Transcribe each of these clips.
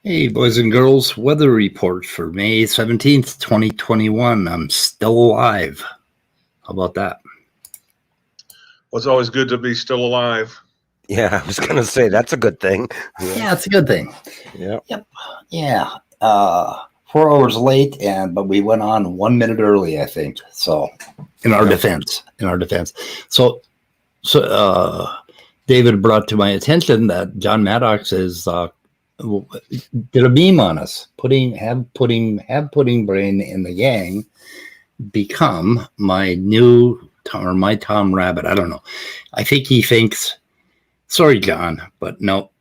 Hey, boys and girls, weather report for May 17th, 2021. I'm still alive. How about that? Well, it's always good to be still alive. Yeah, I was going to say that's a good thing. Yeah, it's a good thing. Yeah. Yep. Yeah. 4 hours late, but we went on 1 minute early, I think. So, in our defense. So, David brought to my attention that John Maddox did a meme on us, have pudding brain in the gang become my Tom Rabbit. I don't know. I think he thinks, sorry, John, but no,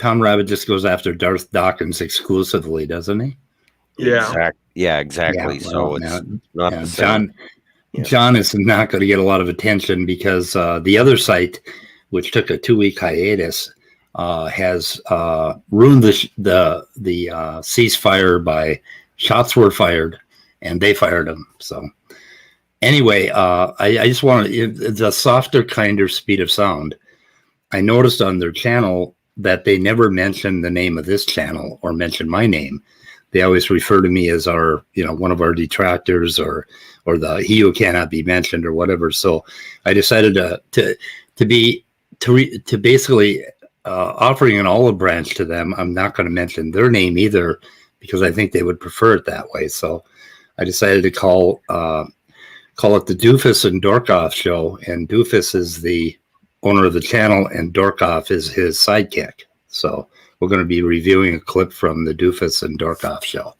Tom Rabbit just goes after Darth Dawkins exclusively, doesn't he? Yeah. Exactly. Yeah, so it's not the same. John. Yeah. John is not going to get a lot of attention because the other site, which took a 2-week hiatus, has ruined the ceasefire by shots were fired, and they fired them. So anyway, I just want it's a softer, kinder speed of sound. I noticed on their channel that they never mention the name of this channel or mention my name. They always refer to me as one of our detractors or the he who cannot be mentioned or whatever. So I decided to basically offering an olive branch to them. I'm not going to mention their name either because I think they would prefer it that way. So I decided to call it the Dufus and DorkOff show, and Dufus is the owner of the channel and DorkOff is his sidekick. So we're going to be reviewing a clip from the Dufus and DorkOff show.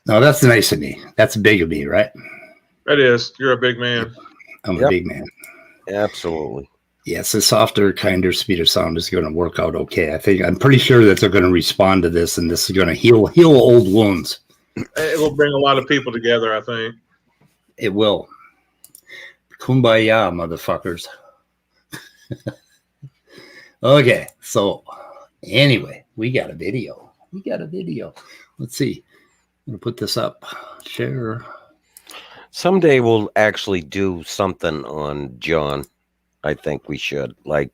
Now that's nice of me. That's big of me, right? It is. You're a big man. I'm a big man. Absolutely. Yes, a softer, kinder speed of sound is going to work out okay. I'm pretty sure that they're going to respond to this, and this is going to heal old wounds. It will bring a lot of people together, I think. It will. Kumbaya, motherfuckers. Okay, so anyway, we got a video. Let's see. I'm going to put this up. Share. Someday we'll actually do something on John. I think we should. Like,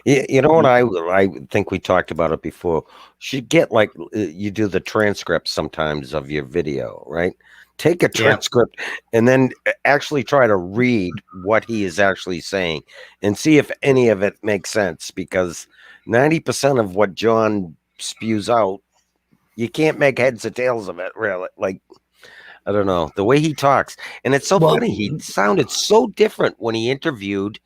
you know what? I think we talked about it before. Should get you do the transcript sometimes of your video, right? Take a transcript and then actually try to read what he is actually saying and see if any of it makes sense, because 90% of what John spews out, you can't make heads or tails of it, really. Like, I don't know, the way he talks. And it's so funny. He sounded so different when he interviewed,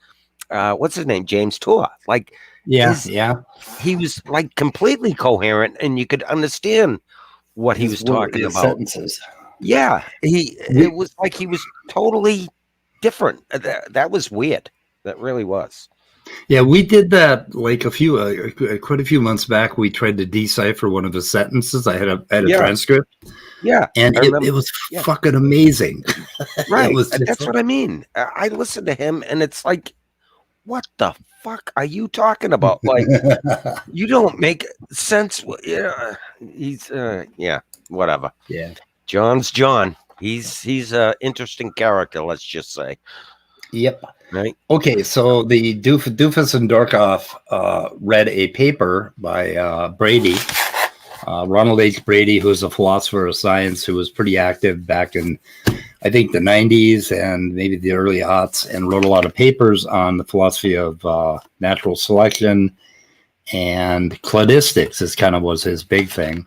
what's his name? James Tour. Like, he was like completely coherent and you could understand what he was talking about. Sentences. Yeah, it was like he was totally different. That was weird. That really was. Yeah, we did that like quite a few months back. We tried to decipher one of the sentences. I had a transcript. Yeah, and it was fucking amazing. Right, that's what I mean. I listened to him, and it's like, what the fuck are you talking about? Like, you don't make sense. Yeah, he's whatever. Yeah. John's John. He's an interesting character, let's just say. Yep. Right. Okay, so the Dufus and DorkOff read a paper by Brady, Ronald H. Brady, who's a philosopher of science who was pretty active back in, I think, the 90s and maybe the early aughts, and wrote a lot of papers on the philosophy of natural selection, and cladistics was his big thing.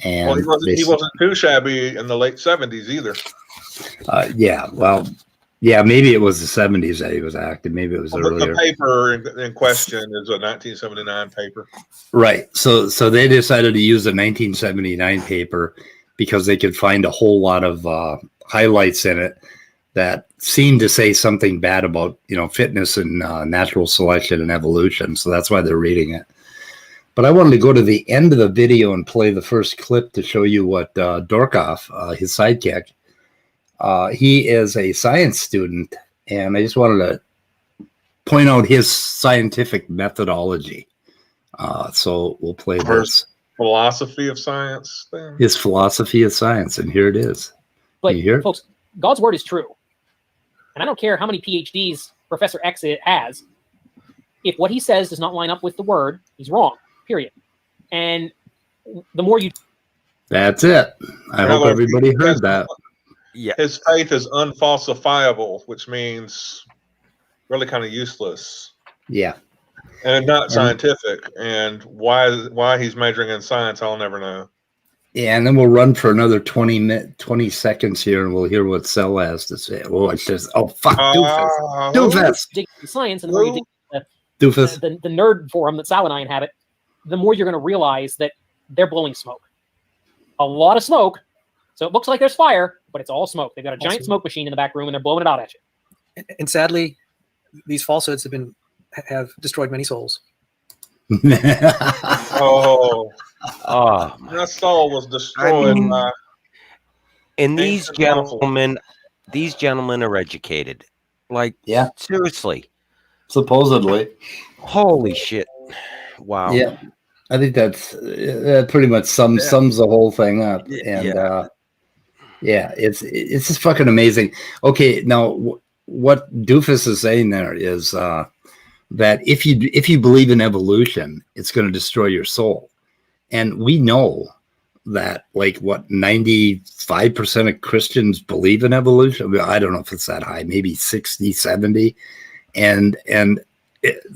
And he wasn't too shabby in the late 70s either. Maybe it was the 70s that he was active. Maybe it was earlier. The paper in question is a 1979 paper. Right. So they decided to use a 1979 paper because they could find a whole lot of highlights in it that seemed to say something bad about fitness and natural selection and evolution. So that's why they're reading it. But I wanted to go to the end of the video and play the first clip to show you what DorkOff, his sidekick, he is a science student, and I just wanted to point out his scientific methodology. So we'll play this. Philosophy of science thing? His philosophy of science, and here it is. But, folks, God's word is true. And I don't care how many PhDs Professor X has. If what he says does not line up with the word, he's wrong, period. And the more you That's it. I hope everybody heard that. Yeah. His faith is unfalsifiable, which means really kind of useless Yeah. and not scientific. And why he's measuring in science, I'll never know. Yeah, and then we'll run for another 20 seconds here, and we'll hear what Cell has to say. Oh, it's just fuck, Doofus, dig into science, and the more you dig into Doofus. the nerd forum that Sal and I inhabit, the more you're going to realize that they're blowing smoke. A lot of smoke. So it looks like there's fire, but it's all smoke. They've got a giant smoke machine in the back room, and they're blowing it out at you. And sadly, these falsehoods have destroyed many souls. Oh, Oh, my soul was destroyed. and these Ancient gentlemen are educated. Like, Yeah. seriously. Supposedly. Holy shit. Wow. Yeah. I think that pretty much sums the whole thing up. And it's just fucking amazing. Okay, now what Doofus is saying there is that if you believe in evolution, it's going to destroy your soul. And we know that, like, what, 95% of Christians believe in evolution. I mean, I don't know if it's that high, maybe 60, 70. And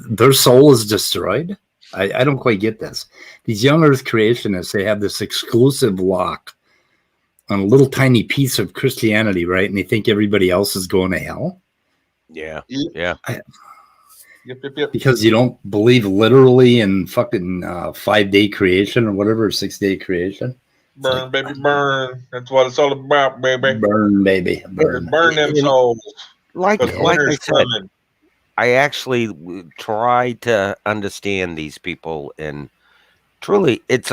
their soul is destroyed. I don't quite get this. These young earth creationists, they have this exclusive lock on a little tiny piece of Christianity, right? And they think everybody else is going to hell. Yeah. Yep. Because you don't believe literally in fucking 5-day creation or whatever, 6-day creation. Burn, baby, burn. That's what it's all about, baby. Burn, baby, burn. Burn them souls. Like I Winter's said, coming. I actually try to understand these people, and truly, based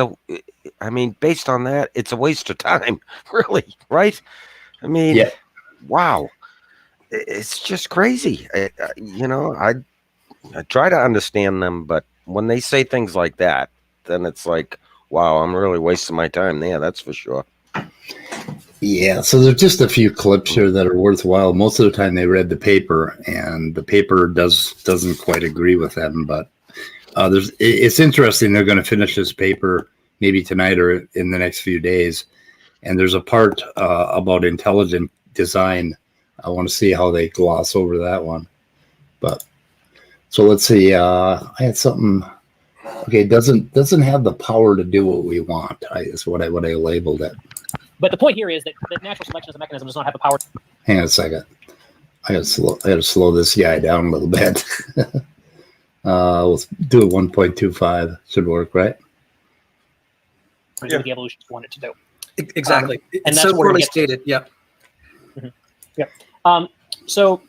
on that, it's a waste of time, really, right? I mean, Yeah. Wow, it's just crazy. I try to understand them, but when they say things like that, then it's like, wow, I'm really wasting my time there. That's for sure. Yeah, so there's just a few clips here that are worthwhile. Most of the time they read the paper, and the paper doesn't quite agree with them. But it's interesting. They're going to finish this paper maybe tonight or in the next few days. And there's a part about intelligent design. I want to see how they gloss over that one. But so let's see. I had something. Okay, doesn't have the power to do what we want. Is what I labeled it. But the point here is that natural selection as a mechanism does not have the power. Hang on a second. I gotta slow this guy down a little bit. We'll do it 1.25. Should work, right? To do what the evolutionists want it to do. Exactly. And it's that's so where poorly it gets- stated. Yeah. Yeah. So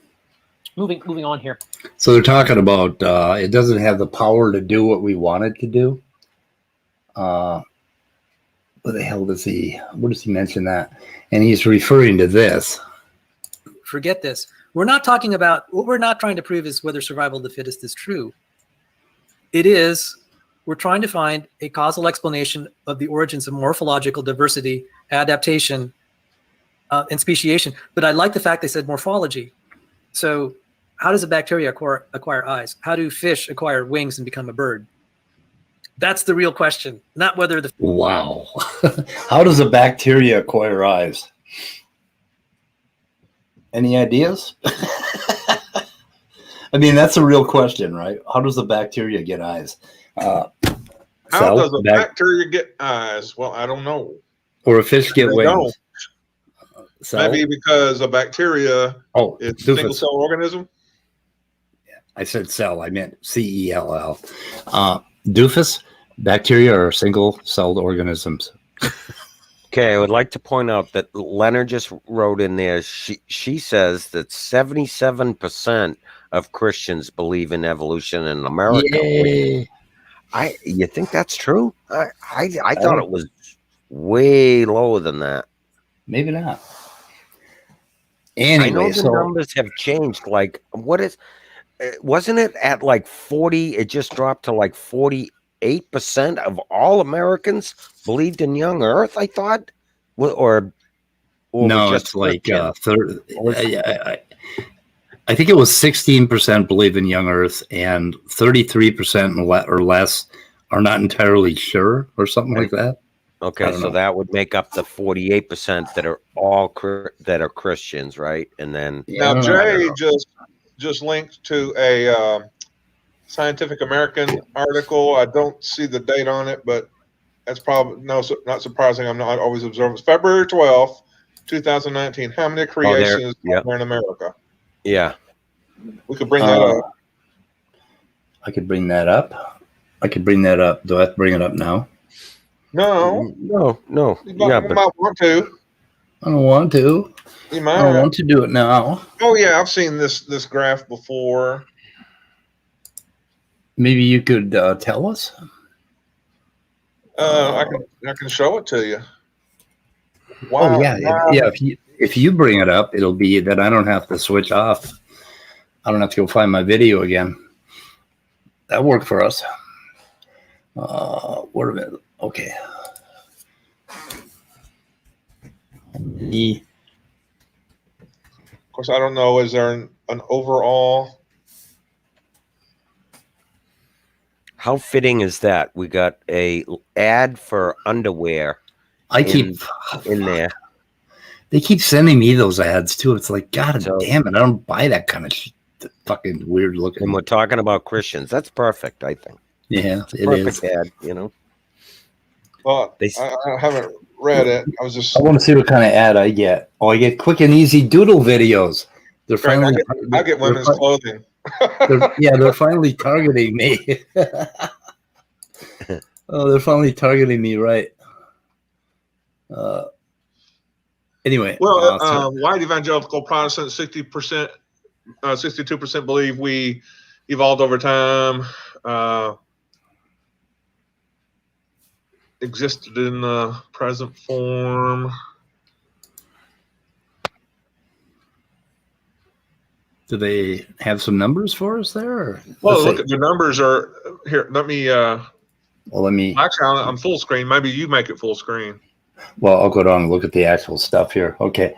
moving on here. So they're talking about it doesn't have the power to do what we want it to do. What the hell does he? Where does he mention that? And he's referring to this. Forget this. We're not talking about, what we're not trying to prove is whether survival of the fittest is true. We're trying to find a causal explanation of the origins of morphological diversity, adaptation, and speciation. But I like the fact they said morphology. So how does a bacteria acquire eyes? How do fish acquire wings and become a bird? That's the real question, not whether the... Wow. How does a bacteria acquire eyes? Any ideas? I mean, that's a real question, right? How does a bacteria get eyes? How does a bacteria get eyes? Well, I don't know. Or a fish get wings? Maybe because a bacteria is a single cell organism. Yeah, I said cell. I meant cell. Doofus, bacteria are single-celled organisms. Okay, I would like to point out that Leonard just wrote in there. She says that 77% of Christians believe in evolution in America. Yay. You think that's true? I thought it was way lower than that. Maybe not. Anyway, I know the numbers have changed. Like, wasn't it at like 40? It just dropped to like 48% of all Americans believed in young Earth. I thought, or no, just it's like 30. I think it was 16% believe in young Earth, and 33% or less are not entirely sure or something like that. I Okay, don't so know. that would make up the 48% that are all that are Christians, right? And then Yeah, I Now, don't know. Jay just linked to a Scientific American article. I don't see the date on it, but that's probably not surprising. I'm not always observant. It's February 12th, 2019. How many creationists are there in America? yeah. We could bring that up. I could bring that up. Do I have to bring it up now? No, No. you Yeah, might but want to. I don't want to. You I might. don't want to do it now. Oh yeah, I've seen this graph before. Maybe you could tell us. I can show it to you. Oh Wow. yeah, if you bring it up, it'll be that I don't have to switch off. I don't have to go find my video again. That worked for us. Wait a minute. Okay. Of course, I don't know. Is there an overall? how fitting is that? We got a ad for underwear I in keep there. They keep sending me those ads too. It's like, God So- damn it! I don't buy that kind of fucking weird looking. And we're talking about Christians. That's perfect, I think. Yeah, it Perfect is. ad, you know. Well, They- I haven't read it. I was just. I want to see what kind of ad I get. Oh, I get quick and easy doodle videos. They're Great, finally. I get women's clothing. they're finally targeting me. Oh, they're finally targeting me, right? Anyway. Well, white evangelical Protestants, 60%, 62% believe we evolved over time, existed in the present form. Do they have some numbers for us there? Or? Well, Let's look see. at the numbers are here. Let me. Well, let me. Actually, I'm full screen. Maybe you make it full screen. Well, I'll go down and look at the actual stuff here. Okay.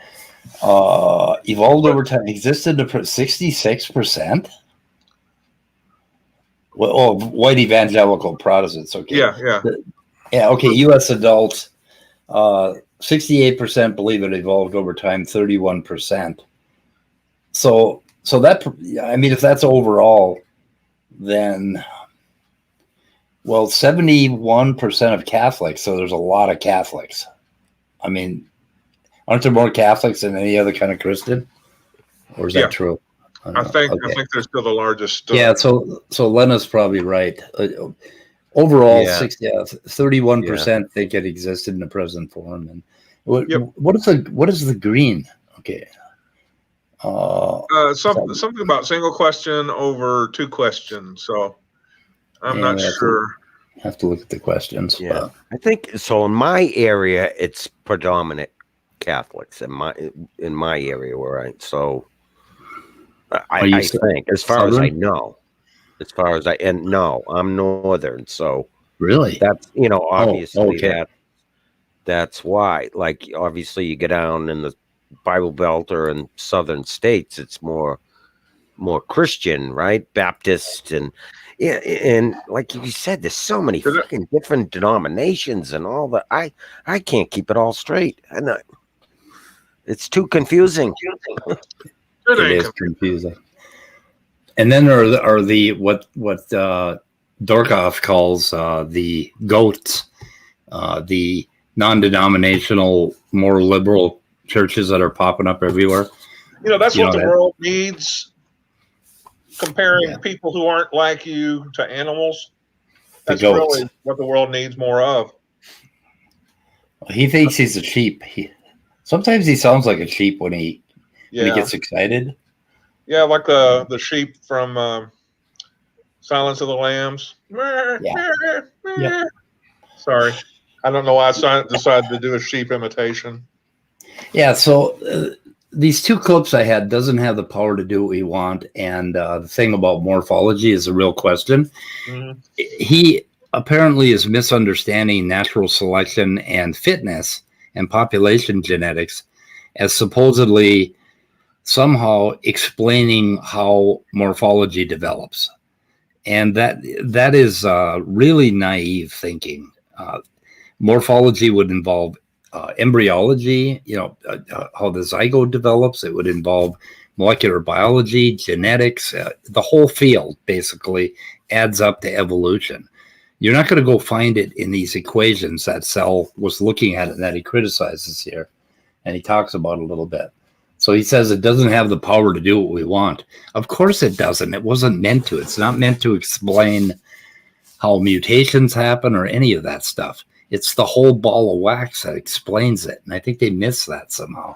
Evolved over time, existed to 66%. Well, oh, white evangelical Protestants. Okay. Yeah. Yeah. Okay. U.S. adults, 68% believe it evolved over time. 31%. So that, I mean, if that's overall, then, well, 71% of Catholics. So there's a lot of Catholics. I mean, aren't there more Catholics than any other kind of Christian? Or is that true? I think they're still the largest. Yeah. So Lena's probably right. Overall, Yeah. 31% think it existed in the present form. And what is the green? Okay. Something about single question over two questions. So I'm not sure. Have to look at the questions. Yeah, I think so. In my area, it's predominant Catholics in my area where I think, as far as I know, I'm northern, so really that's obviously okay. that's why. Like obviously, you get down in the Bible Belt or in southern states, it's more Christian, right? Baptist and. Yeah, and like you said, there's so many fucking different denominations and all that. I can't keep it all straight, and it's too confusing. It is confusing. And then are the what DorkOff calls the goats, the non-denominational, more liberal churches that are popping up everywhere. That's what the world needs. Comparing people who aren't like you to animals, that's really what the world needs more of. He thinks he's a sheep. Sometimes he sounds like a sheep when he gets excited. Yeah, like the sheep from Silence of the Lambs. Yeah. Sorry, I don't know why I decided to do a sheep imitation. Yeah, so these two clips I had doesn't have the power to do what we want, and the thing about morphology is a real question. Mm-hmm. He apparently is misunderstanding natural selection and fitness and population genetics as supposedly somehow explaining how morphology develops. And that is really naive thinking. Morphology would involve embryology, how the zygote develops. It would involve molecular biology, genetics, the whole field basically adds up to evolution. You're not going to go find it in these equations that Dessel was looking at and that he criticizes here. And he talks about a little bit. So he says it doesn't have the power to do what we want. Of course it doesn't. It wasn't meant to. It's not meant to explain how mutations happen or any of that stuff. It's the whole ball of wax that explains it. And I think they miss that somehow.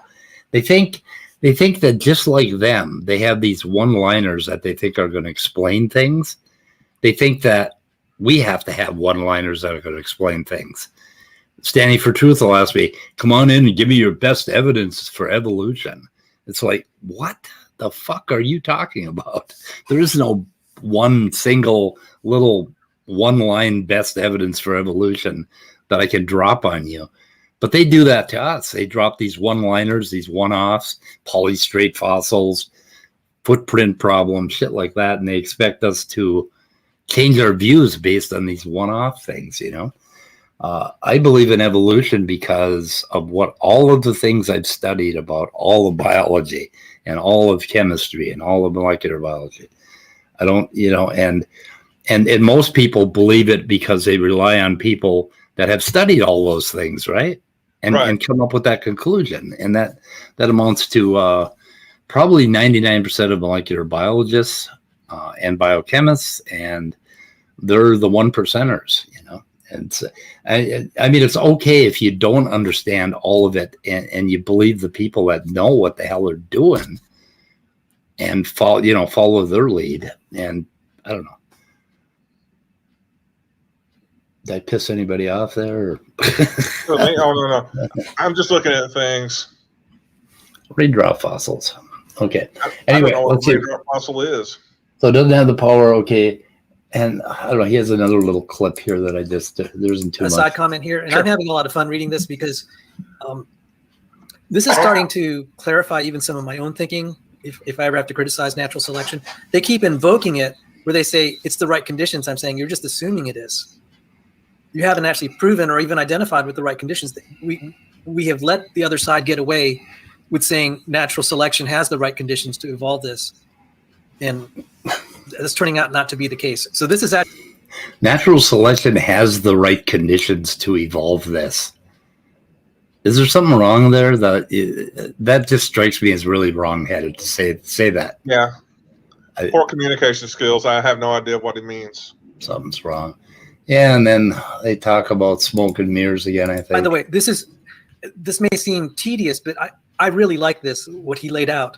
They think that just like them, they have these one-liners that they think are going to explain things. They think that we have to have one-liners that are going to explain things. Standing for Truth will ask me, come on in and give me your best evidence for evolution. It's like, what the fuck are you talking about? There is no one single little one-line best evidence for evolution that I can drop on you. But they do that to us. They drop these one-liners, these one-offs, polystrate fossils, footprint problems, shit like that, and they expect us to change our views based on these one-off things, I believe in evolution because of what all of the things I've studied about all of biology and all of chemistry and all of molecular biology. I don't, and most people believe it because they rely on people that have studied all those things, right? And come up with that conclusion. And that amounts to probably 99% of molecular biologists and biochemists, and they're the 1%ers, And so, I mean, it's okay if you don't understand all of it and you believe the people that know what the hell they're doing and follow their lead. And I don't know. Did I piss anybody off there? Oh, no. I'm just looking at things. Raindrop fossils. Okay. Anyway, I don't know let's what a see. raindrop fossil is. So it doesn't have the power. Okay. And I don't know, he has another little clip here that I just, there isn't too much. A side comment here, and I'm having a lot of fun reading this because this is starting to clarify even some of my own thinking. If I ever have to criticize natural selection, they keep invoking it where they say it's the right conditions. I'm saying you're just assuming it is. You haven't actually proven or even identified with the right conditions. We have let the other side get away with saying natural selection has the right conditions to evolve this. And that's turning out not to be the case. So this is actually natural selection has the right conditions to evolve this. Is there something wrong there? That just strikes me as really wrong-headed to say that. Yeah. Poor communication skills. I have no idea what it means. Something's wrong. Yeah, and then they talk about smoke and mirrors again, I think. By the way, this may seem tedious, but I really like this, what he laid out.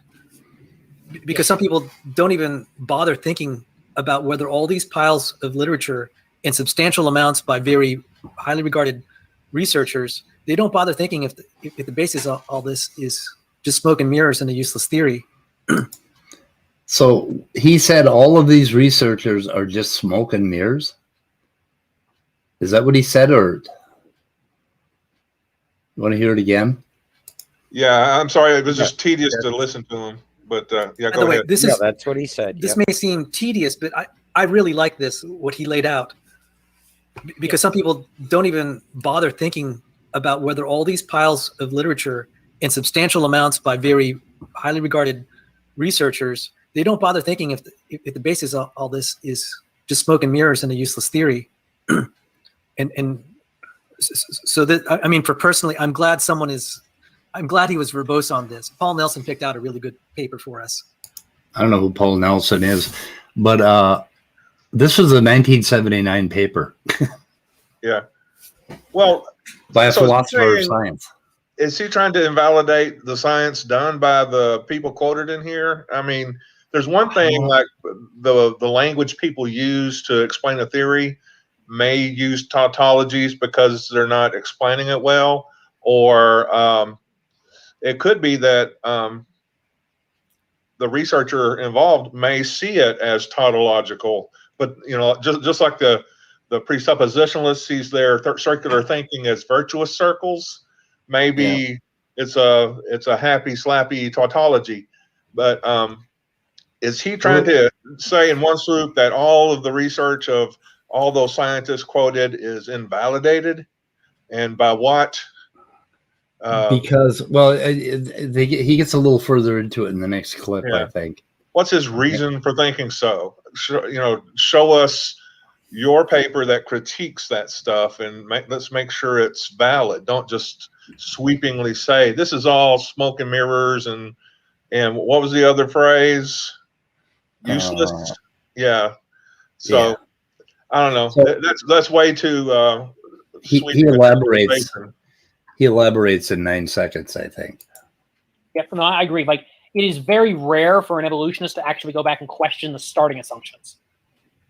Because some people don't even bother thinking about whether all these piles of literature in substantial amounts by very highly regarded researchers, they don't bother thinking if the basis of all this is just smoke and mirrors and a useless theory. So he said all of these researchers are just smoke and mirrors? Is that what he said, or you want to hear it again? Yeah, I'm sorry. It was just tedious to listen to him. But yeah, go ahead. That's what he said. This may seem tedious, but I really like this, what he laid out. Because some people don't even bother thinking about whether all these piles of literature in substantial amounts by very highly regarded researchers, they don't bother thinking if the basis of all this is just smoke and mirrors and a useless theory. And so that, I mean, for personally, I'm glad he was verbose on this. Paul Nelson picked out a really good paper for us. I don't know who Paul Nelson is, but this was a 1979 paper. Yeah. Well, by a philosopher of science. Is he trying to invalidate the science done by the people quoted in here? I mean, there's one thing like the language people use to explain a theory may use tautologies because they're not explaining it well, or it could be that the researcher involved may see it as tautological, but just like the presuppositionalist sees their circular thinking as virtuous circles, maybe it's a happy slappy tautology. But Is he trying to say in one swoop that all of the research of all those scientists quoted is invalidated? And by what? Because, well, he gets a little further into it in the next clip, Yeah. I think. What's his reason for thinking so? Show us your paper that critiques that stuff, and let's make sure it's valid. Don't just sweepingly say this is all smoke and mirrors. And what was the other phrase? Useless. Yeah. So Yeah. I don't know. So, that's way too. He elaborates. He elaborates in 9 seconds, I think. Yeah, no, I agree. Like, it is very rare for an evolutionist to actually go back and question the starting assumptions.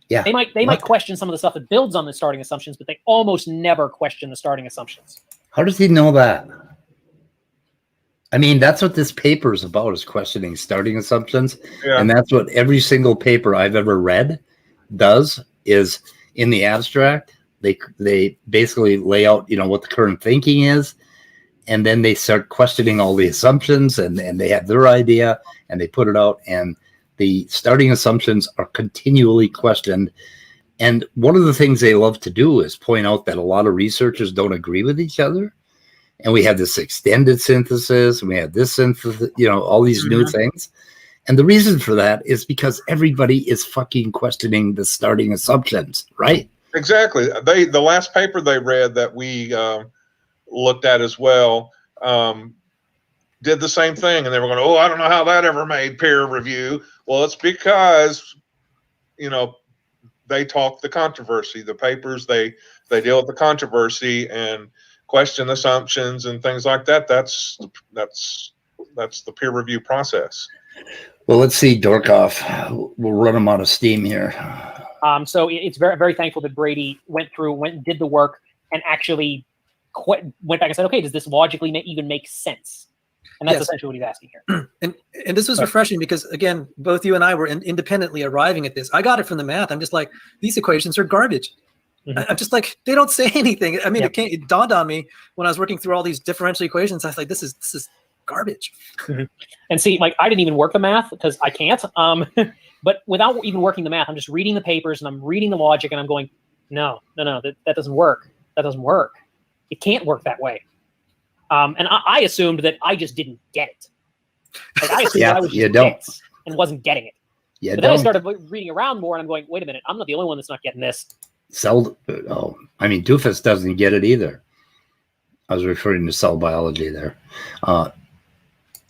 Yeah, they might question some of the stuff that builds on the starting assumptions, but they almost never question the starting assumptions. How does he know that? I mean, that's what this paper is about, is questioning starting assumptions. Yeah. And that's what every single paper I've ever read does, is in the abstract, they basically lay out, what the current thinking is, and then they start questioning all the assumptions, and they have their idea, and they put it out, and the starting assumptions are continually questioned. And one of the things they love to do is point out that a lot of researchers don't agree with each other. And we have this extended synthesis, and we have this synthesis, all these new things. And the reason for that is because everybody is fucking questioning the starting assumptions, right? Exactly. The last paper they read that we looked at as well did the same thing, and they were going, "Oh, I don't know how that ever made peer review." Well, it's because they talk the controversy. The papers they deal with the controversy and question assumptions and things like that. That's the peer review process. Well, let's see, DorkOff. We'll run them out of steam here. So it's very, very thankful that Brady went and did the work and actually went back and said, okay, does this logically even make sense? And that's essentially what he's asking here. And this was refreshing because, again, both you and I were independently arriving at this. I got it from the math. I'm just like, these equations are garbage. I'm just like, they don't say anything. I mean, it dawned on me when I was working through all these differential equations. I was like, this is garbage. And see, like, I didn't even work the math because I can't. But without even working the math, I'm just reading the papers and I'm reading the logic and I'm going, no, that doesn't work. That doesn't work. It can't work that way. And I assumed that I just didn't get it. Like, I assumed that I was just dense and wasn't getting it. But then I started reading around more and I'm going, wait a minute, I'm not the only one that's not getting this. Dufus doesn't get it either. I was referring to cell biology there.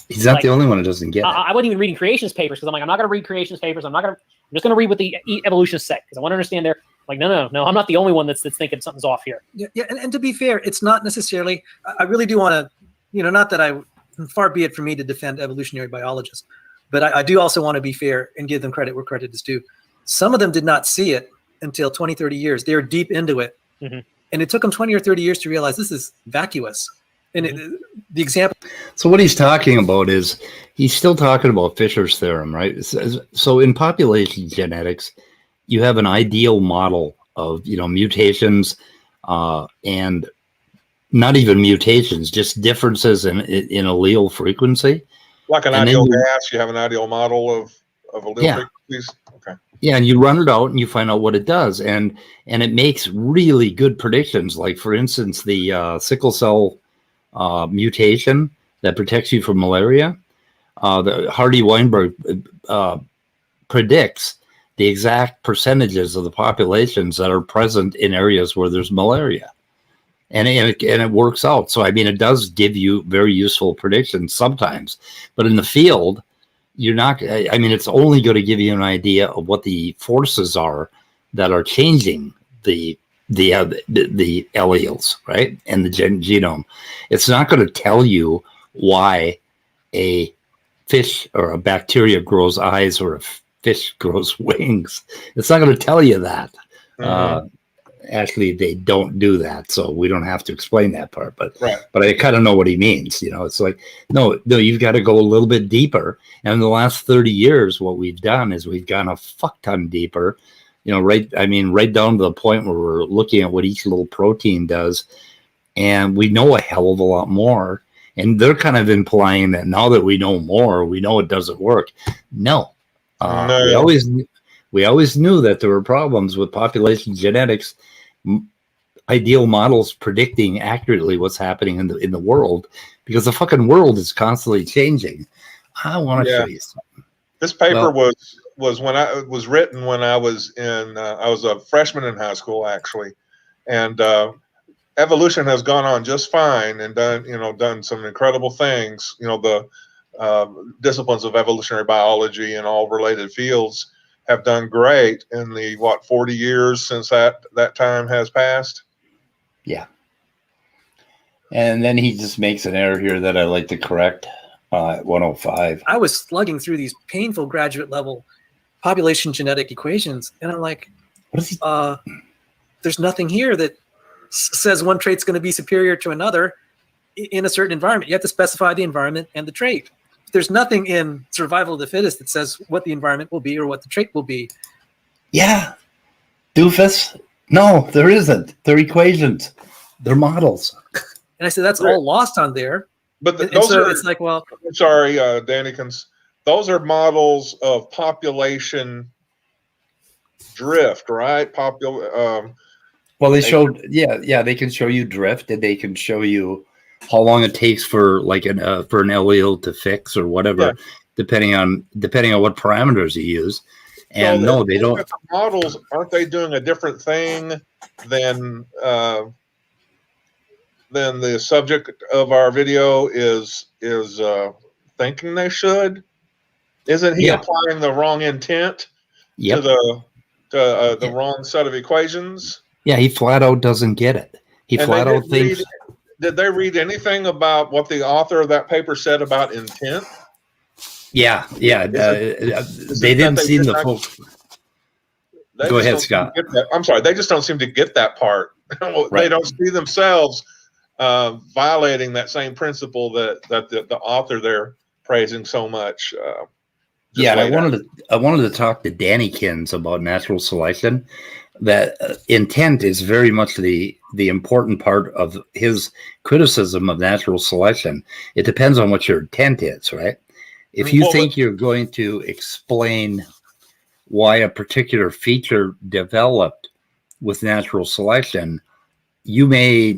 He's not the only one who doesn't get it. I wasn't even reading creationist papers because I'm like, I'm not going to read creationist papers. I'm just going to read what the evolutionists say because I want to understand their. Like, no, I'm not the only one that's thinking something's off here. Yeah, and to be fair, it's not necessarily. I really do want to, not that far be it for me to defend evolutionary biologists, but I do also want to be fair and give them credit where credit is due. Some of them did not see it until 20, 30 years. They were deep into it, and it took them 20 or 30 years to realize this is vacuous. And the example. So what he's talking about is he's still talking about Fisher's theorem, right? So in population genetics, you have an ideal model of mutations and not even mutations, just differences in allele frequency. Like an ideal gas, you have an ideal model of allele frequencies. Okay. Yeah, and you run it out and you find out what it does, and it makes really good predictions. Like, for instance, the sickle cell mutation that protects you from malaria. The Hardy-Weinberg predicts the exact percentages of the populations that are present in areas where there's malaria. And it works out. So, I mean, it does give you very useful predictions sometimes. But in the field, you're not, I mean, it's only going to give you an idea of what the forces are that are changing the alleles, right? And the genome. It's not going to tell you why a fish or a bacteria grows eyes or a fish grows wings. It's not going to tell you that. Actually, they don't do that, so we don't have to explain that part. But I kind of know what he means. It's like, no, you've got to go a little bit deeper. And in the last 30 years, what we've done is we've gone a fuck ton deeper. Right down to the point where we're looking at what each little protein does, and we know a hell of a lot more. And they're kind of implying that now that we know more, we know it doesn't work. No. No. We always knew that there were problems with population genetics, ideal models predicting accurately what's happening in the world, because the fucking world is constantly changing. I want to show you something. This paper was when it was written when I was in I was a freshman in high school actually, and evolution has gone on just fine and done some incredible things. The disciplines of evolutionary biology and all related fields have done great in the 40 years since that time has passed. Yeah. And then he just makes an error here that I like to correct at 105. I was slugging through these painful graduate level population genetic equations, and I'm like, there's nothing here that says one trait's going to be superior to another in a certain environment. You have to specify the environment and the trait. There's nothing in survival of the fittest that says what the environment will be or what the trait will be. Yeah. Doofus. No, there isn't. They're equations. They're models. And I said, that's all lost on there. But it's like, well, sorry, Dannykins. Those are models of population drift, right? Well, they showed, they can show you drift, and they can show you how long it takes for like an allele to fix or whatever, depending on what parameters you use. And so no, they don't. The models, aren't they doing a different thing than the subject of our video is thinking they should? Isn't he applying the wrong intent to the wrong set of equations? Yeah, he flat out doesn't get it. He flat out thinks. Did they read anything about what the author of that paper said about intent? Yeah. They didn't see the full. Go ahead, Scott. I'm sorry. They just don't seem to get that part. They don't see themselves violating that same principle that the author they're praising so much. I wanted to talk to Dannykins about natural selection. That intent is very much the important part of his criticism of natural selection. It depends on what your intent is, right? If you think you're going to explain why a particular feature developed with natural selection, you may,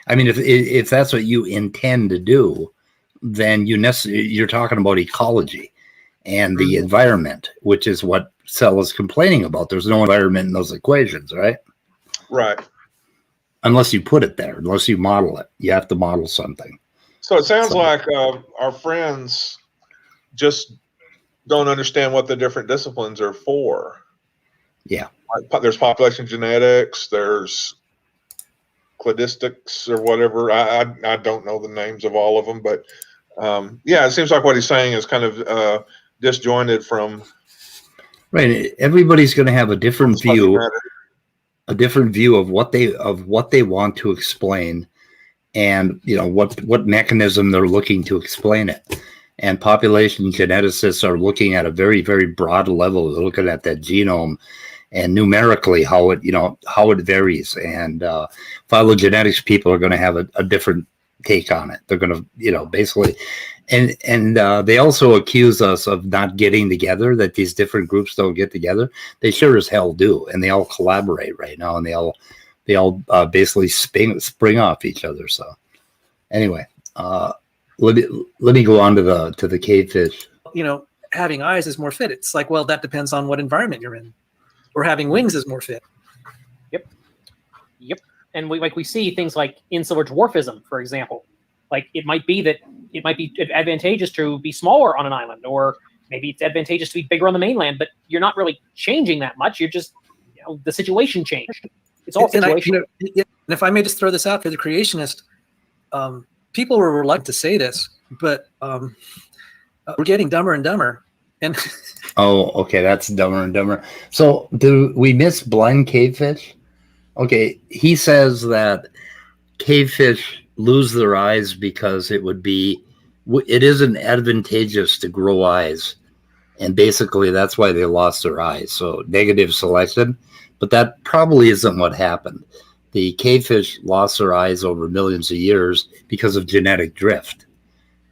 if that's what you intend to do, then you're talking about ecology and the environment, which is what Dessel is complaining about. There's no environment in those equations, right? Right. Unless you put it there, unless you model it. You have to model something. So it sounds like our friends just don't understand what the different disciplines are for. Yeah. There's population genetics, there's cladistics or whatever. I don't know the names of all of them, but it seems like what he's saying is kind of disjointed from. Right. Everybody's going to have a different view of what they want to explain, and what mechanism they're looking to explain it. And population geneticists are looking at a very, very broad level. They're looking at that genome and numerically how it varies. And phylogenetics people are going to have a different take on it. They're going to, basically, and they also accuse us of not getting together, that these different groups don't get together. They sure as hell do. And they all collaborate right now, and they all basically spring off each other. So anyway, let me go on to the cavefish. Having eyes is more fit. It's like, well, that depends on what environment you're in. Or having wings is more fit. Yep. And we see things like insular dwarfism, for example. Like it might be advantageous to be smaller on an island, or maybe it's advantageous to be bigger on the mainland, but you're not really changing that much. You're just, the situation changed. It's all situational. And if I may just throw this out for the creationist, people were reluctant to say this, but we're getting dumber and dumber. And oh, okay, that's dumber and dumber. So do we miss blind cavefish? Okay, he says that cavefish lose their eyes because it isn't advantageous to grow eyes, and basically that's why they lost their eyes. So negative selection, but that probably isn't what happened. The cavefish lost their eyes over millions of years because of genetic drift,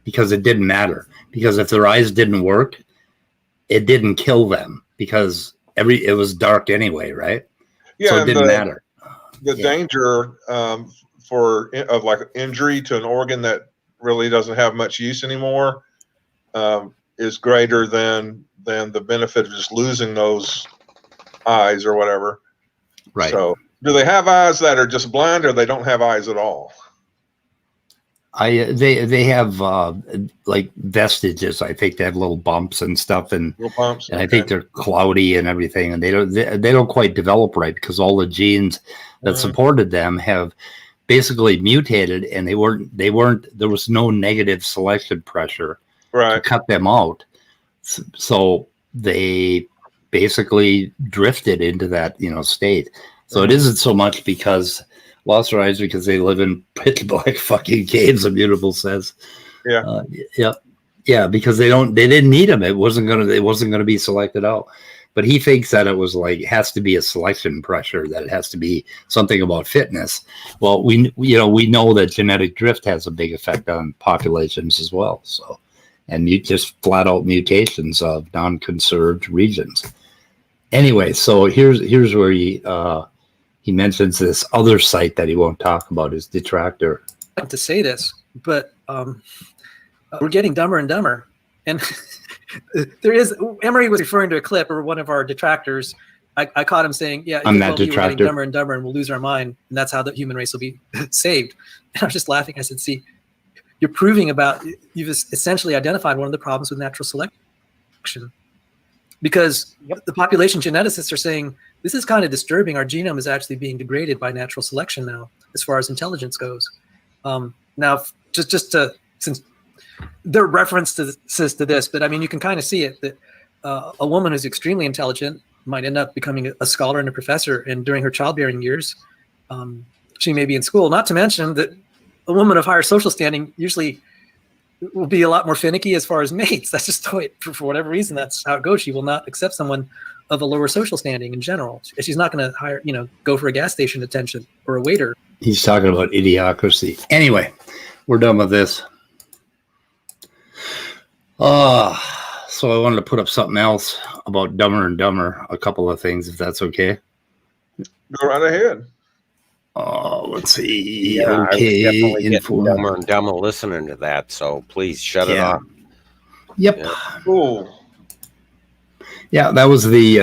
because it didn't matter. Because if their eyes didn't work, it didn't kill them because it was dark anyway, right? Yeah, So it and didn't matter. the danger of like injury to an organ that really doesn't have much use anymore is greater than the benefit of just losing those eyes or whatever. Right. So do they have eyes that are just blind, or they don't have eyes at all? They have like vestiges. I think they have little bumps and stuff, and Little bumps. I think they're cloudy and everything, and they don't quite develop right because all the genes that supported them have basically mutated, and they weren't there was no negative selection pressure to cut them out, so they basically drifted into that state. So it isn't so much because lost their eyes because they live in pitch black fucking caves, Immutable says. Yeah, because they didn't need them. It wasn't gonna be selected out. But he thinks that it was like has to be a selection pressure, that it has to be something about fitness. Well, we know that genetic drift has a big effect on populations as well. So, and just flat out mutations of non-conserved regions. Anyway, so here's where he mentions this other site that he won't talk about, his detractor. I like to say this, but we're getting dumber and dumber. And Emery was referring to a clip or one of our detractors. I caught him saying, yeah, I'm that we're detractor. getting dumber and dumber and we'll lose our mind. And that's how the human race will be saved. And I was just laughing. I said, see, you've essentially identified one of the problems with natural selection. Because the population geneticists are saying, this is kind of disturbing. Our genome is actually being degraded by natural selection now, as far as intelligence goes. Now, since their reference to this, but I mean, you can kind of see it that a woman who's extremely intelligent might end up becoming a scholar and a professor, and during her childbearing years, she may be in school. Not to mention that a woman of higher social standing usually will be a lot more finicky as far as mates. That's just the way, for whatever reason, that's how it goes. She will not accept someone of a lower social standing in general. She's not going to go for a gas station attendant or a waiter. He's talking about idiocracy. Anyway, we're done with this. So I wanted to put up something else about Dumber and Dumber, a couple of things, if that's okay. Go right ahead. Let's see. Yeah, okay. I was definitely getting dumber and dumber listening to that, so please shut it off. Yep. Yeah. Cool. Yeah, that was the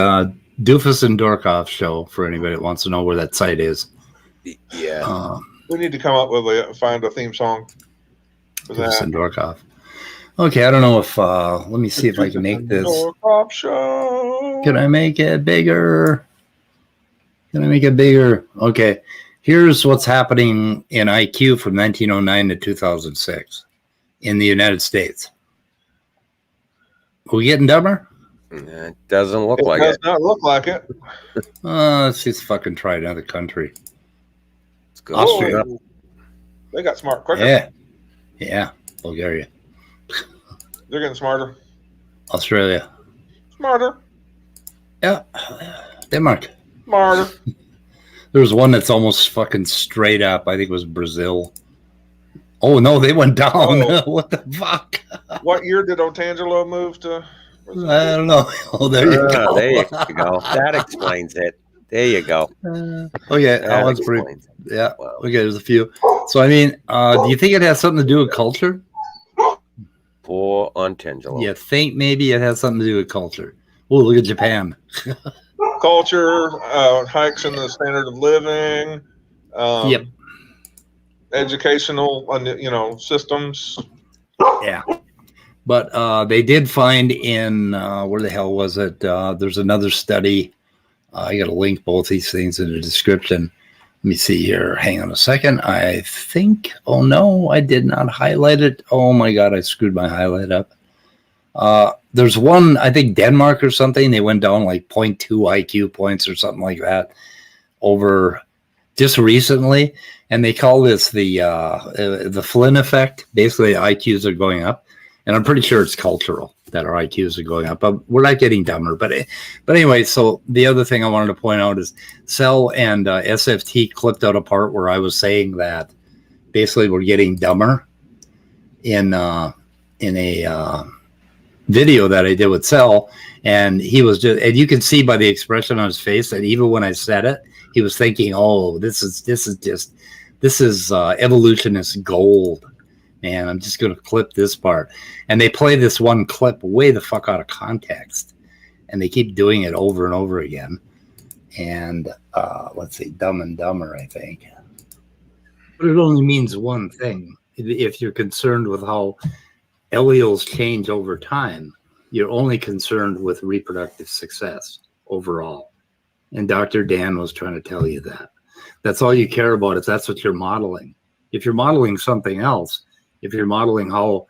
Dufus and DorkOff show for anybody that wants to know where that site is. Yeah. We need to come up with find a theme song for Dufus that. and DorkOff. Okay, I don't know if let me see if I can make this. DorkOff show. Can I make it bigger? Okay. Here's what's happening in IQ from 1909 to 2006 in the United States. Are we getting dumber? It doesn't look It like does it. not look like it. Let's just fucking try another country. Let's go. Austria. Oh, they got smart quicker. Yeah. Bulgaria. They're getting smarter. Australia. Smarter. Yeah. Denmark. Smarter. There was one that's almost fucking straight up. I think it was Brazil. Oh, no, they went down. Oh. What the fuck? What year did Otangelo move to? I don't know. Oh, there you go. There you go. That explains it. There you go. Okay, that one's pretty. Yeah. Okay, there's a few. So, I mean, do you think it has something to do with culture? Poor Ontangelo. You think maybe it has something to do with culture? Oh, look at Japan. Culture, hikes in the standard of living. Yep. Educational, systems. Yeah. But they did find in, where the hell was it? There's another study. I got to link both these things in the description. Let me see here. Hang on a second. I think, oh no, I did not highlight it. Oh my God, I screwed my highlight up. There's one, I think Denmark or something. They went down like 0.2 IQ points or something like that over just recently. And they call this the Flynn effect. Basically, IQs are going up. And I'm pretty sure it's cultural that our IQs are going up, but we're not getting dumber. But anyway, so the other thing I wanted to point out is Cell and SFT clipped out a part where I was saying that basically we're getting dumber in a video that I did with Cell, and he was just, and you can see by the expression on his face that even when I said it, he was thinking, "Oh, this is evolutionist gold, man. I'm just going to clip this part." And they play this one clip way the fuck out of context, and they keep doing it over and over again. And let's see, Dumb and Dumber, I think. But it only means one thing. If you're concerned with how alleles change over time, you're only concerned with reproductive success overall. And Dr. Dan was trying to tell you that. That's all you care about, if that's what you're modeling. If you're modeling something else, if you're modeling how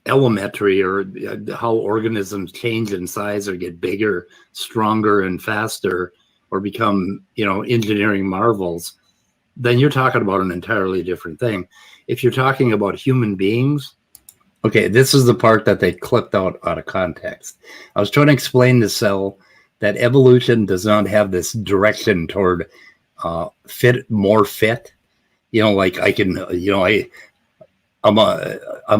elementary or how organisms change in size or get bigger, stronger, and faster, or become, engineering marvels, then you're talking about an entirely different thing. If you're talking about human beings, okay, this is the part that they clipped out of context. I was trying to explain to Cell that evolution does not have this direction toward more fit. Like I can, I'm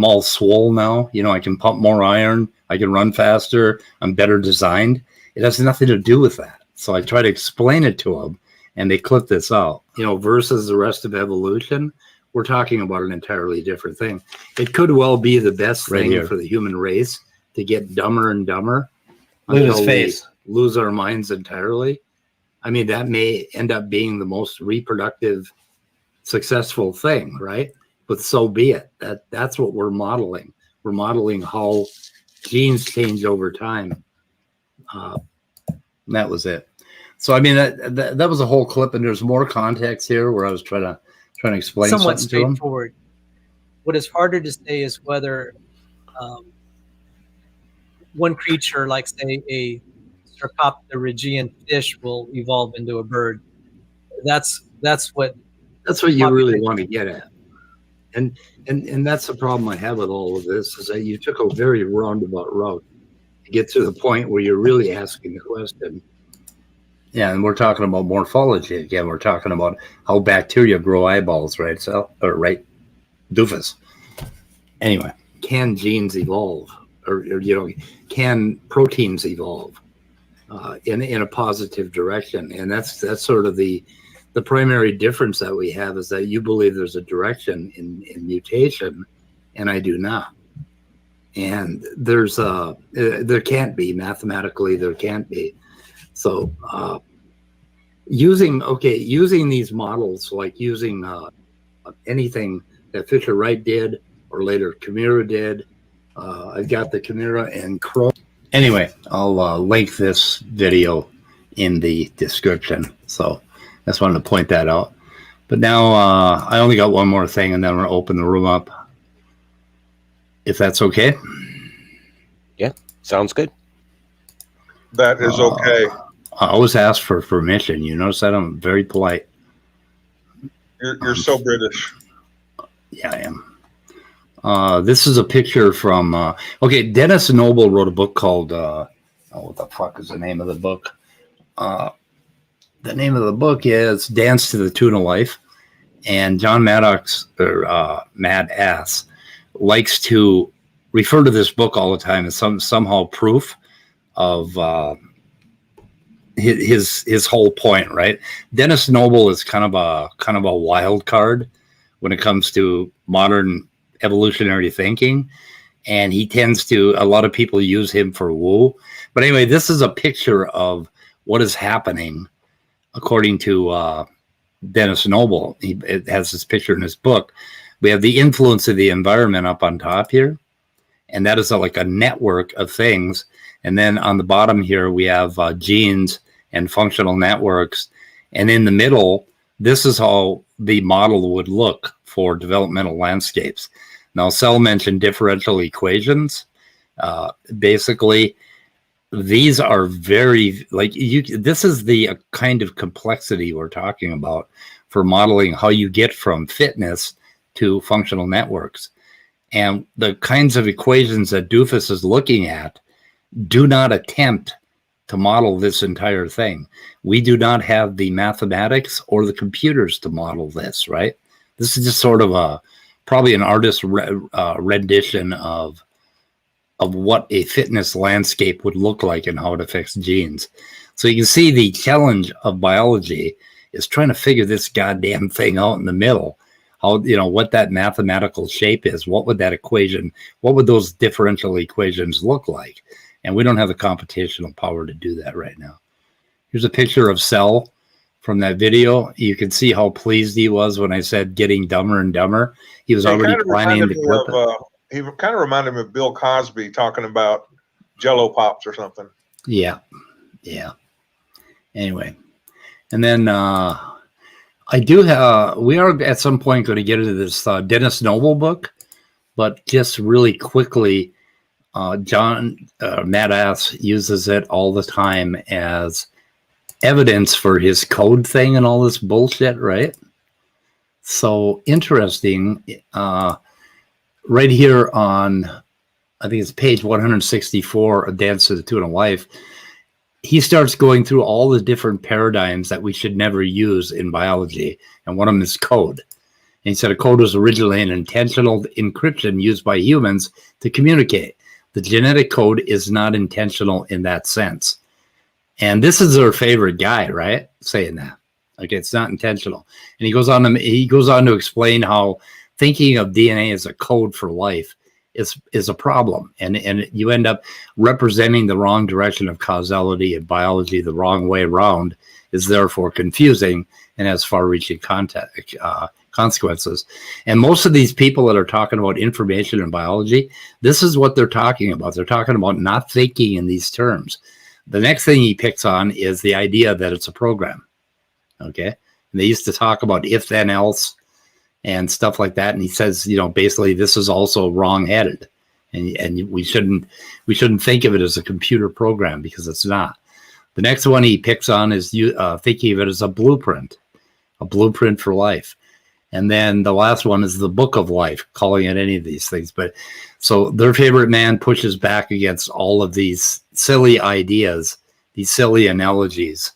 all swole now. I can pump more iron. I can run faster. I'm better designed. It has nothing to do with that. So I try to explain it to them, and they clip this out. Versus the rest of evolution, we're talking about an entirely different thing. It could well be the best thing for the human race to get dumber and dumber until we lose our minds entirely. I mean, that may end up being the most reproductive, successful thing, right? But so be it. That's what we're modeling. We're modeling how genes change over time. That was it. So I mean, that was a whole clip, and there's more context here where I was trying to explain somewhat something to him. straightforward. What is harder to say is whether one creature, like say a Sarcopterygian fish, will evolve into a bird. That's what you really want to get at. And that's the problem I have with all of this, is that you took a very roundabout route to get to the point where you're really asking the question. Yeah, and we're talking about morphology again. We're talking about how bacteria grow eyeballs, right? Right, Dufus. Anyway, can genes evolve, or can proteins evolve in a positive direction? And that's sort of the primary difference that we have, is that you believe there's a direction in mutation, and I do not. And there can't be, mathematically, there can't be. So using these models, like using anything that Fisher Wright did, or later Chimera did. I've got the Chimera and Crow. Anyway, I'll link this video in the description. So I just wanted to point that out. But now I only got one more thing, and then we're going to open the room up, if that's okay. Yeah, sounds good. That is okay. I always ask for permission. You notice that? I'm very polite. You're so British. Yeah, I am. This is a picture from Dennis Noble wrote a book called what the fuck is the name of the book? The name of the book is Dance to the Tune of Life. And John Maddox, or Mad Ass, likes to refer to this book all the time as somehow proof of his whole point, right? Dennis Noble is kind of a wild card when it comes to modern evolutionary thinking, and a lot of people use him for woo. But anyway, this is a picture of what is happening according to Dennis Noble. It has this picture in his book. We have the influence of the environment up on top here, and that is like a network of things. And then on the bottom here, we have genes and functional networks. And in the middle, this is how the model would look for developmental landscapes. Now, Cell mentioned differential equations. Basically, these are very, this is the kind of complexity we're talking about for modeling how you get from fitness to functional networks. And the kinds of equations that Dufus is looking at do not attempt to model this entire thing. We do not have the mathematics or the computers to model this, right? This is just sort of probably an artist's rendition of of what a fitness landscape would look like and how it affects genes. So you can see the challenge of biology is trying to figure this goddamn thing out in the middle. How, what that mathematical shape is, what would that equation, what would those differential equations look like? And we don't have the computational power to do that right now. Here's a picture of Cell from that video. You can see how pleased he was when I said getting dumber and dumber. He was already planning to clip it. He kind of reminded me of Bill Cosby talking about Jello pops or something. Yeah. Anyway, and then I do have. We are at some point going to get into this Dennis Noble book, but just really quickly, John Maddox uses it all the time as evidence for his code thing and all this bullshit, right? So interesting. Right here on, I think it's page 164 of Dance to the Tune of Life, he starts going through all the different paradigms that we should never use in biology, and one of them is code. And he said a code was originally an intentional encryption used by humans to communicate. The genetic code is not intentional in that sense. And this is our favorite guy, right? Saying that. Okay, it's not intentional. And he goes on to explain how thinking of DNA as a code for life is a problem, and you end up representing the wrong direction of causality in biology the wrong way around, is therefore confusing and has far-reaching consequences. And most of these people that are talking about information in biology, this is what they're talking about. They're talking about not thinking in these terms. The next thing he picks on is the idea that it's a program. Okay, and they used to talk about if then else and stuff like that, and he says, basically this is also wrong-headed, and we shouldn't think of it as a computer program, because it's not. The next one he picks on is thinking of it as a blueprint for life, and then the last one is the book of life, calling it any of these things. But so their favorite man pushes back against all of these silly ideas, these silly analogies.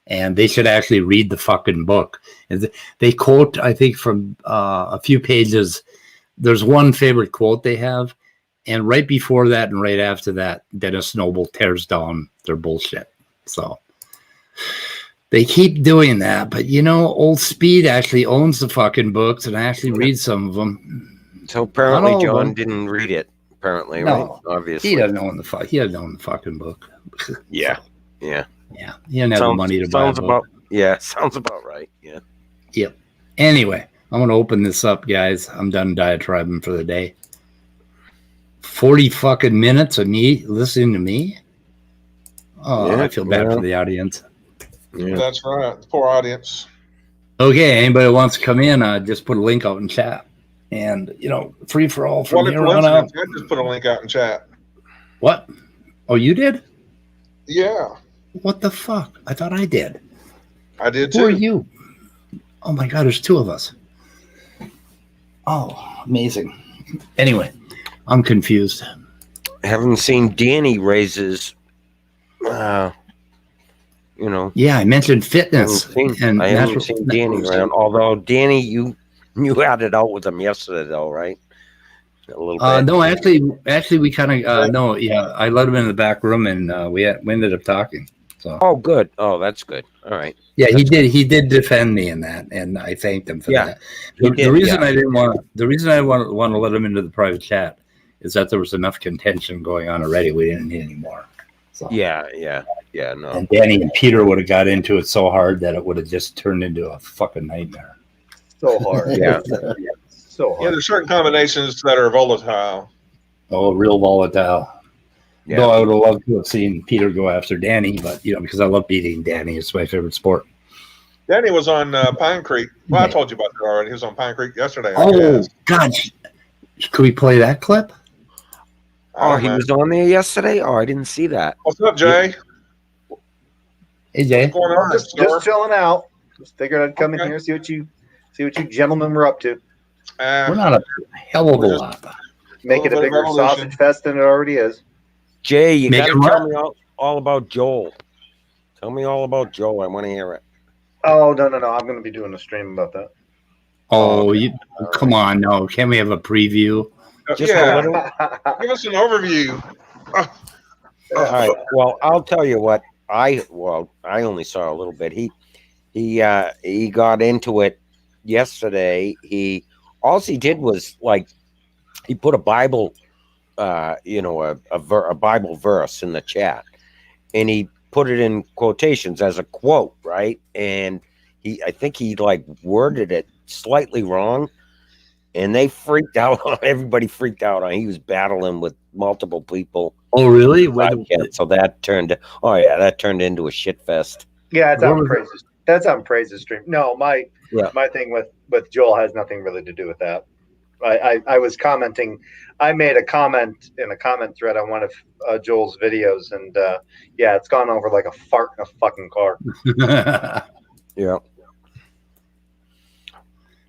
And they should actually read the fucking book. And they quote, I think, from a few pages. There's one favorite quote they have, and right before that and right after that, Dennis Noble tears down their bullshit. So they keep doing that. But Old Speed actually owns the fucking books and actually reads some of them. So apparently John didn't read it. Apparently, no, right? Obviously, he doesn't own the fucking book. Yeah. Yeah, he doesn't have the money to buy a book. Sounds about right. Yeah. Yep. Anyway, I'm going to open this up, guys. I'm done diatribing for the day. 40 fucking minutes of me listening to me. Oh, yeah, I feel bad for the audience. Yeah. That's right. The poor audience. Okay, anybody who wants to come in, just put a link out in chat. And, free for all from here on out. I just put a link out in chat. What? Oh, you did? Yeah. What the fuck? I thought I did. I did too. Who are you? Oh my God, there's two of us. Oh, amazing. Anyway, I'm confused. I haven't seen Danny raises, Yeah, I mentioned fitness. I haven't seen Danny around. Although, Danny, you had it out with him yesterday, though, right? A little bit. No, actually, we kind of, no, yeah, I let him in the back room and we ended up talking. So. Oh, good. Oh, that's good. All right. Yeah, he did defend me in that, and I thanked him for that. The reason I want to let him into the private chat is that there was enough contention going on already. We didn't need any more. So. Yeah, no. And Danny and Peter would have got into it so hard that it would have just turned into a fucking nightmare. So hard. Yeah. So hard. Yeah, there's certain combinations that are volatile. Oh, real volatile. Yeah. Though I would have loved to have seen Peter go after Danny, but because I love beating Danny. It's my favorite sport. Danny was on Pine Creek. Well, I told you about that already. He was on Pine Creek yesterday. Oh, God. Could we play that clip? Oh, he was on there yesterday? Oh, I didn't see that. What's up, Jay? Hey, Jay. What's going on? Just chilling out. Just figured I'd come in here, see what you gentlemen were up to. We're not a hell of a lot. Make it a bigger sausage fest than it already is. Jay, you got to tell me all about Joel. Tell me all about Joel. I want to hear it. Oh, no. I'm going to be doing a stream about that. Oh, come on. No. Can't we have a preview? Just a little. Give us an overview. All right. Well, I'll tell you what. I only saw a little bit. He got into it yesterday. All he did was like he put a Bible, a Bible verse in the chat, and he put it in quotations as a quote, right? And I think he like worded it slightly wrong, and they freaked out. Everybody freaked out. He was battling with multiple people. Oh, really? So that turned into a shit fest. Yeah, it's on Praise's. That's on Praise's stream. No, my thing with Joel has nothing really to do with that. I was commenting. I made a comment in a comment thread on one of Joel's videos, and yeah, it's gone over like a fart in a fucking car. Yeah.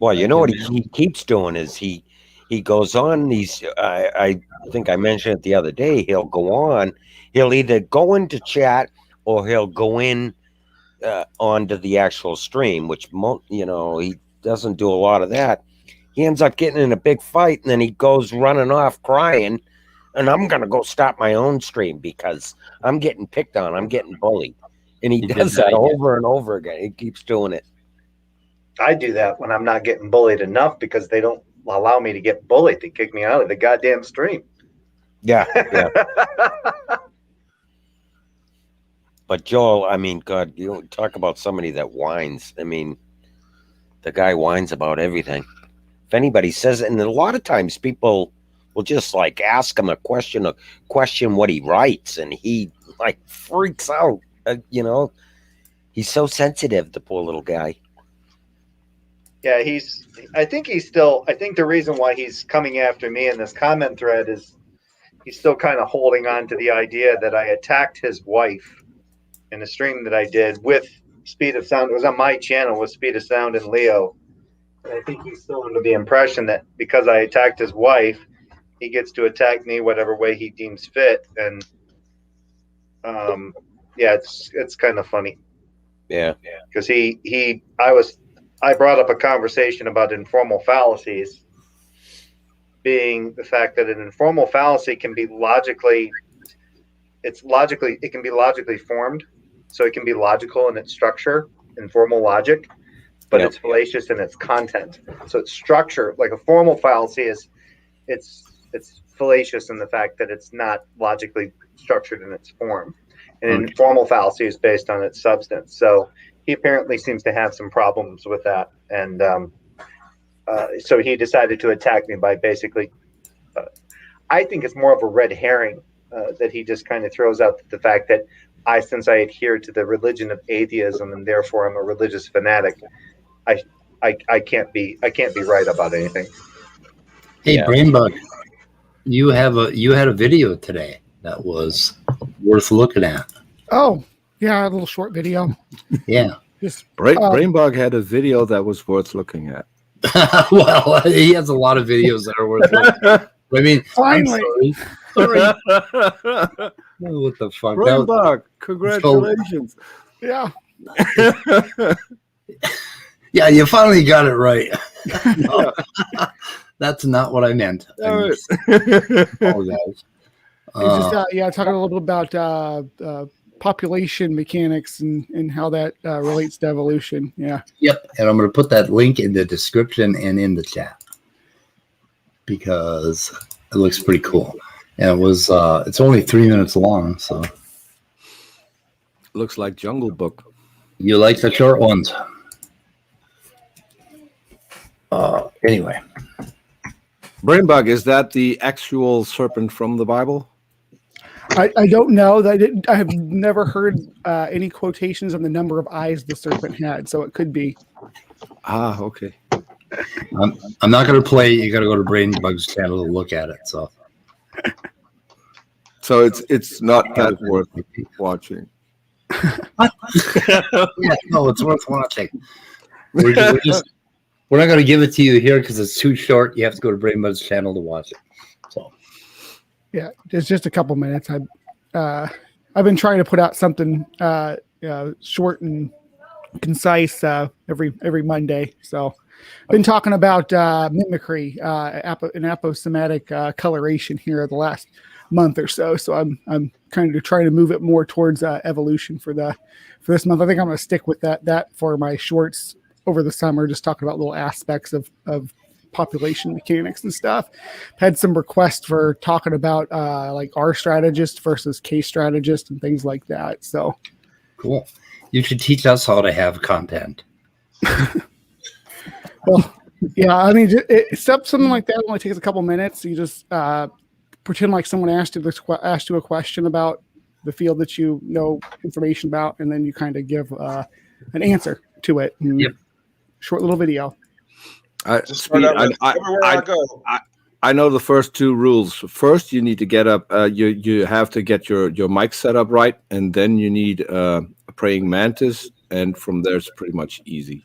Well, you know what he keeps doing is he goes on these. I think I mentioned it the other day. He'll go on. He'll either go into chat or he'll go in onto the actual stream, which he doesn't do a lot of that. He ends up getting in a big fight, and then he goes running off crying. And I'm gonna go stop my own stream because I'm getting picked on. I'm getting bullied, and he does that over and over again. He keeps doing it. I do that when I'm not getting bullied enough because they don't allow me to get bullied. They kick me out of the goddamn stream. Yeah. But Joel, I mean, God, you talk about somebody that whines. I mean, the guy whines about everything. If anybody says it, and a lot of times people will just like ask him a question what he writes, and he like freaks out. He's so sensitive, the poor little guy. Yeah, I think the reason why he's coming after me in this comment thread is he's still kind of holding on to the idea that I attacked his wife in a stream that I did with Speed of Sound. It was on my channel with Speed of Sound and Leo. And I think he's still under the impression that because I attacked his wife, he gets to attack me whatever way he deems fit. And yeah, it's kind of funny. Yeah. Because I brought up a conversation about informal fallacies, being the fact that an informal fallacy can be logically formed. So it can be logical in its structure, informal logic, but it's fallacious in its content. So its structure, like a formal fallacy, it's fallacious in the fact that it's not logically structured in its form. And an informal fallacy is based on its substance. So he apparently seems to have some problems with that. And so he decided to attack me by basically, I think it's more of a red herring that he just kind of throws out the fact that since I adhere to the religion of atheism and therefore I'm a religious fanatic, I can't be right about anything. Hey, Brainbug, you had a video today that was worth looking at. Oh, yeah, a little short video. Yeah. Brainbug had a video that was worth looking at. Well, he has a lot of videos that are worth looking at. I mean, finally. I'm sorry. What the fuck? Brainbug, congratulations. Yeah. Yeah, you finally got it right. No, that's not what I meant. I apologize. Talking a little bit about population mechanics and how that relates to evolution. Yeah. Yep. And I'm going to put that link in the description and in the chat because it looks pretty cool. And it's only 3 minutes long, so looks like Jungle Book. You like the short ones. Anyway. Brainbug, is that the actual serpent from the Bible? I don't know. I have never heard any quotations on the number of eyes the serpent had, so it could be. Ah, okay. I'm not going to play. You got to go to Brainbug's channel to look at it. So it's not that worth watching. Yeah, no, it's worth watching. We're not going to give it to you here because it's too short. You have to go to Brainbug's channel to watch it. So, yeah, it's just a couple minutes. I've been trying to put out something short and concise every Monday. So, I've been talking about mimicry and aposematic coloration here the last month or so. So I'm kind of trying to move it more towards evolution for this month. I think I'm going to stick with that for my shorts over the summer, just talking about little aspects of population mechanics and stuff. Had some requests for talking about like R strategist versus K strategist and things like that. So cool. You should teach us how to have content. Well, yeah, I mean, something like that only takes a couple minutes. You just pretend like someone asked you a question about the field that you know information about, and then you kind of give an answer to it. Yep. Short little video. Just start out with everywhere I go. I know the first two rules. First, you need to get up. You have to get your mic set up right, and then you need a praying mantis, and from there it's pretty much easy.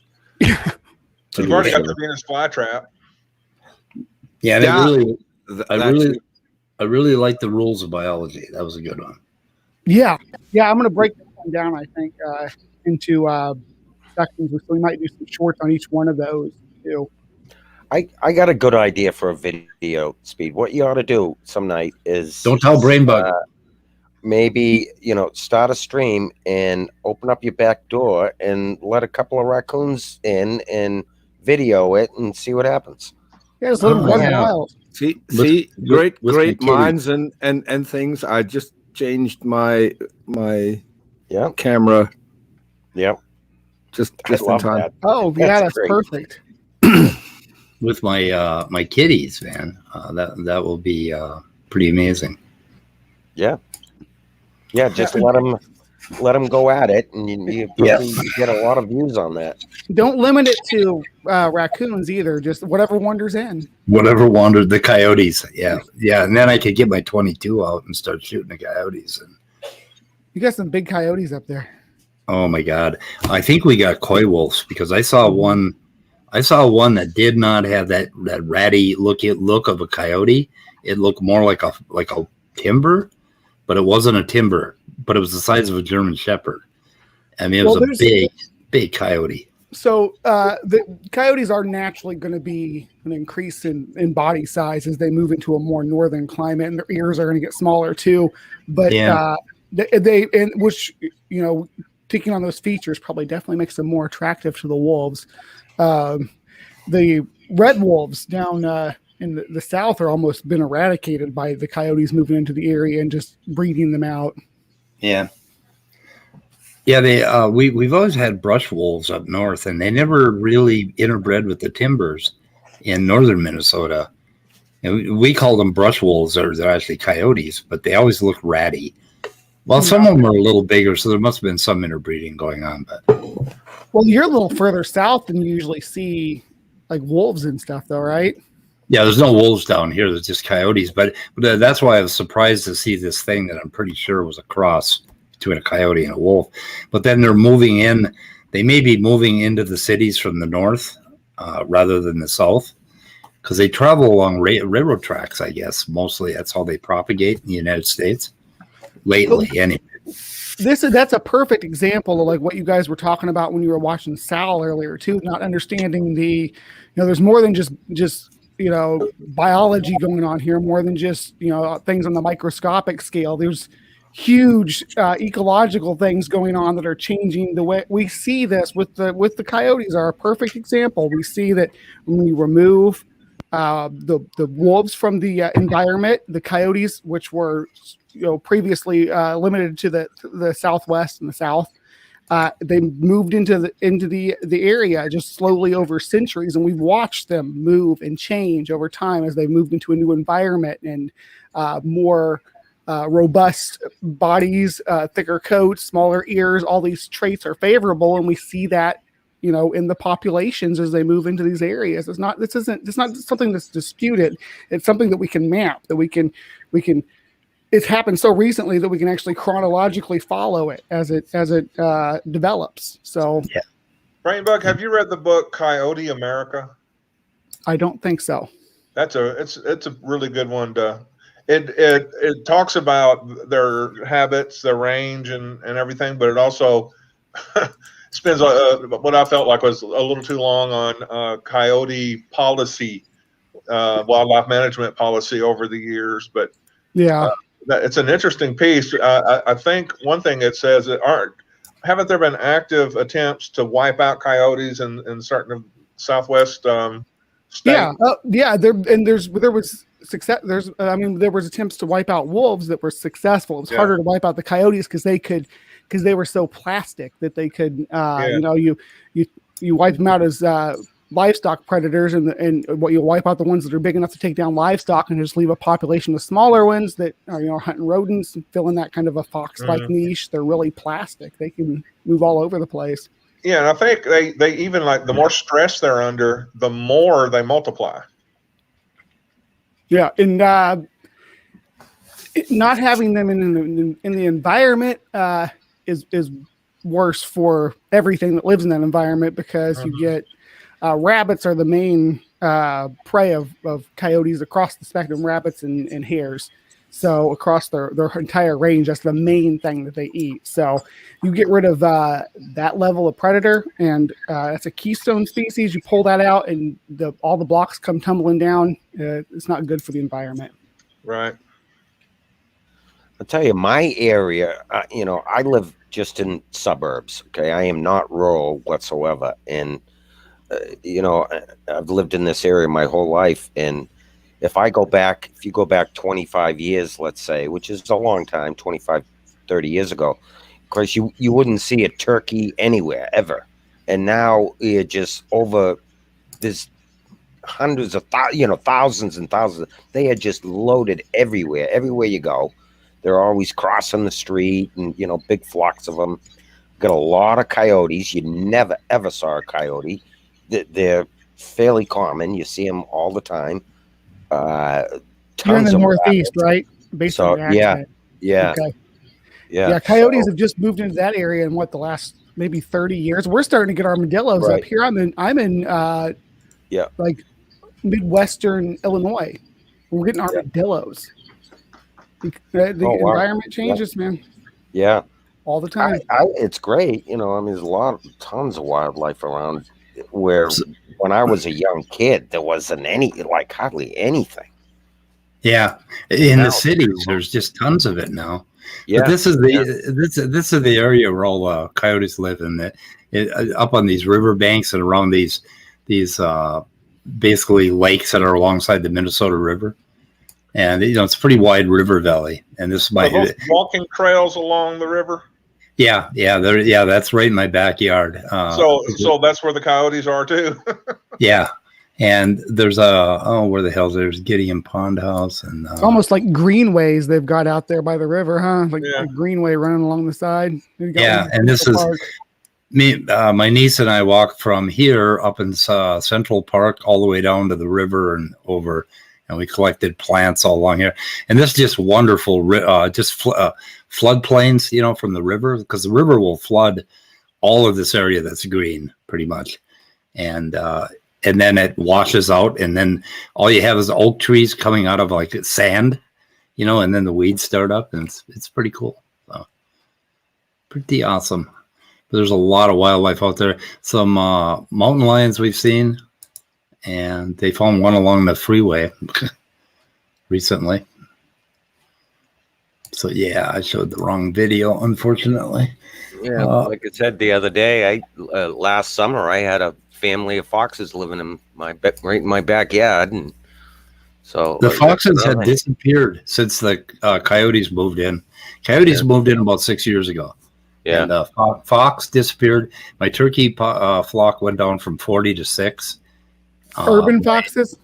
You've already got the Venus flytrap. Yeah, and I really like the rules of biology. That was a good one. Yeah, I'm going to break this one down. I think into sections, so we might do some shorts on each one of those too. I got a good idea for a video, Speed. What you ought to do some night is Don't tell Brainbug. Maybe start a stream and open up your back door and let a couple of raccoons in and video it and see what happens. Yeah, just let them run wild. See, with great minds and things. I just changed my camera. Yep. Just I in love time. that. Oh, yeah, that's great. perfect. With my kitties, man, that will be pretty amazing. Yeah, just let them go at it, and you probably get a lot of views on that. Don't limit it to raccoons either. Just whatever wanders in. Whatever wandered, the coyotes. Yeah, and then I could get my 22 out and start shooting the coyotes. And You got some big coyotes up there. oh my God, I think we got coy wolves because I saw one that did not have that ratty look of a coyote. It looked more like a timber, but it wasn't a timber. But it was the size of a German Shepherd. I mean, it was a big coyote. So the coyotes are naturally going to be an increase in body size as they move into a more northern climate, and their ears are going to get smaller too. But which taking on those features probably definitely makes them more attractive to the wolves. The red wolves down in the south are almost been eradicated by the coyotes moving into the area and just breeding them out. Yeah. We've always had brush wolves up north, and they never really interbred with the timbers in northern Minnesota. And we call them brush wolves, or they're actually coyotes, but they always look ratty. Well, some of them are a little bigger, so there must have been some interbreeding going on. But well, you're a little further south than you usually see, like wolves and stuff, though, right? yeah, there's no wolves down here. There's just coyotes. But that's why I was surprised to see this thing that I'm pretty sure was a cross between a coyote and a wolf. But then they're moving in. They may be moving into the cities from the north rather than the south, because they travel along railroad tracks, I guess. Mostly that's how they propagate in the United States lately, anyway. That's a perfect example of like what you guys were talking about when you were watching Sal earlier too, not understanding there's more than just biology going on here, more than just things on the microscopic scale. There's huge ecological things going on that are changing the way we see this. With the coyotes are a perfect example. We see that when we remove the wolves from the environment, the coyotes, which were previously limited to the southwest and the south, they moved into the area just slowly over centuries, and we've watched them move and change over time as they moved into a new environment and more robust bodies, thicker coats, smaller ears. All these traits are favorable, and we see that in the populations as they move into these areas. It's not something that's disputed. It's something that we can map, that we can. It's happened so recently that we can actually chronologically follow it as it develops. So, yeah. Brainbug, have you read the book Coyote America? I don't think so. It's a really good one. It talks about their habits, their range, and everything, but it also spends what I felt like was a little too long on coyote policy, wildlife management policy over the years. But yeah. it's an interesting piece. I think one thing it says that haven't there been active attempts to wipe out coyotes in certain Southwest states? Yeah, there was success. There was attempts to wipe out wolves that were successful. It was harder to wipe out the coyotes because they were so plastic that they could, you wipe them out as livestock predators, and what you wipe out the ones that are big enough to take down livestock, and just leave a population of smaller ones that are hunting rodents and fill in that kind of a fox-like niche. They're really plastic. They can move all over the place. Yeah, and I think they even like the more stress they're under, the more they multiply. Yeah, and not having them in the environment is worse for everything that lives in that environment, because you get rabbits are the main prey of coyotes across the spectrum. Rabbits and hares. So across their entire range, that's the main thing that they eat. So you get rid of that level of predator, and that's a keystone species. You pull that out, and all the blocks come tumbling down. It's not good for the environment. Right. I'll tell you, my area, I live just in suburbs. Okay, I am not rural whatsoever, and I've lived in this area my whole life, and if you go back 25 years, let's say, which is a long time, 25, 30 years ago, of course, you wouldn't see a turkey anywhere, ever. And now you're just over, there's hundreds of, thousands and thousands. They are just loaded everywhere. Everywhere you go, they're always crossing the street, and, big flocks of them. Got a lot of coyotes. You never, ever saw a coyote. They're fairly common. You see them all the time. You're in the Northeast, right? Based on your accent. Yeah. Okay. Yeah. Coyotes have just moved into that area in the last maybe 30 years. We're starting to get armadillos up here. I'm in like Midwestern Illinois. We're getting armadillos. The environment changes, man. Yeah. All the time. It's great. There's tons of wildlife around, where when I was a young kid, there wasn't hardly anything. Yeah, in the cities, there's just tons of it now. Yeah, but this is the area where all the coyotes live in. Up on these riverbanks and around these basically lakes that are alongside the Minnesota River, and it's a pretty wide river valley. And this might walking trails along the river. Yeah, that's right in my backyard. So that's where the coyotes are too. Yeah, and there's where the hell's there's Gideon Pond House, and almost like greenways they've got out there by the river, huh? Like a greenway running along the side. Yeah, and this is me. My niece and I walked from here up in Central Park all the way down to the river and over. And we collected plants all along here, and this is just wonderful. Floodplains, from the river, because the river will flood all of this area that's green, pretty much, and then it washes out, and then all you have is oak trees coming out of like sand, and then the weeds start up, and it's pretty cool. So, pretty awesome. But there's a lot of wildlife out there. Some mountain lions we've seen. And they found one along the freeway recently. So yeah, I showed the wrong video, unfortunately. Yeah, like I said the other day, last summer I had a family of foxes living in right in my backyard, and so the foxes had disappeared since the coyotes moved in. Coyotes moved in about 6 years ago. Yeah, and fox disappeared. My turkey flock went down from 40 to 6. Urban foxes?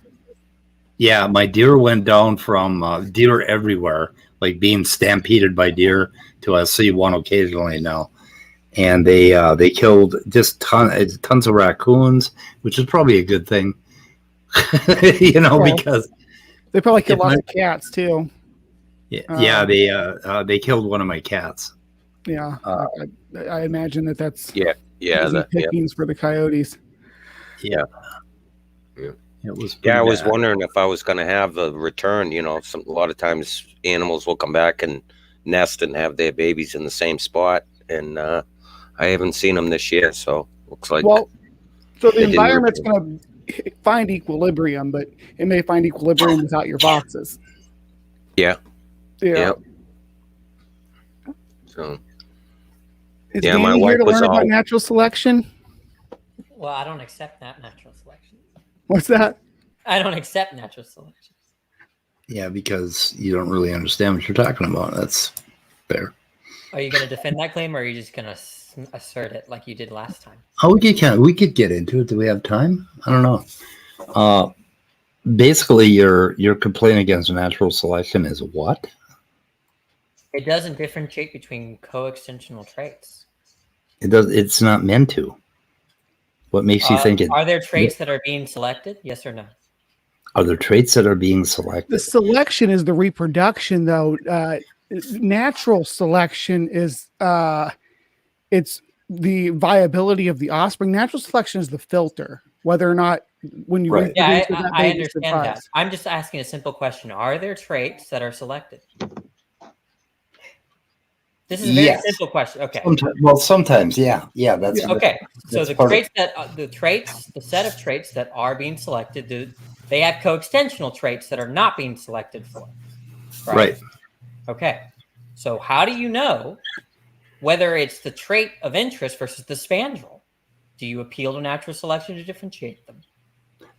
Yeah, my deer went down from deer everywhere, like being stampeded by deer, to I see one occasionally now. And they killed just tons of raccoons, which is probably a good thing, because they probably killed lots of cats too. Yeah, they killed one of my cats. Yeah, I imagine that's pickings for the coyotes. Yeah. It was I was wondering if I was going to have the return. A lot of times animals will come back and nest and have their babies in the same spot, and I haven't seen them this year. So looks like so the environment's going to find equilibrium, but it may find equilibrium without your foxes. Yeah. So Is Yeah, my Danny here wife to was learn about all- natural selection? Well, I don't accept that natural selection. What's that? I don't accept natural selection. Yeah, because you don't really understand what you're talking about. That's fair. Are you going to defend that claim, or are you just going to assert it like you did last time? Oh, we could get into it. Do we have time? I don't know. Basically, your complaint against natural selection is what? It doesn't differentiate between coextensional traits. It does. It's not meant to. What makes you think it? Are there traits that are being selected? Yes or no? Are there traits that are being The selected? selection is the reproduction, though. Natural selection is it's the viability of the offspring. Natural selection is the filter, whether or not when you Right. Yeah, reproduce that I baby understand survives. that. I'm just asking a simple question. Are there traits that are selected? This is a very Yes. simple question. Okay. Sometimes, yeah. That's Okay. So that's the part of traits the set of traits that are being selected, they have coextensional traits that are not being selected for. right. Okay. So how do you know whether it's the trait of interest versus the spandrel? Do you appeal to natural selection to differentiate them?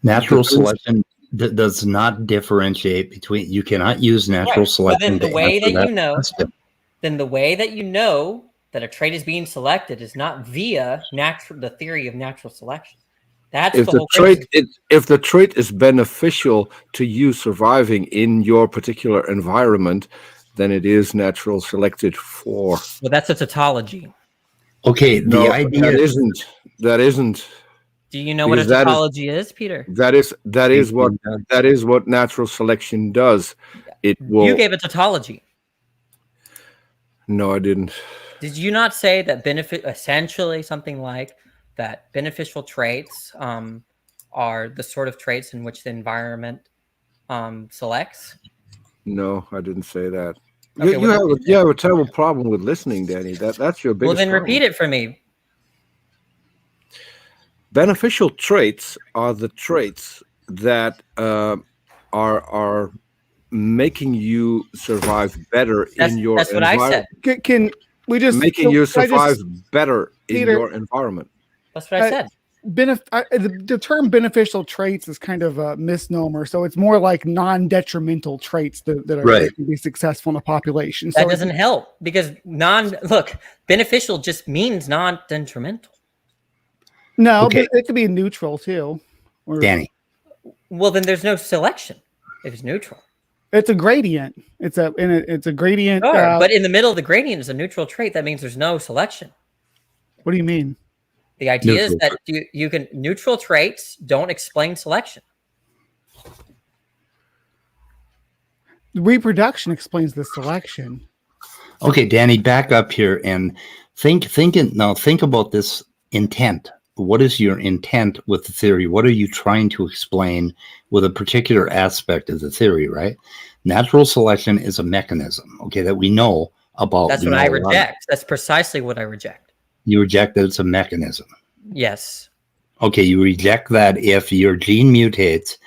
Natural selection does not differentiate between. You cannot use natural Right. So then selection. the to way answer that you know, question. then the way that you know that a trait is being selected is not via the theory of natural selection. That's If the the whole trait criticism. if the trait is beneficial to you surviving in your particular environment, then it is natural selected for. Well, that's a tautology. Okay, the No, idea that isn't. Do you know what a Because that is- tautology is, Peter? That is what natural selection does. It will. You gave a tautology. No, I didn't. Did you not say that essentially something like that beneficial traits are the sort of traits in which the environment selects? No, I didn't say that. Okay, You have a terrible problem with listening, Danny. That's your biggest Well, then problem. repeat it for me. Beneficial traits are the traits that are making you survive better in your That's what I environment. said. Can we just Making you I just- survive better in Peter- your environment. That's what I said. the term beneficial traits is kind of a misnomer, so it's more like non-detrimental traits that are Right. that can be successful in a population. That So doesn't help because beneficial just means non-detrimental. no, Okay. but it could be neutral too. Or Danny. Well, then there's no selection if it's neutral. it's a gradient. It's a gradient. Sure, but in the middle of the gradient is a neutral trait. That means there's no selection. What do you mean? The idea is Neutral that you can neutral traits don't explain selection. Reproduction explains the selection. Okay, Danny, back up here and think about this intent. What is your intent with the theory? What are you trying to explain with a particular aspect of the theory, right? Natural selection is a mechanism, okay, that we know about. That's what I reject. That's precisely what I reject. You reject that it's a mechanism. Yes. Okay, you reject that if your gene mutates.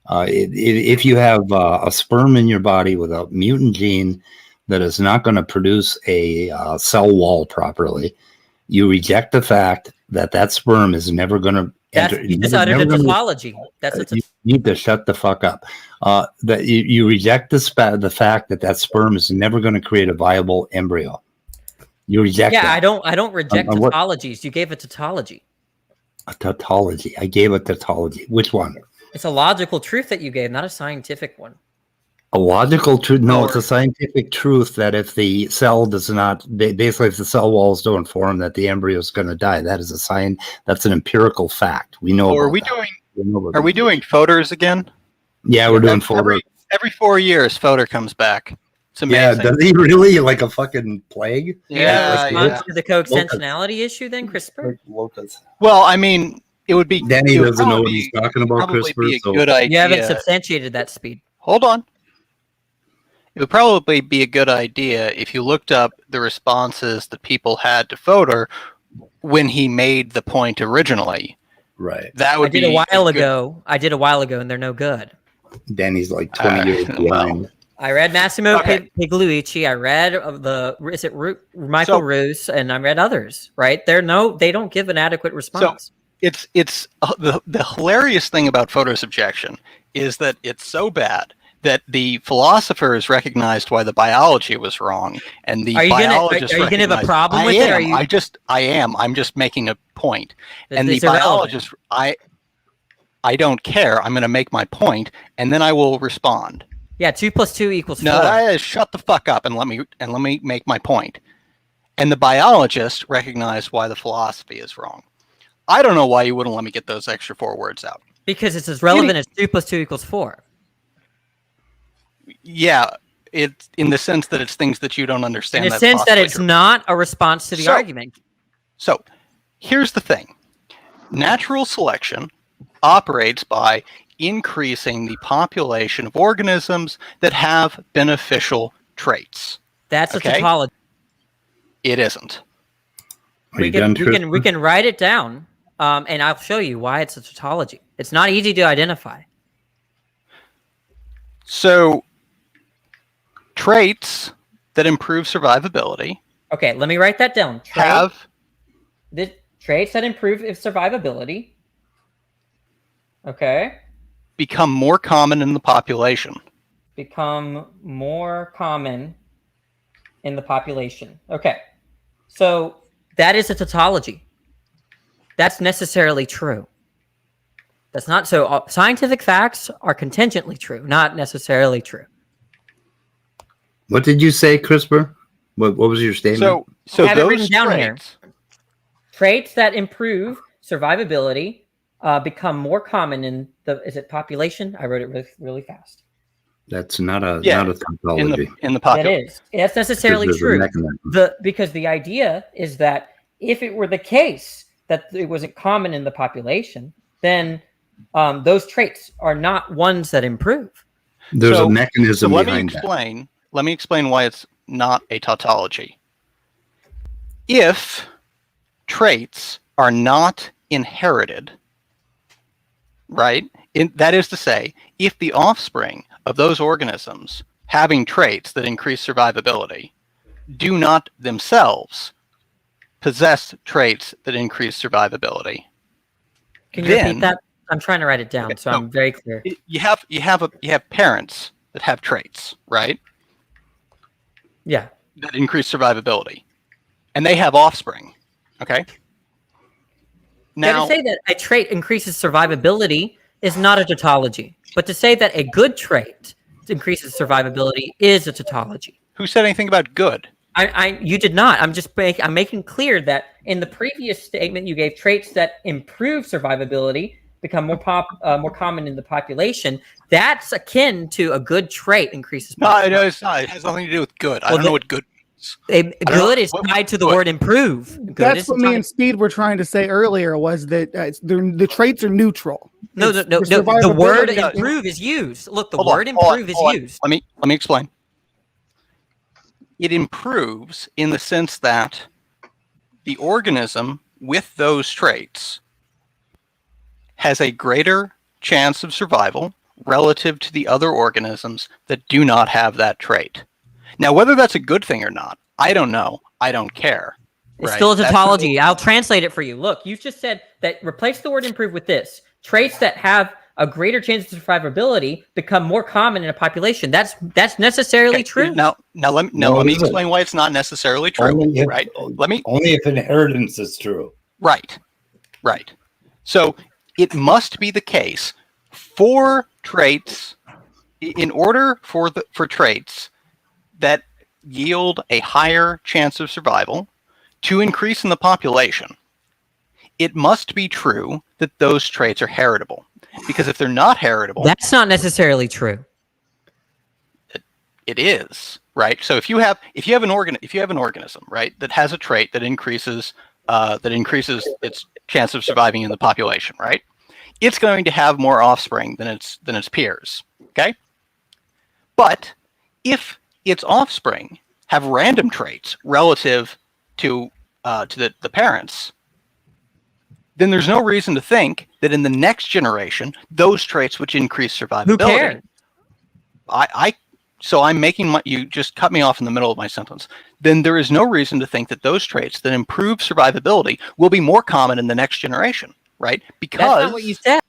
If you have a sperm in your body with a mutant gene that is not going to produce a cell wall properly, you reject the fact that sperm is never going to enter. You just uttered a tautology. You need to shut the fuck up. That you reject the fact that sperm is never going to create a viable embryo. You reject. Yeah, that. I don't reject what- tautologies. You gave a tautology. A tautology. I gave a tautology. Which one? It's a logical truth that you gave, not a scientific one. A logical truth? No, it's a scientific truth that if the cell does not, basically, if the cell walls don't form, that the embryo is going to die. That is a sign. That's an empirical fact. We know. Are we doing photors again? Yeah, we're doing photo. Every 4 years, photor comes back. It's Yeah, amazing. does he really like a fucking plague? Yeah, Response to the coextensionality issue, then, CRISPR? Well, I mean, it would be. Danny it would doesn't know what probably- he's talking about, probably CRISPR. be a So good idea. You haven't substantiated that speed. Hold on. It would probably be a good idea if you looked up the responses that people had to Fodor when he made the point originally. right. That would I did be a while good- ago. I did a while ago, and they're no good. Danny's like 20 years well, behind. I read Massimo Okay. Pigliucci. I read Michael Roos, and I read others. Right? They don't give an adequate response. It's the hilarious thing about photosubjection is that it's so bad that the philosophers recognized why the biology was wrong, and the biologists are you gonna have a problem with it? it? I am. I'm just making a point. And the It's irrelevant. biologists, I don't care. I'm going to make my point, and then I will respond. Yeah, 2 + 2 = 4. No, shut the fuck up and let me make my point. And the biologists recognize why the philosophy is wrong. I don't know why you wouldn't let me get those extra 4 words out. Because it's as relevant as 2 + 2 = 4. Yeah, it's in the sense that it's things that you don't understand. In the sense that it's not a response to the argument. So, here's the thing. Natural selection operates by increasing the population of organisms that have beneficial traits. That's a Okay? tautology. It isn't. We can write it down, and I'll show you why it's a tautology. It's not easy to identify. So, traits that improve survivability. Okay, let me write that down. Traits that improve survivability. Okay. Become more common in the population. Become more common in the population. Okay. So that is a tautology. That's necessarily true. That's not so. Scientific facts are contingently true, not necessarily true. What did you say, CRISPR? What was your statement? So I have it those written down here. traits, Traits that improve survivability become more common in the population? I wrote it really fast. That's not a tautology. in the That population. is. That's necessarily There's a true. mechanism. Because the idea is that if it were the case that it wasn't common in the population, then those traits are not ones that improve. There's a mechanism behind that. Let me explain why it's not a tautology. If traits are not inherited, right? That is to say, if the offspring of those organisms having traits that increase survivability do not themselves possess traits that increase survivability. Can you repeat that? I'm trying to write it down, so I'm very clear. You have parents that have traits, right? Yeah. That increase survivability, and they have offspring. Okay. Now, to say that a trait increases survivability is not a tautology, but to say that a good trait increases survivability is a tautology. Who said anything about good? You did not. I'm making clear that in the previous statement you gave, traits that improve survivability become more common in the population. That's akin to a good trait increases. No, it's not. It has nothing to do with good. I don't know what good means. Good is tied to the word improve. That's what me and Speed were trying to say earlier, was that the traits are neutral. No. The word improve is used. Look, the word improve is used. Let me explain. It improves in the sense that the organism with those traits has a greater chance of survival relative to the other organisms that do not have that trait. Now, whether that's a good thing or not, I don't know. I don't care. It's still a tautology. I'll translate it for you. Look, you just said that replace the word improve with this. Traits that have a greater chance of survivability become more common in a population. That's necessarily true. Now let me explain why it's not necessarily true. Only if inheritance is true. Right. So it must be the case for traits, in order for traits that yield a higher chance of survival to increase in the population, it must be true that those traits are heritable. Because if they're not heritable, that's not necessarily true. It is, right? So if you have an organism, right, that has a trait that increases its chance of surviving in the population, right? It's going to have more offspring than its peers. Okay? But if its offspring have random traits relative to the parents, then there's no reason to think that in the next generation, those traits which increase survivability. Who cares? so I'm making you just cut me off in the middle of my sentence. Then there is no reason to think that those traits that improve survivability will be more common in the next generation, right? Because That's not what you said.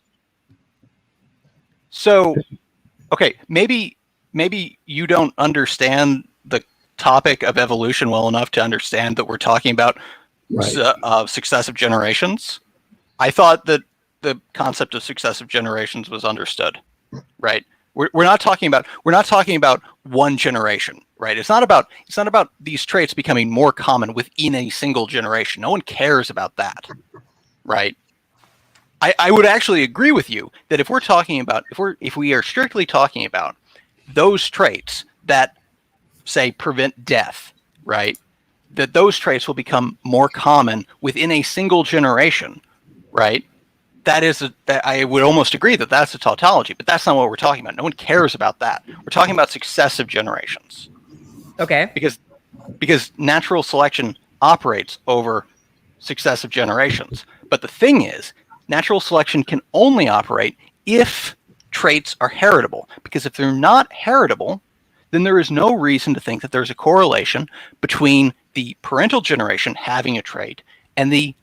So, okay, maybe you don't understand the topic of evolution well enough to understand that we're talking about successive generations. I thought that the concept of successive generations was understood, right? We're not talking about one generation, right? It's not about these traits becoming more common within a single generation. No one cares about that, right? I would actually agree with you that if we are strictly talking about those traits that say prevent death, right? That those traits will become more common within a single generation, right? That I would almost agree that that's a tautology, but that's not what we're talking about. No one cares about that. We're talking about successive generations. Okay. Because natural selection operates over successive generations. But the thing is, natural selection can only operate if traits are heritable. Because if they're not heritable, then there is no reason to think that there's a correlation between the parental generation having a trait and the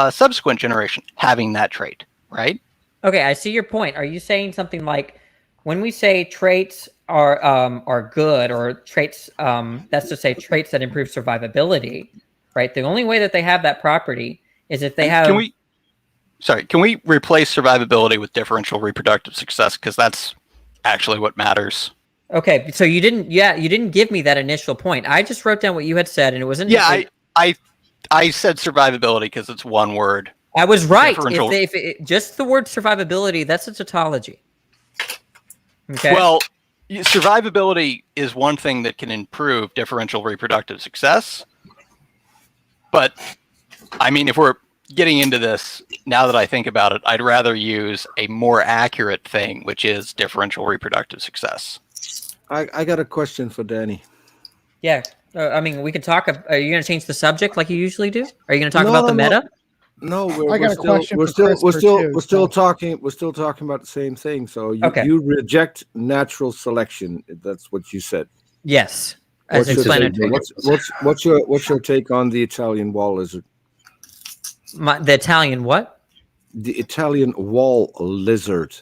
subsequent generation having that trait, right? Okay, I see your point. Are you saying something like, when we say traits are good, or traits, that's to say traits that improve survivability, right? The only way that they have that property is if they have. Can we replace survivability with differential reproductive success? Because that's actually what matters. Okay, so you didn't give me that initial point. I just wrote down what you had said, and it wasn't. Yeah, I said survivability because it's one word. I was right. If just the word survivability, that's a tautology. Okay. Well, survivability is one thing that can improve differential reproductive success. But, I mean, if we're getting into this, now that I think about it, I'd rather use a more accurate thing, which is differential reproductive success. I got a question for Danny. Yeah. I mean, we could talk. Are you going to change the subject like you usually do? Are you going to talk about the meta? No, we're still talking about the same thing. So you reject natural selection. That's what you said. Yes. What's your take on the Italian wall lizard? The Italian what? The Italian wall lizard.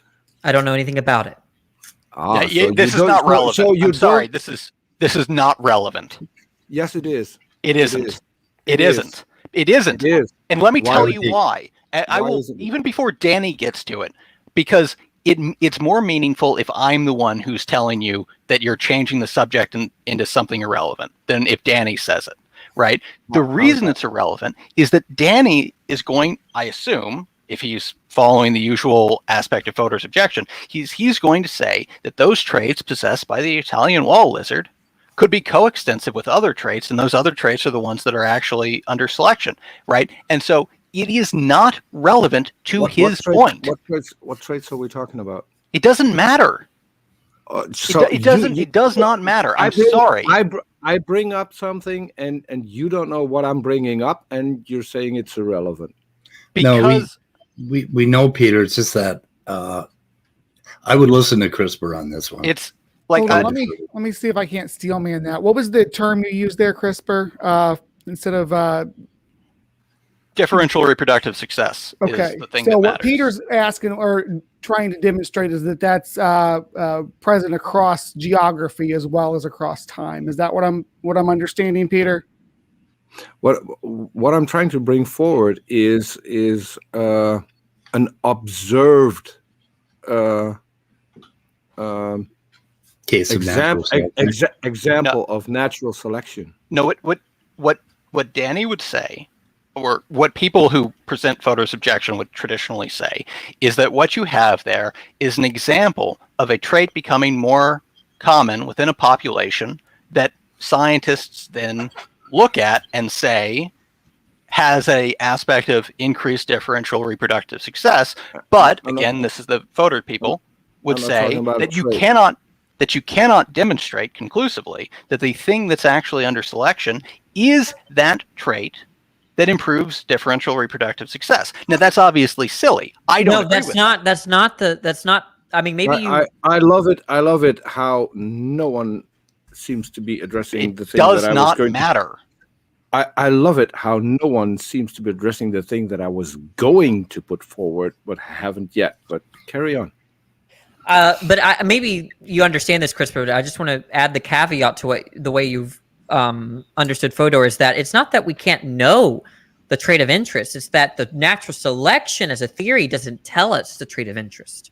I don't know anything about it. This is not relevant. I'm sorry. This is not relevant. Yes, it is. It isn't. It isn't. It isn't. It is. And let me tell you why. I will, even before Danny gets to it, because it's more meaningful if I'm the one who's telling you that you're changing the subject into something irrelevant than if Danny says it, right? The reason it's irrelevant is that Danny is going, I assume, if he's following the usual aspect of Fodor's objection, he's going to say that those traits possessed by the Italian wall lizard could be coextensive with other traits, and those other traits are the ones that are actually under selection, right? And so it is not relevant to his point. What traits are we talking about? It doesn't matter. It does not matter. I'm sorry. I bring up something, and you don't know what I'm bringing up, and you're saying it's irrelevant. Because we know, Peter. It's just that I would listen to CRISPR on this one. It's like let me see if I can't steel man that. What was the term you used there, CRISPR? Instead of differential reproductive success. Okay. Is the thing so that what matters. Peter's asking or trying to demonstrate is that's present across geography as well as across time. Is that what I'm understanding, Peter? What I'm trying to bring forward is an observed case of example of natural selection. No, what Danny would say, or what people who present Fodor's objection would traditionally say, is that what you have there is an example of a trait becoming more common within a population that scientists then look at and say has a aspect of increased differential reproductive success. But again, this is the Fodor people would say that you cannot demonstrate conclusively that the thing that's actually under selection is that trait that improves differential reproductive success. Now that's obviously silly. I don't agree with that's not. I mean, maybe you. I love it. I love it how no one seems to be addressing It the thing does that I was not going matter. I love it how no one seems to be addressing the thing that I was going to put forward, but haven't yet. But carry on. But maybe you understand this, Chris, but I just want to add the caveat to the way you've understood Fodor is that it's not that we can't know the trait of interest. It's that the natural selection as a theory doesn't tell us the trait of interest.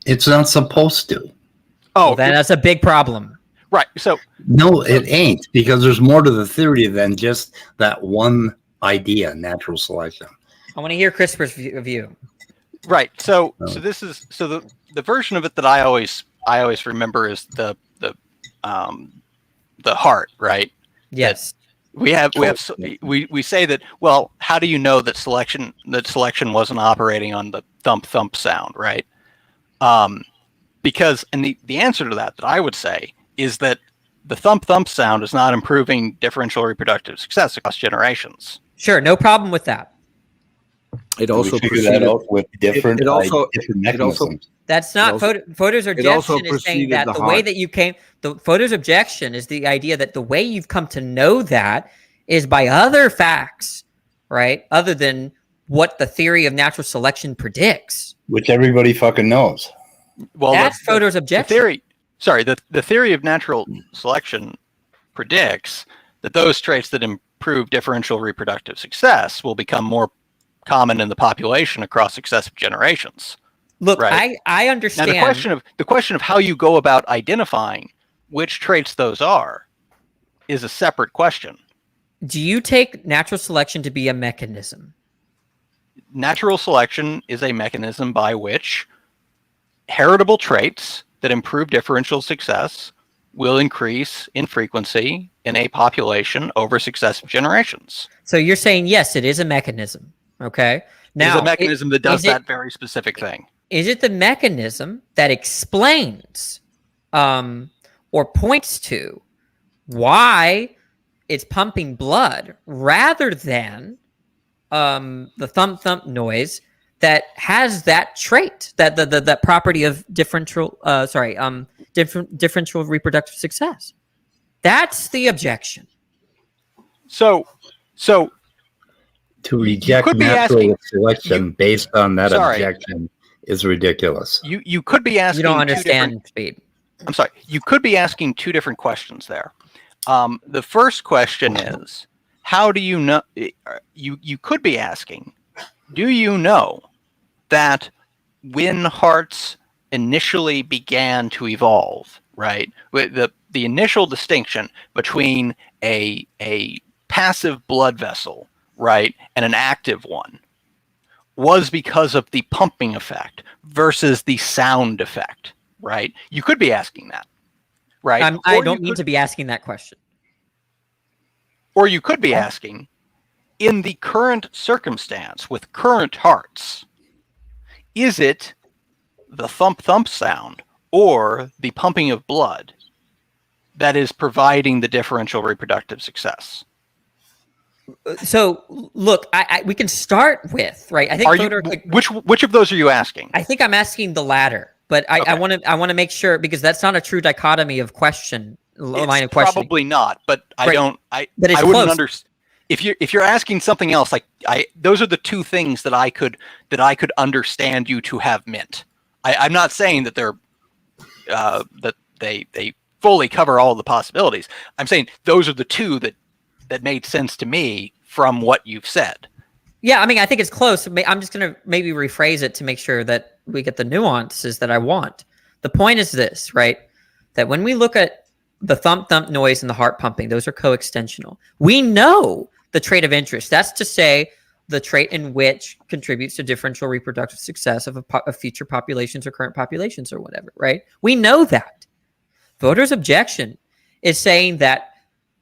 It's not supposed to. Oh, Well, that's a big problem. right. So No, it ain't, because there's more to the theory than just that one idea, natural selection. I want to hear Christopher's view. right. So this is the version of it that I always remember is the heart, right? Yes. We say that, well, how do you know that selection wasn't operating on the thump sound, right? Because the answer to that I would say is that the thump sound is not improving differential reproductive success across generations. Sure, no problem with that. It also figure that out with different, also mechanisms. That's not Fodor's also objection is saying preceded that the the way heart. that you came. Fodor's objection is the idea that the way you've come to know that is by other facts, right? Other than what the theory of natural selection predicts. Which everybody fucking knows. Well, That's Fodor's objection. The theory of natural selection predicts that those traits that improve differential reproductive success will become more common in the population across successive generations. Look, right? I understand. Now the question of how you go about identifying which traits those are is a separate question. Do you take natural selection to be a mechanism? Natural selection is a mechanism by which heritable traits that improve differential success will increase in frequency in a population over successive generations. So you're saying, yes, it is a mechanism. Okay. Now, It's a mechanism that does that very specific thing. Is it the mechanism that explains or points to why it's pumping blood rather than the thump noise that has that trait, that property of differential reproductive success? That's the objection. So To reject could be natural asking- selection based on that Sorry. objection is ridiculous. You could be asking You don't two understand different- speed. I'm sorry. You could be asking two different questions there. The first question is, how do you know? You could be asking, do you know that when hearts initially began to evolve, right? The initial distinction between a passive blood vessel, right, and an active one was because of the pumping effect versus the sound effect, right? You could be asking that, right? I Or don't you mean could- to be asking that question. Or you could be asking, in the current circumstance with current hearts, is it the thump sound or the pumping of blood that is providing the differential reproductive success? So look, we can start with, right. I think Which of those are you asking? I think I'm asking the latter, but I want to make sure, because that's not a true dichotomy of question, line of questioning. Probably not, but I Right. don't. But it's I wouldn't close. understand if you're asking something else. Like those are the two things that I could understand you to have meant. I'm not saying that they're that they fully cover all the possibilities. I'm saying those are the two that made sense to me from what you've said. Yeah, I mean, I think it's close. I'm just going to maybe rephrase it to make sure that we get the nuances that I want. The point is this, right? That when we look at the thump noise and the heart pumping, those are coextensional. We know the trait of interest. That's to say, the trait in which contributes to differential reproductive success of future populations or current populations or whatever, right? We know that. Voters' objection is saying that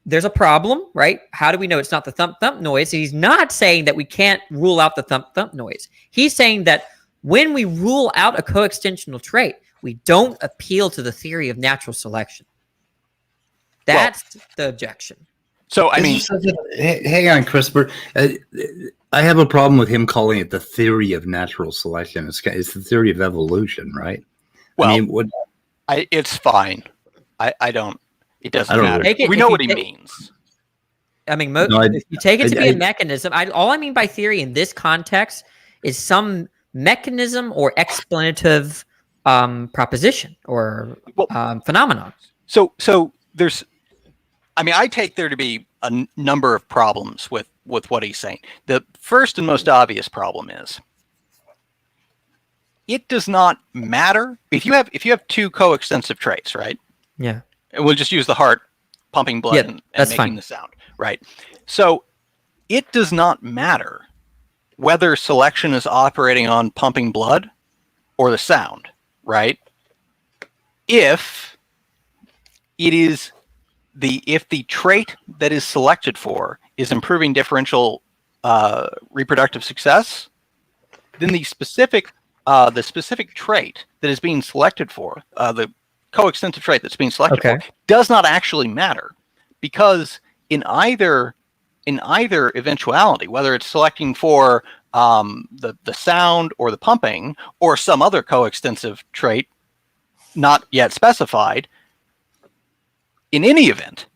there's a problem, right? How do we know it's not the thump noise? He's not saying that we can't rule out the thump noise. He's saying that when we rule out a coextensional trait, we don't appeal to the theory of natural selection. That's the objection. So, I mean, hang on, Christopher. I have a problem with him calling it the theory of natural selection. It's the theory of evolution, right? Well, I mean, it's fine. I don't. It doesn't I don't matter. Take it We if know you what he take- means. I mean, No, if you take it to be I- a mechanism, all I mean by theory in this context is some mechanism or explanative proposition or phenomenon. So there's, I mean, I take there to be a number of problems with what he's saying. The first and most obvious problem is it does not matter if you have two coextensive traits, right? Yeah. And we'll just use the heart pumping blood Yeah, and that's making fine. the sound, right? So it does not matter whether selection is operating on pumping blood or the sound, right? If the trait that is selected for is improving differential reproductive success, then the specific trait that is being selected for, the coextensive trait that's being selected for, does not actually matter, because in either eventuality, whether it's selecting for the sound or the pumping or some other coextensive trait not yet specified, in any event,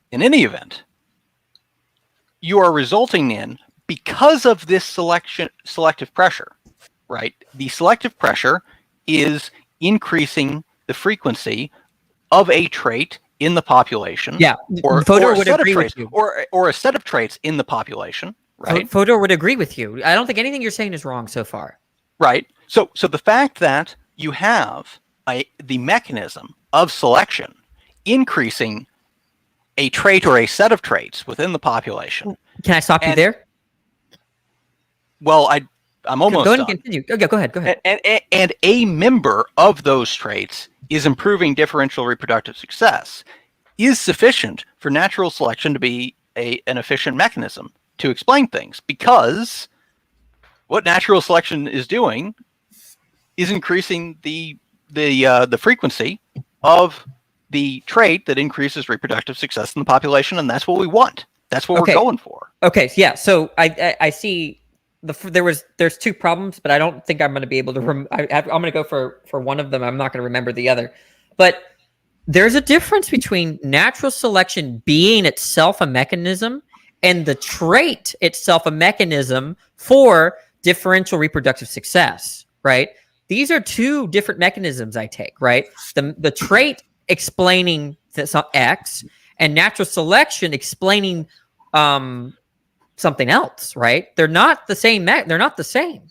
you are resulting in, because of this selective pressure, right? The selective pressure is increasing the frequency of a trait in the population. Yeah, or Fodor a would set of agree with traits, you. or a set of traits in the population, right? Fodor would agree with you. I don't think anything you're saying is wrong so far. Right. So the fact that you have the mechanism of selection increasing a trait or a set of traits within the population. Can I stop you there? Well, I'm almost go ahead done. and continue. Okay, go ahead. And a member of those traits is improving differential reproductive success is sufficient for natural selection to be an efficient mechanism to explain things, because what natural selection is doing is increasing the frequency of the trait that increases reproductive success in the population, and that's what we want. That's what we're going for. Okay, yeah. So I see there's two problems, but I don't think I'm going to be able to. I'm going to go for one of them. I'm not going to remember the other. But there's a difference between natural selection being itself a mechanism and the trait itself a mechanism for differential reproductive success, right? These are two different mechanisms I take, right? The trait explaining X and natural selection explaining something else, right? They're not the same. They're not the same,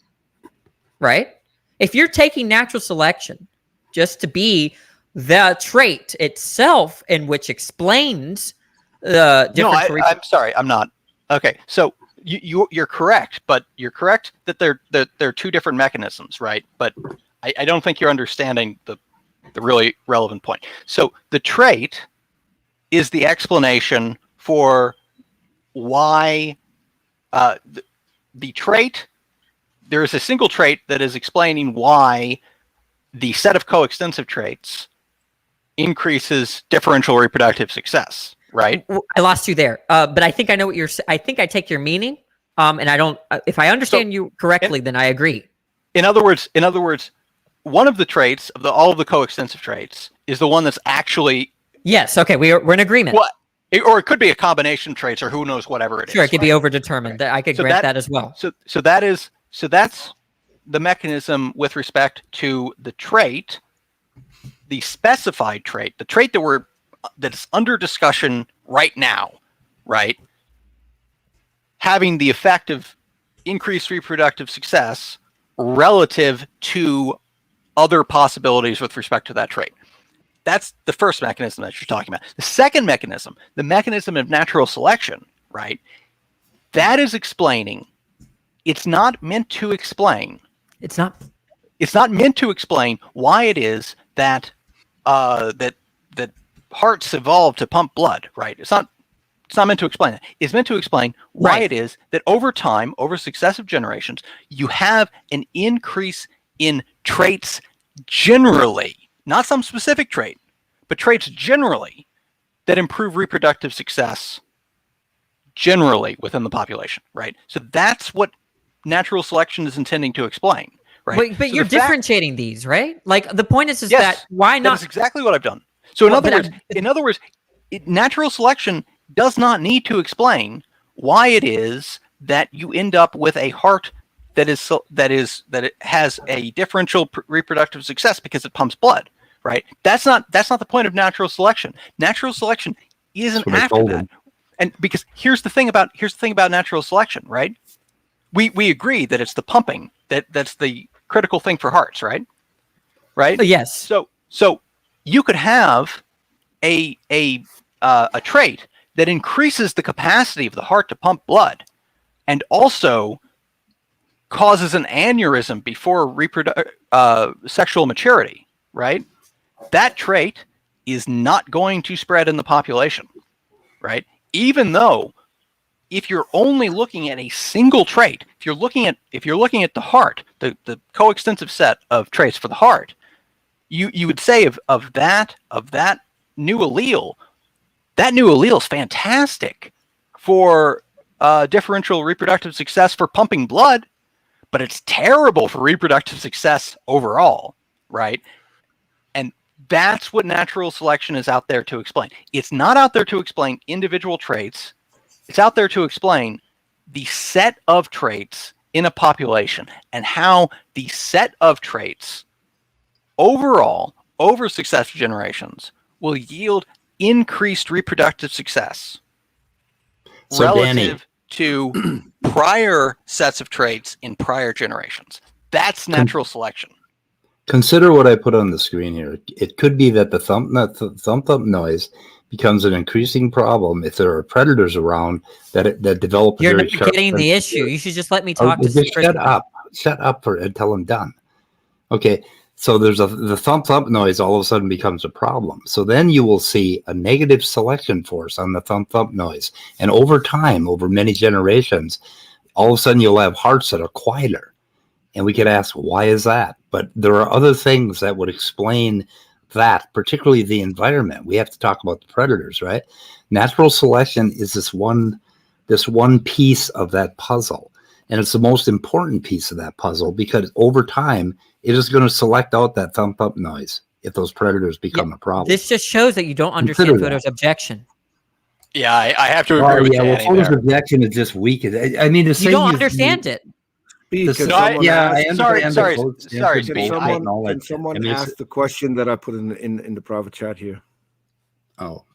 right? If you're taking natural selection just to be the trait itself in which explains the difference. No, I'm sorry, I'm not. Okay, so you're correct, but you're correct that they're two different mechanisms, right? But I don't think you're understanding the really relevant point. So the trait is the explanation for why the trait, there is a single trait that is explaining why the set of coextensive traits increases differential reproductive success, right? I lost you there, but I think I know what you're saying. I think I take your meaning, and I don't. If I understand you correctly, then I agree. In other words, one of the traits of all of the coextensive traits is the one that's actually yes. Okay, we're in agreement. What? Or it could be a combination of traits, or who knows, whatever it is. Sure, it could be overdetermined. I could grant that as well. So that's the mechanism with respect to the trait, the specified trait, the trait that's under discussion right now, right? Having the effect of increased reproductive success relative to other possibilities with respect to that trait. That's the first mechanism that you're talking about. The second mechanism, the mechanism of natural selection, right? That is explaining. It's not meant to explain. It's not meant to explain why it is that that hearts evolved to pump blood, right? It's not meant to explain that. It's meant to explain why it is that over time, over successive generations, you have an increase in traits generally, not some specific trait, but traits generally that improve reproductive success generally within the population, right? So that's what natural selection is intending to explain, right? But So you're differentiating these, right? Like the point is yes, that why not? That's exactly what I've done. So in Well, other but words, natural selection does not need to explain why it is that you end up with a heart that it has a differential reproductive success because it pumps blood, right? That's not the point of natural selection. Natural selection isn't after that. And because here's the thing about natural selection, right? We agree that it's the pumping that's the critical thing for hearts, right? Right? Yes. So you could have a trait that increases the capacity of the heart to pump blood and also causes an aneurysm before sexual maturity, right? That trait is not going to spread in the population, right? Even though if you're only looking at a single trait, if you're looking at the heart, the coextensive set of traits for the heart, you would say of that new allele, that new allele is fantastic for differential reproductive success for pumping blood, but it's terrible for reproductive success overall, right? And that's what natural selection is out there to explain. It's not out there to explain individual traits. It's out there to explain the set of traits in a population and how the set of traits overall over successive generations will yield increased reproductive success So, relative to prior sets of traits in prior generations. That's natural selection. Consider what I put on the screen here. It could be that the thump noise becomes an increasing problem if there are predators around that develop. You're not getting the issue. You should just let me talk to just shut up until I'm done. Okay, so there's the thump noise all of a sudden becomes a problem. So then you will see a negative selection force on the thump noise, and over time, over many generations, all of a sudden you'll have hearts that are quieter. And we could ask, why is that? But there are other things that would explain that, particularly the environment. We have to talk about the predators, right? Natural selection is this one piece of that puzzle. And it's the most important piece of that puzzle because over time, it is going to select out that thump noise if those predators become a problem. This just shows that you don't understand Fodor's objection. Yeah, I have to agree with Danny well, Fodor's there. objection is just weak. I mean, You don't understand it. Speed, Can Sorry, Can Speed. someone ask the question that I put in the private chat here? Oh.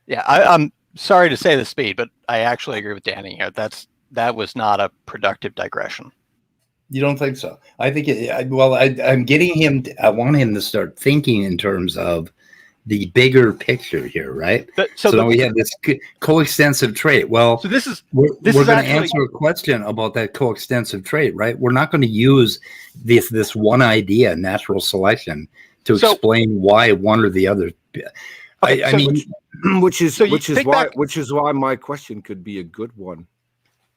Yeah, I'm sorry to say this, Speed, but I actually agree with Danny here. That was not a productive digression. You don't think so? I think I'm getting him. I want him to start thinking in terms of the bigger picture here, right? So now we have this coextensive trait. Well, so we're going to answer a question about that coextensive trait, right? We're not going to use this one idea, natural selection, to explain why one or the other. I mean, which is why my question could be a good one.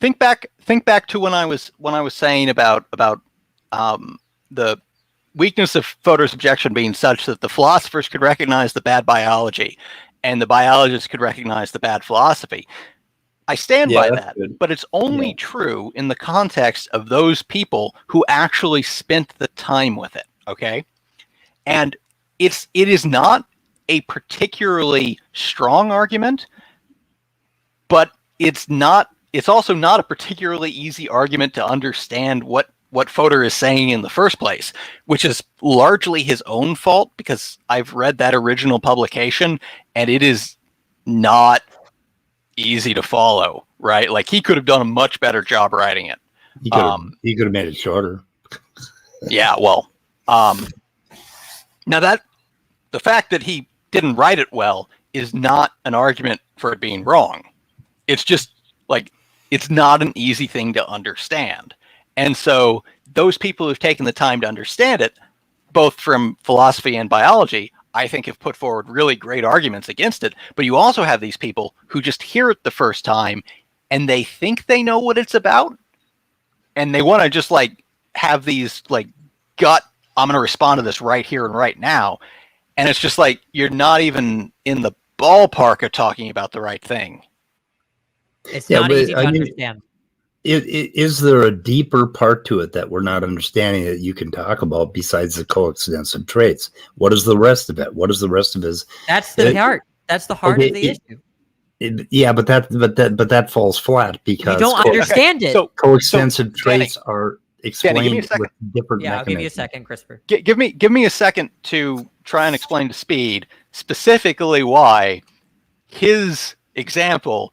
Think back to when I was saying about the weakness of Fodor's objection being such that the philosophers could recognize the bad biology and the biologists could recognize the bad philosophy. I stand by that, but it's only true in the context of those people who actually spent the time with it, okay? And it is not a particularly strong argument, but it's also not a particularly easy argument to understand what Fodor is saying in the first place, which is largely his own fault because I've read that original publication and it is not easy to follow, right? Like he could have done a much better job writing it. He could have made it shorter. Yeah, well, now that the fact that he didn't write it well is not an argument for it being wrong. It's just like, it's not an easy thing to understand. And so those people who've taken the time to understand it, both from philosophy and biology, I think have put forward really great arguments against it. But you also have these people who just hear it the first time and they think they know what it's about. And they want to just like have these like gut, I'm going to respond to this right here and right now. And it's just like, you're not even in the ballpark of talking about the right thing. It's not easy to understand. Is there a deeper part to it that we're not understanding that you can talk about besides the coextensive traits? What is the rest of it? What is the rest of his? That's the heart. That's the heart of the issue. Yeah, but that falls flat because You don't understand it. So coextensive Danny, traits are Danny, give me a explained second. with different Yeah, I'll give you a mechanisms. second, CRISPR. Give me a second to try and explain to Speed specifically why his example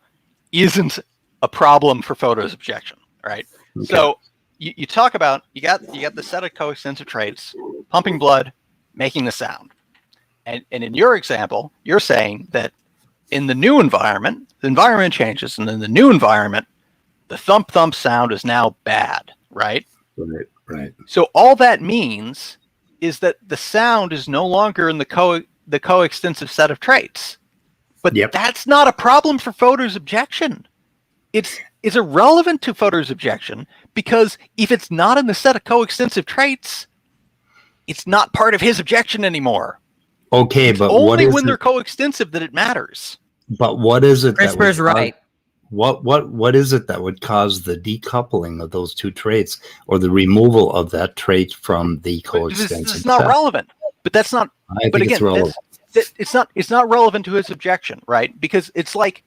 isn't a problem for photos objection, right? Okay. So you talk about you got the set of coextensive traits, pumping blood, making the sound, and in your example, you're saying that in the new environment, the environment changes, and in the new environment, the thump thump sound is now bad, right? Right. So all that means is that the sound is no longer in the coextensive set of traits. But that's not a problem for Fodor's objection. It's irrelevant to Fodor's objection because if it's not in the set of coextensive traits, it's not part of his objection anymore. Okay, it's but only what is when they're it? coextensive that it matters. But what is it? CRISPR's right. What is it that would cause the decoupling of those two traits or the removal of that trait from the coextensive? This is not relevant. But that's not. I think it's relevant. It's not relevant to his objection, right? Because it's like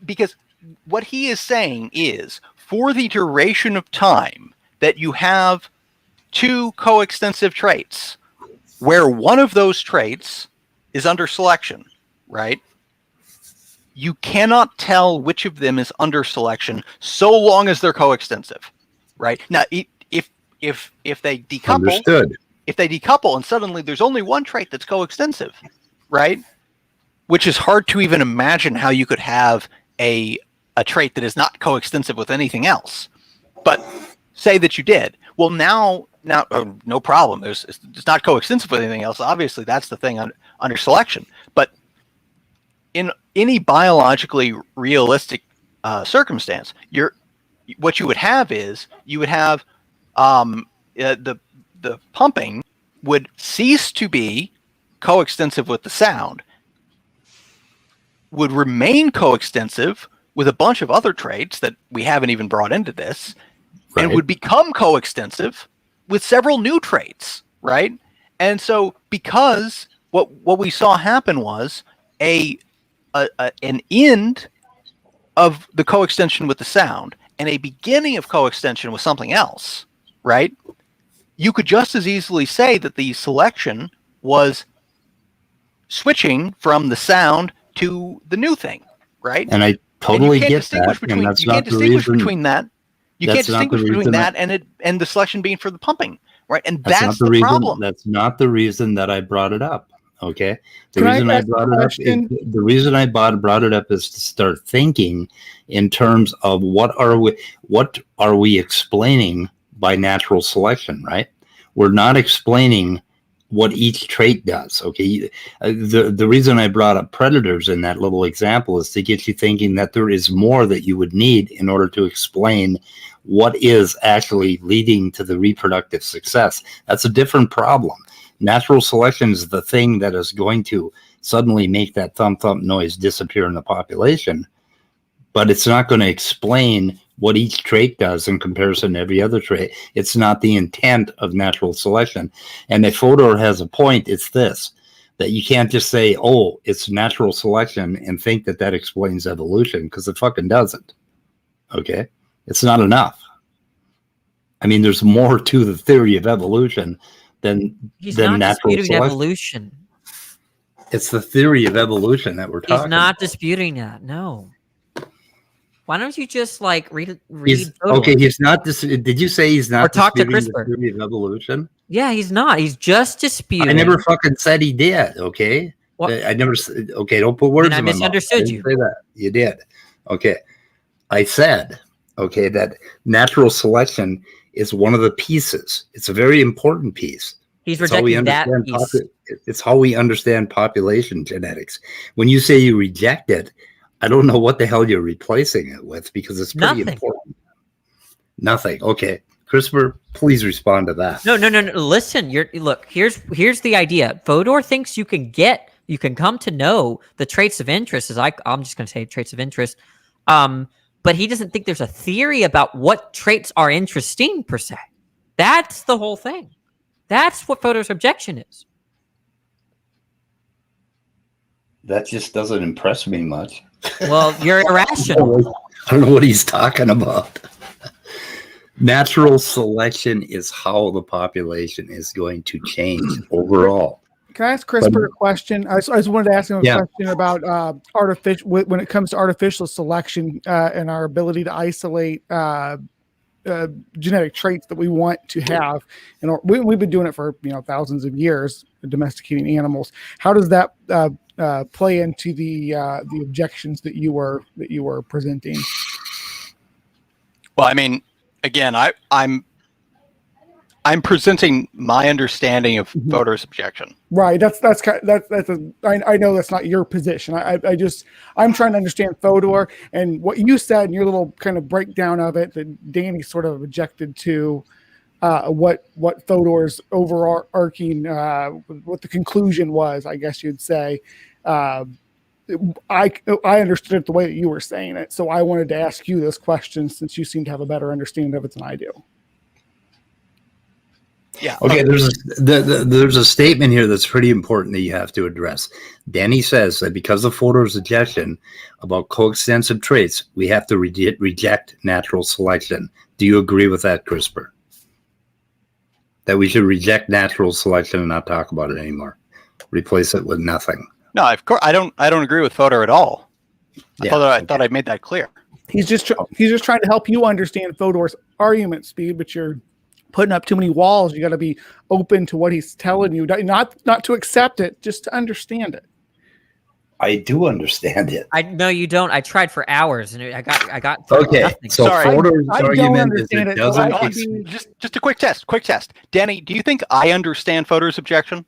because what he is saying is for the duration of time that you have two coextensive traits where one of those traits is under selection, right? You cannot tell which of them is under selection so long as they're coextensive, right? Now, if they decouple, Understood. If they decouple and suddenly there's only one trait that's coextensive, right? Which is hard to even imagine how you could have a trait that is not coextensive with anything else. But say that you did. Well, now no problem. It's not coextensive with anything else. Obviously, that's the thing under selection. But in any biologically realistic circumstance, what you would have is you would have the pumping would cease to be coextensive with the sound, would remain coextensive with a bunch of other traits that we haven't even brought into this, and would become coextensive with several new traits, right? And so because what we saw happen was an end of the coextension with the sound and a beginning of coextension with something else, right? You could just as easily say that the selection was switching from the sound to the new thing, right? And I totally get that. And that's You not can't the distinguish reason. between that. You can't distinguish between that and the selection being for the pumping, right? And that's the problem. That's not the reason that I brought it up. Okay. The Can I reason I ask a brought it up question? is the reason I brought it up is to start thinking in terms of what are we explaining by natural selection, right? We're not explaining what each trait does. Okay. The reason I brought up predators in that little example is to get you thinking that there is more that you would need in order to explain what is actually leading to the reproductive success. That's a different problem. Natural selection is the thing that is going to suddenly make that thump thump noise disappear in the population, but it's not going to explain what each trait does in comparison to every other trait. It's not the intent of natural selection. And if Fodor has a point, it's this, that you can't just say, oh, it's natural selection and think that that explains evolution, because it fucking doesn't. Okay? It's not enough. I mean, there's more to the theory of evolution than natural selection. Evolution. It's the theory of evolution that we're talking about. He's not disputing that. No. Why don't you just like read? Okay, he's not. Did you say he's not? Or talk to disputing CRISPR. the theory of evolution. Yeah, he's not. He's just disputing. I never fucking said he did. Okay, What? I never. Okay, don't put words Then I in my mouth. misunderstood I didn't you. say that. You did. Okay, I said. Okay, that natural selection is one of the pieces. It's a very important piece. He's It's how we rejecting that understand piece. It's how we understand population genetics. When you say you reject it, I don't know what the hell you're replacing it with, because it's pretty Nothing. important. Nothing. Okay. CRISPR, please respond to that. No. Listen, look. Here's the idea. Fodor thinks you can come to know the traits of interest. I'm just going to say traits of interest, but he doesn't think there's a theory about what traits are interesting per se. That's the whole thing. That's what Fodor's objection is. That just doesn't impress me much. Well, you're irrational. I don't know what he's talking about. Natural selection is how the population is going to change overall. Can I ask CRISPR a question? I just wanted to ask him a Yeah. question about artificial, when it comes to artificial selection and our ability to isolate genetic traits that we want to have. And we've been doing it for thousands of years, domesticating animals. How does that play into the objections that you were presenting? Well, I mean, again, I'm presenting my understanding of Fodor's objection. Right. I know that's not your position. I'm trying to understand Fodor and what you said in your little kind of breakdown of it that Danny sort of objected to, what Fodor's overarching, what the conclusion was, I guess you'd say. I understood it the way that you were saying it. So I wanted to ask you this question since you seem to have a better understanding of it than I do. Yeah. Okay, there's a statement here that's pretty important that you have to address. Danny says that because of Fodor's objection about coextensive traits, we have to reject natural selection. Do you agree with that, CRISPR? That we should reject natural selection and not talk about it anymore. Replace it with nothing. No, of course I don't agree with Fodor at all. I Yeah, thought I made that clear. He's just trying to help you understand Fodor's argument, Speed, but you're putting up too many walls. You got to be open to what he's telling you, not to accept it, just to understand it. I do understand it. No, you don't. I tried for hours and I got through Okay, nothing. so Sorry. Fodor's I don't argument is understand it it. doesn't. Just a quick test. Danny, do you think I understand Fodor's objection?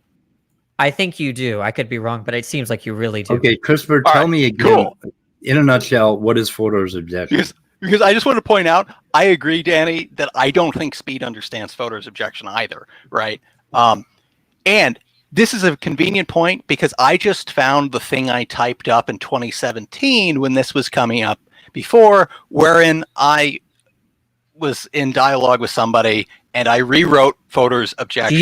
I think you do. I could be wrong, but it seems like you really do. Okay, CRISPR, All tell right, me again, cool. in a nutshell, what is Fodor's objection? Because I just want to point out, I agree, Danny, that I don't think Speed understands Fodor's objection either, right? And this is a convenient point because I just found the thing I typed up in 2017 when this was coming up before, wherein I was in dialogue with somebody and I rewrote Fodor's objection.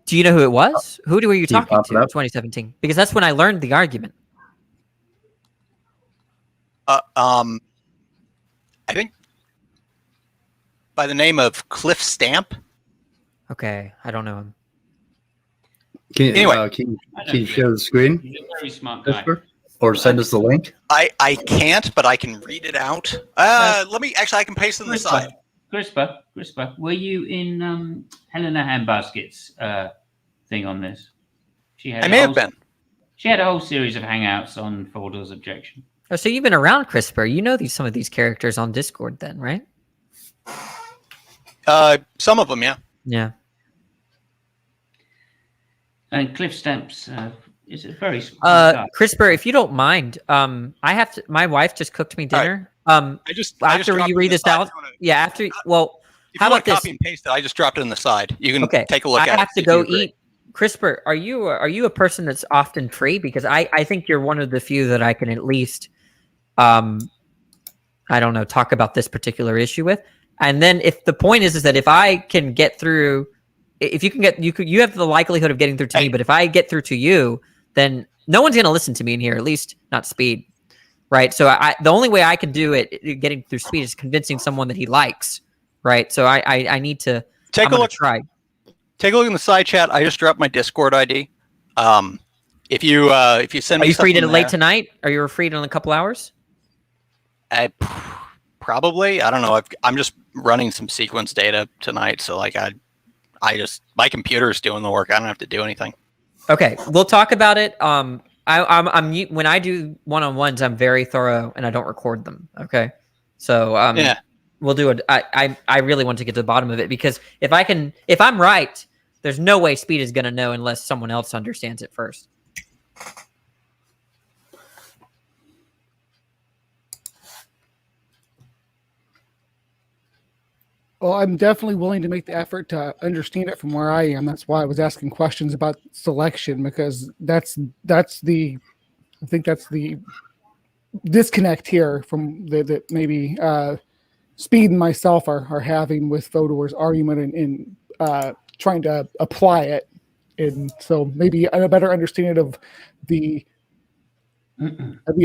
Do you know who it was? Who were you talking pop to it in up? 2017? Because that's when I learned the argument. I think by the name of Cliff Stamp. Okay, I don't know him. Anyway. Can you share the screen, He's a very smart guy. CRISPR? Or send us the link? I can't, but I can read it out. Let me, actually, I can paste it on the side. CRISPR, were you in Helena Handbasket's thing on this? I may have been. She had a whole series of hangouts on Fodor's objection. Oh, so you've been around CRISPR. You know some of these characters on Discord then, right? Some of them, yeah. Yeah. And Cliff Stamps is a very smart guy. CRISPR, if you don't mind, I have to. My wife just cooked me dinner. I just After dropped you it read in the this side. out, yeah. After, well, If how you want about to copy this? and paste it, I just dropped it in the side. You can Okay, take a look at it. I have see to if you go agree. eat. CRISPR, are you a person that's often free? Because I think you're one of the few that I can at least, I don't know, talk about this particular issue with. And then if the point is that if I can get through, if you can get, you have the likelihood of getting through to me. But if I get through to you, then no one's going to listen to me in here, at least not Speed, right? So the only way I can do it, getting through Speed, is convincing someone that he likes, right? So I need to Take a look. Try. Take a look in the side chat. I just dropped my Discord ID. If you send me, Are you free something late there- tonight? Are you free in a couple hours? Probably. I don't know. I'm just running some sequence data tonight, so like my computer's doing the work. I don't have to do anything. Okay, we'll talk about it. I'm when I do one-on-ones, I'm very thorough and I don't record them. Okay, so Yeah. we'll do it. I really want to get to the bottom of it because if I'm right, there's no way Speed is going to know unless someone else understands it first. Well, I'm definitely willing to make the effort to understand it from where I am. That's why I was asking questions about selection, because I think that's the disconnect here from that maybe Speed and myself are having with Fodor's argument in trying to apply it. And so maybe a better understanding of the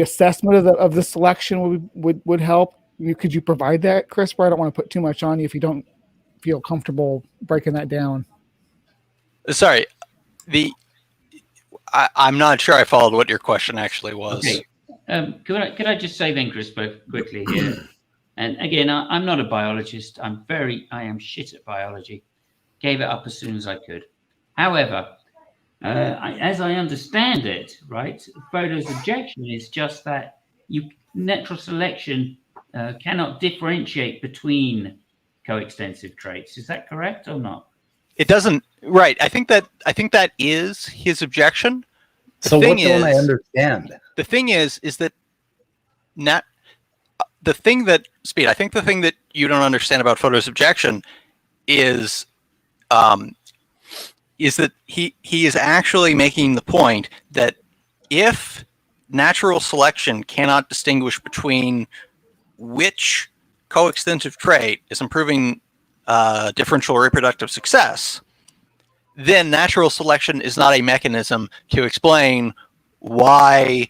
assessment of the selection would help. Could you provide that, Chris? I don't want to put too much on you if you don't feel comfortable breaking that down. Sorry, I'm not sure I followed what your question actually was. Okay. Could I just say then, Chris, quickly here? And again, I'm not a biologist. I am shit at biology. Gave it up as soon as I could. However, as I understand it, right, Fodor's objection is just that natural selection cannot differentiate between coextensive traits. Is that correct or not? It doesn't. Right. I think that is his objection. So what don't I understand? The thing is that the thing that Speed. I think the thing that you don't understand about Fodor's objection is that he is actually making the point that if natural selection cannot distinguish between which coextensive trait is improving differential reproductive success, then natural selection is not a mechanism to explain why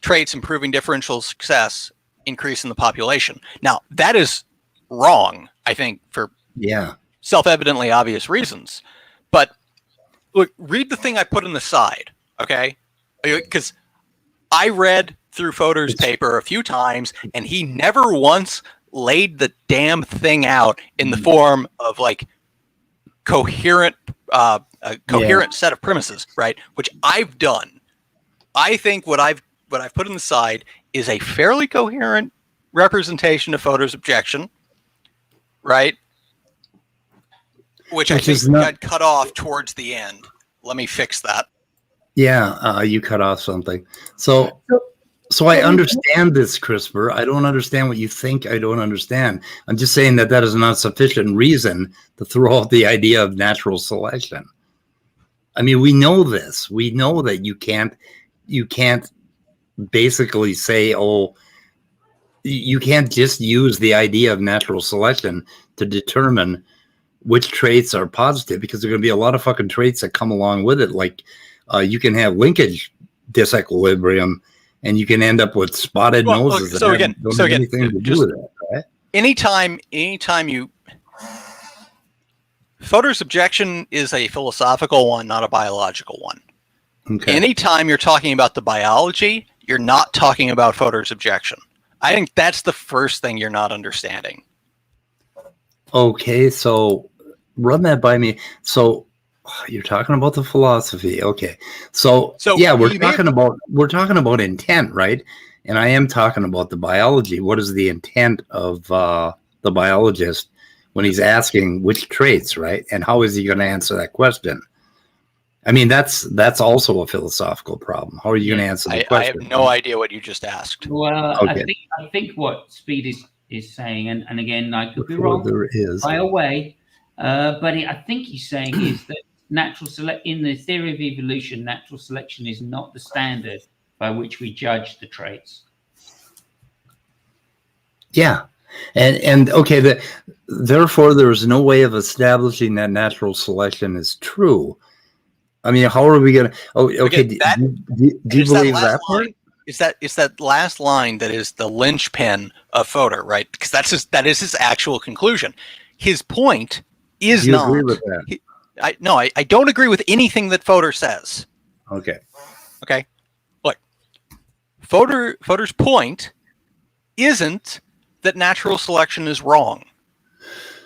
traits improving differential success increase in the population. Now, that is wrong, I think, for self-evidently obvious reasons. But look, read the thing I put in the side, okay? Because I read through Fodor's paper a few times, and he never once laid the damn thing out in the form of like coherent set of premises, right? Which I've done. I think what I've put in the side is a fairly coherent representation of Fodor's objection, right? Which I think got cut off towards the end. Let me fix that. Yeah, you cut off something. So I understand this, CRISPR. I don't understand what you think I don't understand. I'm just saying that is not sufficient reason to throw out the idea of natural selection. I mean, we know this. We know that you can't basically say, oh, you can't just use the idea of natural selection to determine which traits are positive, because there are going to be a lot of fucking traits that come along with it. Like you can have linkage disequilibrium, and you can end up with spotted noses. So again, anything to do with that, right? Anytime you, Fodor's objection is a philosophical one, not a biological one. Okay. Anytime you're talking about the biology, you're not talking about Fodor's objection. I think that's the first thing you're not understanding. Okay, so run that by me. So you're talking about the philosophy. Okay. So yeah, we're talking about intent, right? And I am talking about the biology. What is the intent of the biologist when he's asking which traits, right? And how is he going to answer that question? I mean, that's also a philosophical problem. How are you going to answer the question? I have no idea what you just asked. Well, okay. I think what Speed is saying, and again, I could be wrong. There is. By a way, but I think he's saying is that in the theory of evolution, natural selection is not the standard by which we judge the traits. Yeah. And okay, therefore there is no way of establishing that natural selection is true. I mean, how are we going to? Oh, okay. Do you believe that part? Is that last line that is the linchpin of Fodor, right? Because that is his actual conclusion. His point is not. Do you agree with that? I don't agree with anything that Fodor says. Okay. Okay. Look, Fodor's point isn't that natural selection is wrong.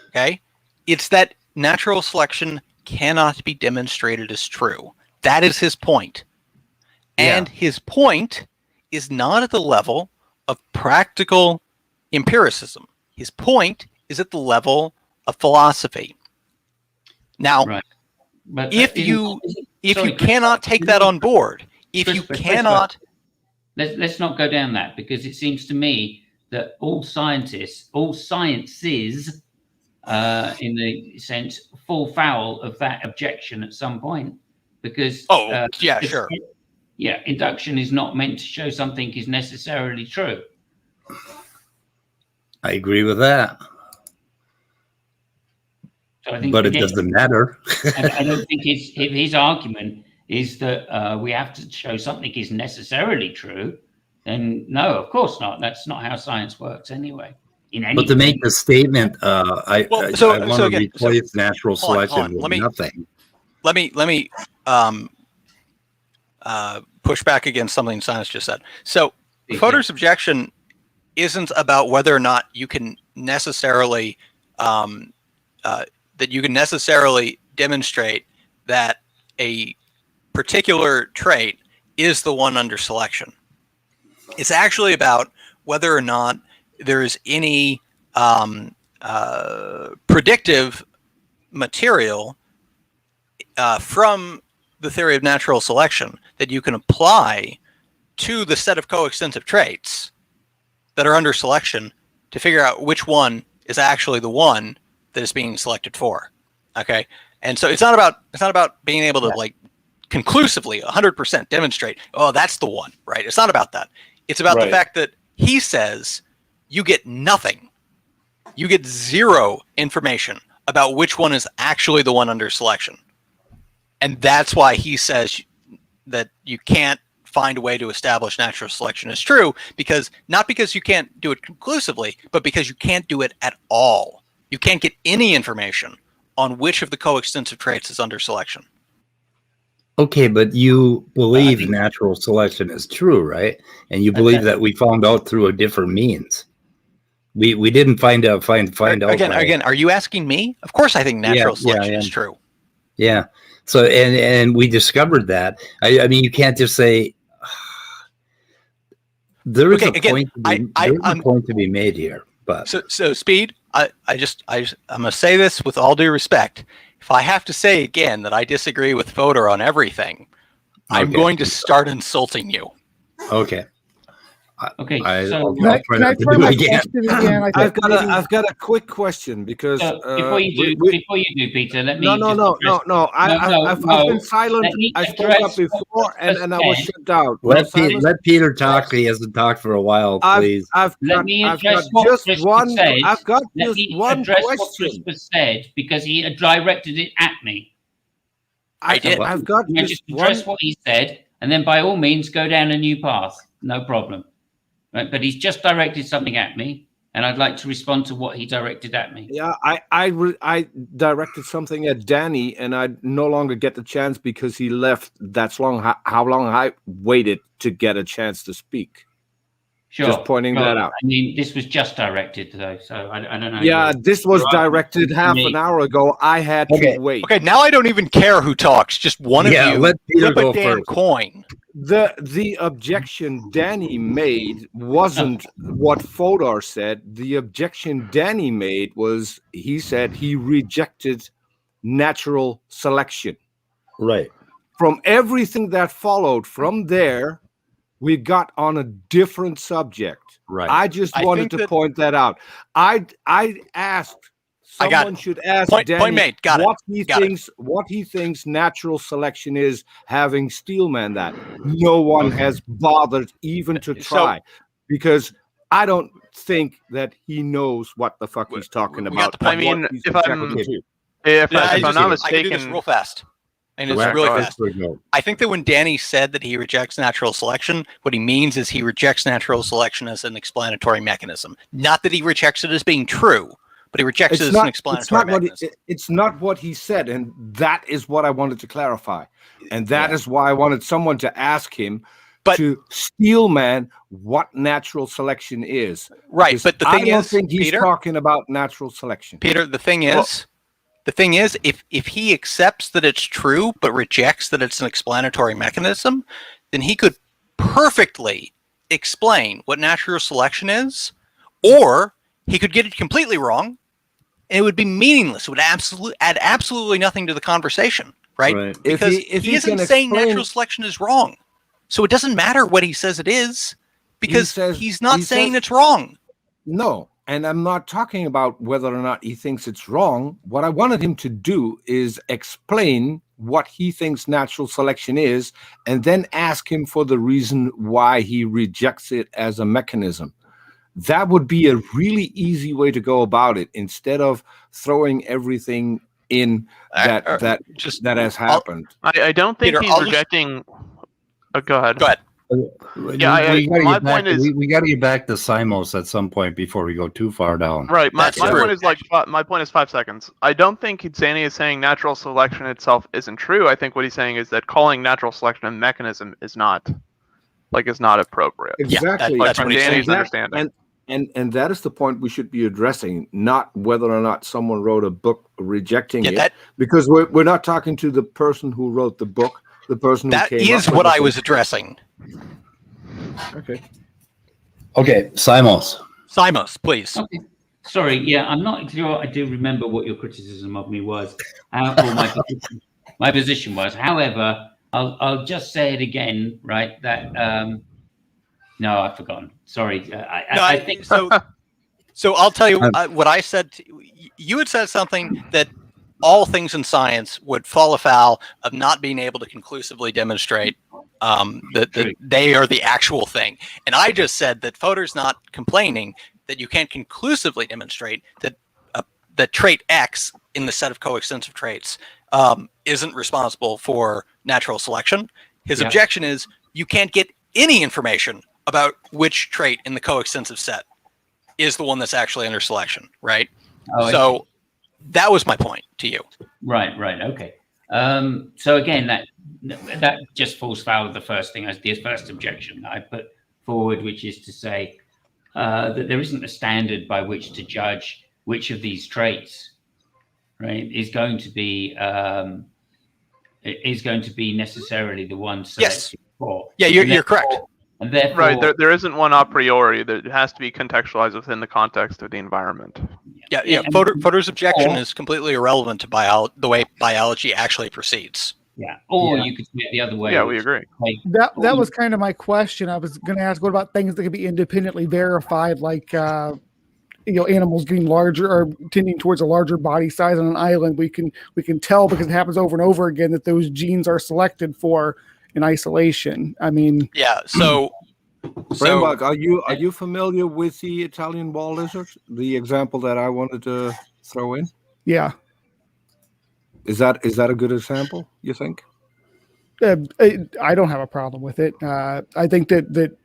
Okay? It's that natural selection cannot be demonstrated as true. That is his point. And his point is not at the level of practical empiricism. His point is at the level of philosophy. Now, right. But if you cannot take that on board, let's not go down that, because it seems to me that all sciences, in the sense, fall foul of that objection at some point, because sure. yeah, induction is not meant to show something is necessarily true. I agree with that. So I think, But it again, doesn't matter. I don't think his argument is that we have to show something is necessarily true. Then no, of course not. That's not how science works anyway. But to make the statement, I want to replace natural selection with nothing. Let me push back against something science just said. So Fodor's objection isn't about whether or not you can necessarily demonstrate that a particular trait is the one under selection. It's actually about whether or not there is any predictive material from the theory of natural selection that you can apply to the set of coextensive traits that are under selection to figure out which one is actually the one that is being selected for. Okay, and so it's not about being able to like conclusively 100% demonstrate, oh, that's the one, right? It's not about that. It's about the fact that he says you get nothing. You get zero information about which one is actually the one under selection. And that's why he says that you can't find a way to establish natural selection is true, because not because you can't do it conclusively, but because you can't do it at all. You can't get any information on which of the coextensive traits is under selection. Okay, but you believe natural selection is true, right? And you believe that we found out through a different means. We didn't find out again. Are you asking me? Of course, I think natural selection is true. Yeah. So and we discovered that. I mean, you can't just say there is a point to be made here. But so Speed. I'm gonna say this with all due respect. If I have to say again that I disagree with Fodor on everything, I'm going to start insulting you. Okay. Okay. Can I try my question again? I've got a quick question because before you do, Peter, let me. No. I've been silent. I spoke up before and I was shut out. Let Peter talk. He hasn't talked for a while, please. I've got just one question. What Chris was said, because he directed it at me. I did. I've got just address what he said, and then by all means go down a new path. No problem. Right, but he's just directed something at me, and I'd like to respond to what he directed at me. Yeah, I directed something at Danny, and I no longer get the chance because he left. That's how long I waited to get a chance to speak. Sure. Just pointing that out. I mean, this was just directed, though, so I don't know. Yeah, this was directed half an hour ago. I had to wait. Okay, now I don't even care who talks. Just one of you let Peter flip go a damn first. coin. The objection Danny made wasn't what Fodor said. The objection Danny made was he said he rejected natural selection. Right. From everything that followed from there, we got on a different subject. Right. I just wanted to point that out. I asked someone should ask Danny point made. What he thinks natural selection is, having Steelman that. No one has bothered even to try, because I don't think that he knows what the fuck he's talking about. I mean, if I'm not mistaken, I can do this real fast. And it's really fast. I think that when Danny said that he rejects natural selection, what he means is he rejects natural selection as an explanatory mechanism. Not that he rejects it as being true, but he rejects it as an explanatory mechanism. It's not what he said, and that is what I wanted to clarify. And that is why I wanted someone to ask him to Steelman what natural selection is. Right, but the thing is, I don't think he's talking about natural selection. Peter, the thing is, if he accepts that it's true but rejects that it's an explanatory mechanism, then he could perfectly explain what natural selection is, or he could get it completely wrong, and it would be meaningless. It would add absolutely nothing to the conversation, right? Because he isn't saying natural selection is wrong. So it doesn't matter what he says it is, because he's not saying it's wrong. No. And I'm not talking about whether or not he thinks it's wrong. What I wanted him to do is explain what he thinks natural selection is, and then ask him for the reason why he rejects it as a mechanism. That would be a really easy way to go about it, instead of throwing everything in that has happened. I don't think Peter, he's rejecting. Oh, go ahead. Go ahead. Yeah, my point is we got to get back to Simos at some point before we go too far down. right. My point is my point is 5 seconds. I don't think Danny is saying natural selection itself isn't true. I think what he's saying is that calling natural selection a mechanism is not appropriate. Exactly. Like from Danny's understanding. And that is the point we should be addressing, not whether or not someone wrote a book rejecting it, because we're not talking to the person who wrote the book, the person who came up with That is what I was addressing. Okay, Simos, please. Okay. Sorry, yeah, I'm not sure I do remember what your criticism of me was, or my position was. However, I'll just say it again, right? That no, I've forgotten. Sorry. I think so. So I'll tell you what I said. You had said something that all things in science would fall afoul of not being able to conclusively demonstrate that they are the actual thing. And I just said that Fodor's not complaining that you can't conclusively demonstrate that that trait X in the set of coextensive traits isn't responsible for natural selection. His objection is you can't get any information about which trait in the coextensive set is the one that's actually under selection, right? Oh, so that was my point to you. Right, okay. So again, that just falls foul of the first objection that I put forward, which is to say that there isn't a standard by which to judge which of these traits, right, is going to be necessarily the one selected for. Yeah, you're correct. And therefore, right, there isn't one a priori. That has to be contextualized within the context of the environment. Yeah. Fodor's objection is completely irrelevant to the way biology actually proceeds. Yeah, or you could say it the other way. Yeah, we agree. That was kind of my question. I was going to ask, what about things that can be independently verified, like animals getting larger or tending towards a larger body size on an island? We can tell because it happens over and over again that those genes are selected for in isolation. I mean, yeah. So, Brainbug, are you familiar with the Italian wall lizard? The example that I wanted to throw in. Yeah. Is that a good example, you think? I don't have a problem with it. I think that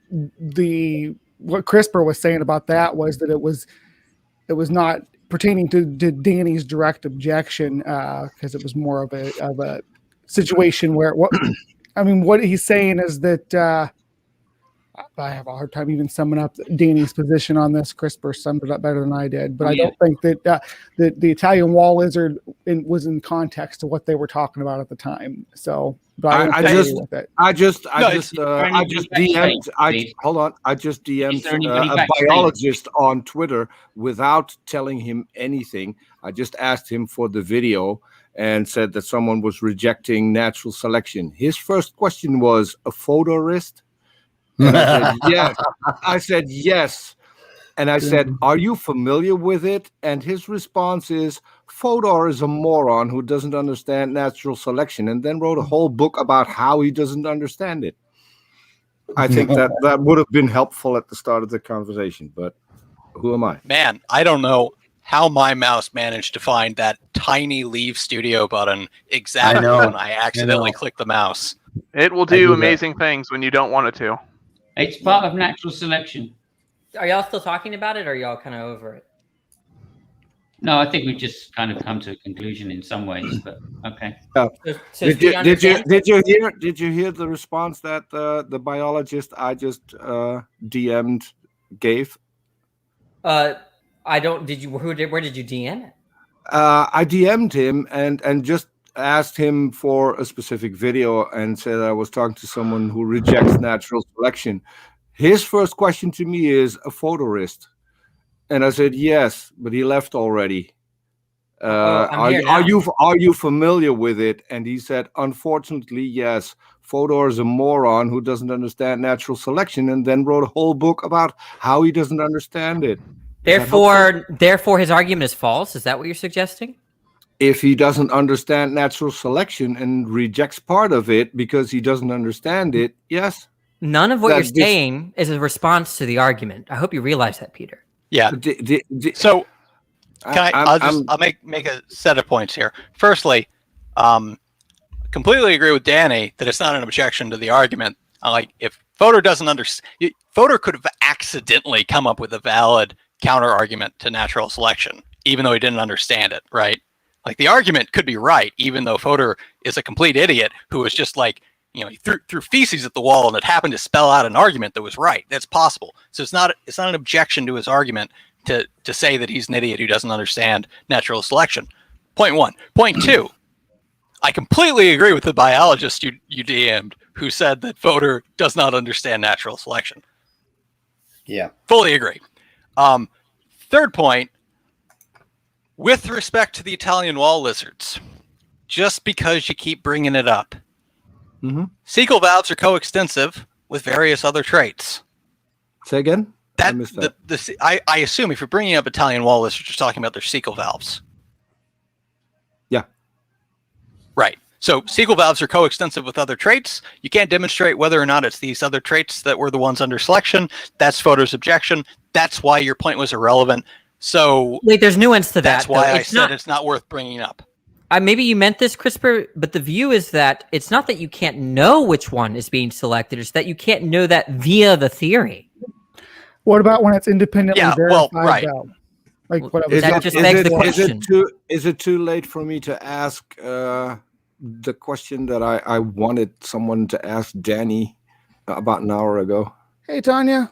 what CRISPR was saying about that was that it was not pertaining to Danny's direct objection, because it was more of a situation where what he's saying is that I have a hard time even summing up Danny's position on this. CRISPR summed it up better than I did, but I don't think that the Italian wall lizard was in context to what they were talking about at the time. So, but I just DM'd a biologist on Twitter without telling him anything. I just asked him for the video and said that someone was rejecting natural selection. His first question was a photorist. And I said, yes. I said, yes. And I said, are you familiar with it? And his response is, Fodor is a moron who doesn't understand natural selection, and then wrote a whole book about how he doesn't understand it. I think that would have been helpful at the start of the conversation, but who am I? Man, I don't know how my mouse managed to find that tiny leave studio button exactly when I accidentally clicked the mouse. It will do amazing things when you don't want it to. It's part of natural selection. Are y'all still talking about it, or are y'all kind of over it? No, I think we've just kind of come to a conclusion in some ways, but okay. Did you hear the response that the biologist I just DM'd gave? I don't. Did you? Where did you DM it? I DM'd him and just asked him for a specific video and said I was talking to someone who rejects natural selection. His first question to me is a photorist, and I said yes, but he left already. Are you familiar with it? And he said, unfortunately, yes. Fodor is a moron who doesn't understand natural selection, and then wrote a whole book about how he doesn't understand it. Therefore, his argument is false. Is that what you're suggesting? if he doesn't understand natural selection and rejects part of it because he doesn't understand it, yes. None of what you're saying is a response to the argument. I hope you realize that, Peter. Yeah. So I'll make a set of points here. Firstly, completely agree with Danny that it's not an objection to the argument. Like, if Fodor doesn't understand, Fodor could have accidentally come up with a valid counter argument to natural selection, even though he didn't understand it, right? Like, the argument could be right, even though Fodor is a complete idiot who was just like, he threw feces at the wall and it happened to spell out an argument that was right. That's possible. So it's not an objection to his argument to say that he's an idiot who doesn't understand natural selection. Point one. Point two, I completely agree with the biologist you DM'd who said that Fodor does not understand natural selection. Yeah. Fully agree. Third point, with respect to the Italian wall lizards, just because you keep bringing it up, cecal valves are coextensive with various other traits. Say again? I assume if you're bringing up Italian wall lizards, you're talking about their cecal valves. Yeah. Right. So cecal valves are coextensive with other traits. You can't demonstrate whether or not it's these other traits that were the ones under selection. That's Fodor's objection. That's why your point was irrelevant. So wait, there's nuance to that. That's why I said it's not worth bringing up. Maybe you meant this, CRISPR, but the view is that it's not that you can't know which one is being selected; it's that you can't know that via the theory. What about when it's independently verified? Well, right. Though? Like what Is it too late for me to ask the question that I wanted someone to ask Danny about an hour ago? Hey, Tanya.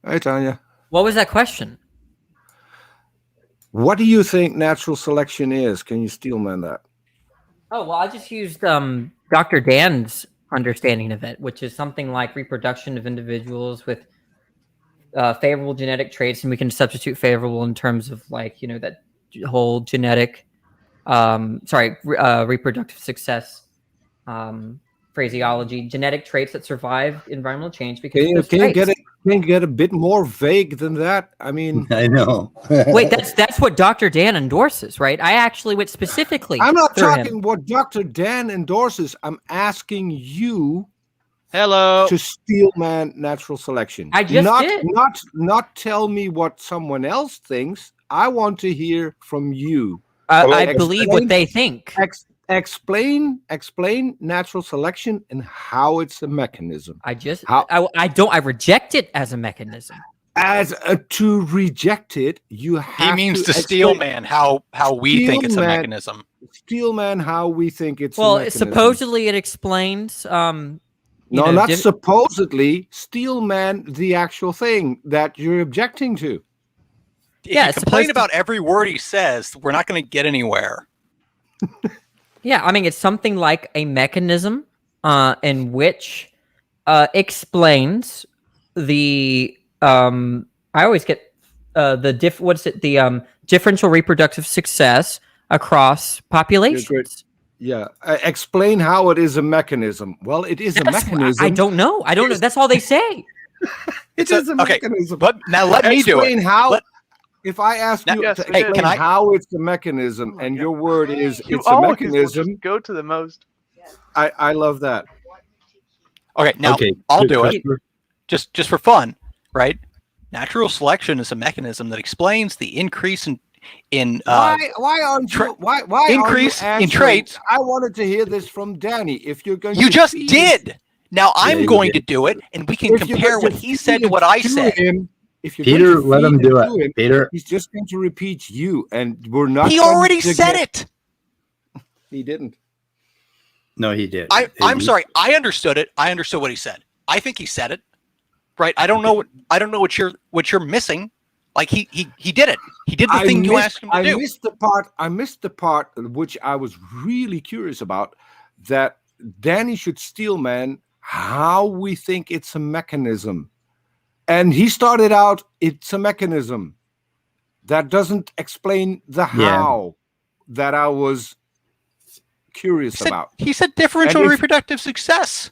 Hey, Tanya. What was that question? What do you think natural selection is? Can you steelman that? Oh, well, I just used Dr. Dan's understanding of it, which is something like reproduction of individuals with favorable genetic traits, and we can substitute favorable in terms of that whole genetic, reproductive success phraseology, genetic traits that survive environmental change. Because can you get a bit more vague than that? I mean, I know. Wait, that's what Dr. Dan endorses, right? I actually went specifically. I'm not talking what Dr. Dan endorses. I'm asking you. Hello. To steelman natural selection. I just did. Not tell me what someone else thinks. I want to hear from you. I believe what they think. Explain natural selection and how it's a mechanism. I reject it as a mechanism. To reject it, you have. He means to steelman how we think it's a mechanism. Steelman how we think it's. Well, a mechanism. Supposedly it explains. Not supposedly. Steelman the actual thing that you're objecting to. If you complain about every word he says, we're not going to get anywhere. Yeah, I mean, it's something like a mechanism in which explains the I always get the differential reproductive success across populations. Yeah, explain how it is a mechanism. Well, it is a mechanism. I don't know. That's all they say. It is a mechanism. But now let me do it. Explain how. If I ask you to explain how it's a mechanism, and your word is it's a mechanism, go to the most. I love that. Okay, now I'll do it. Just for fun, right? Natural selection is a mechanism that explains the increase in why aren't you increase in traits. I wanted to hear this from Danny. If you're going, you just did. Now I'm going to do it, and we can compare what he said to what I said. If you're Peter, let him do it. Peter, he's just going to repeat you, and we're not. He already said it. He didn't. No, he did. I'm sorry. I understood it. I understood what he said. I think he said it. Right. I don't know what you're missing. Like he did it. He did the thing you asked him to do. I missed the part which I was really curious about. That Danny should steelman how we think it's a mechanism. And he started out, it's a mechanism. That doesn't explain the how that I was curious about. He said differential reproductive success.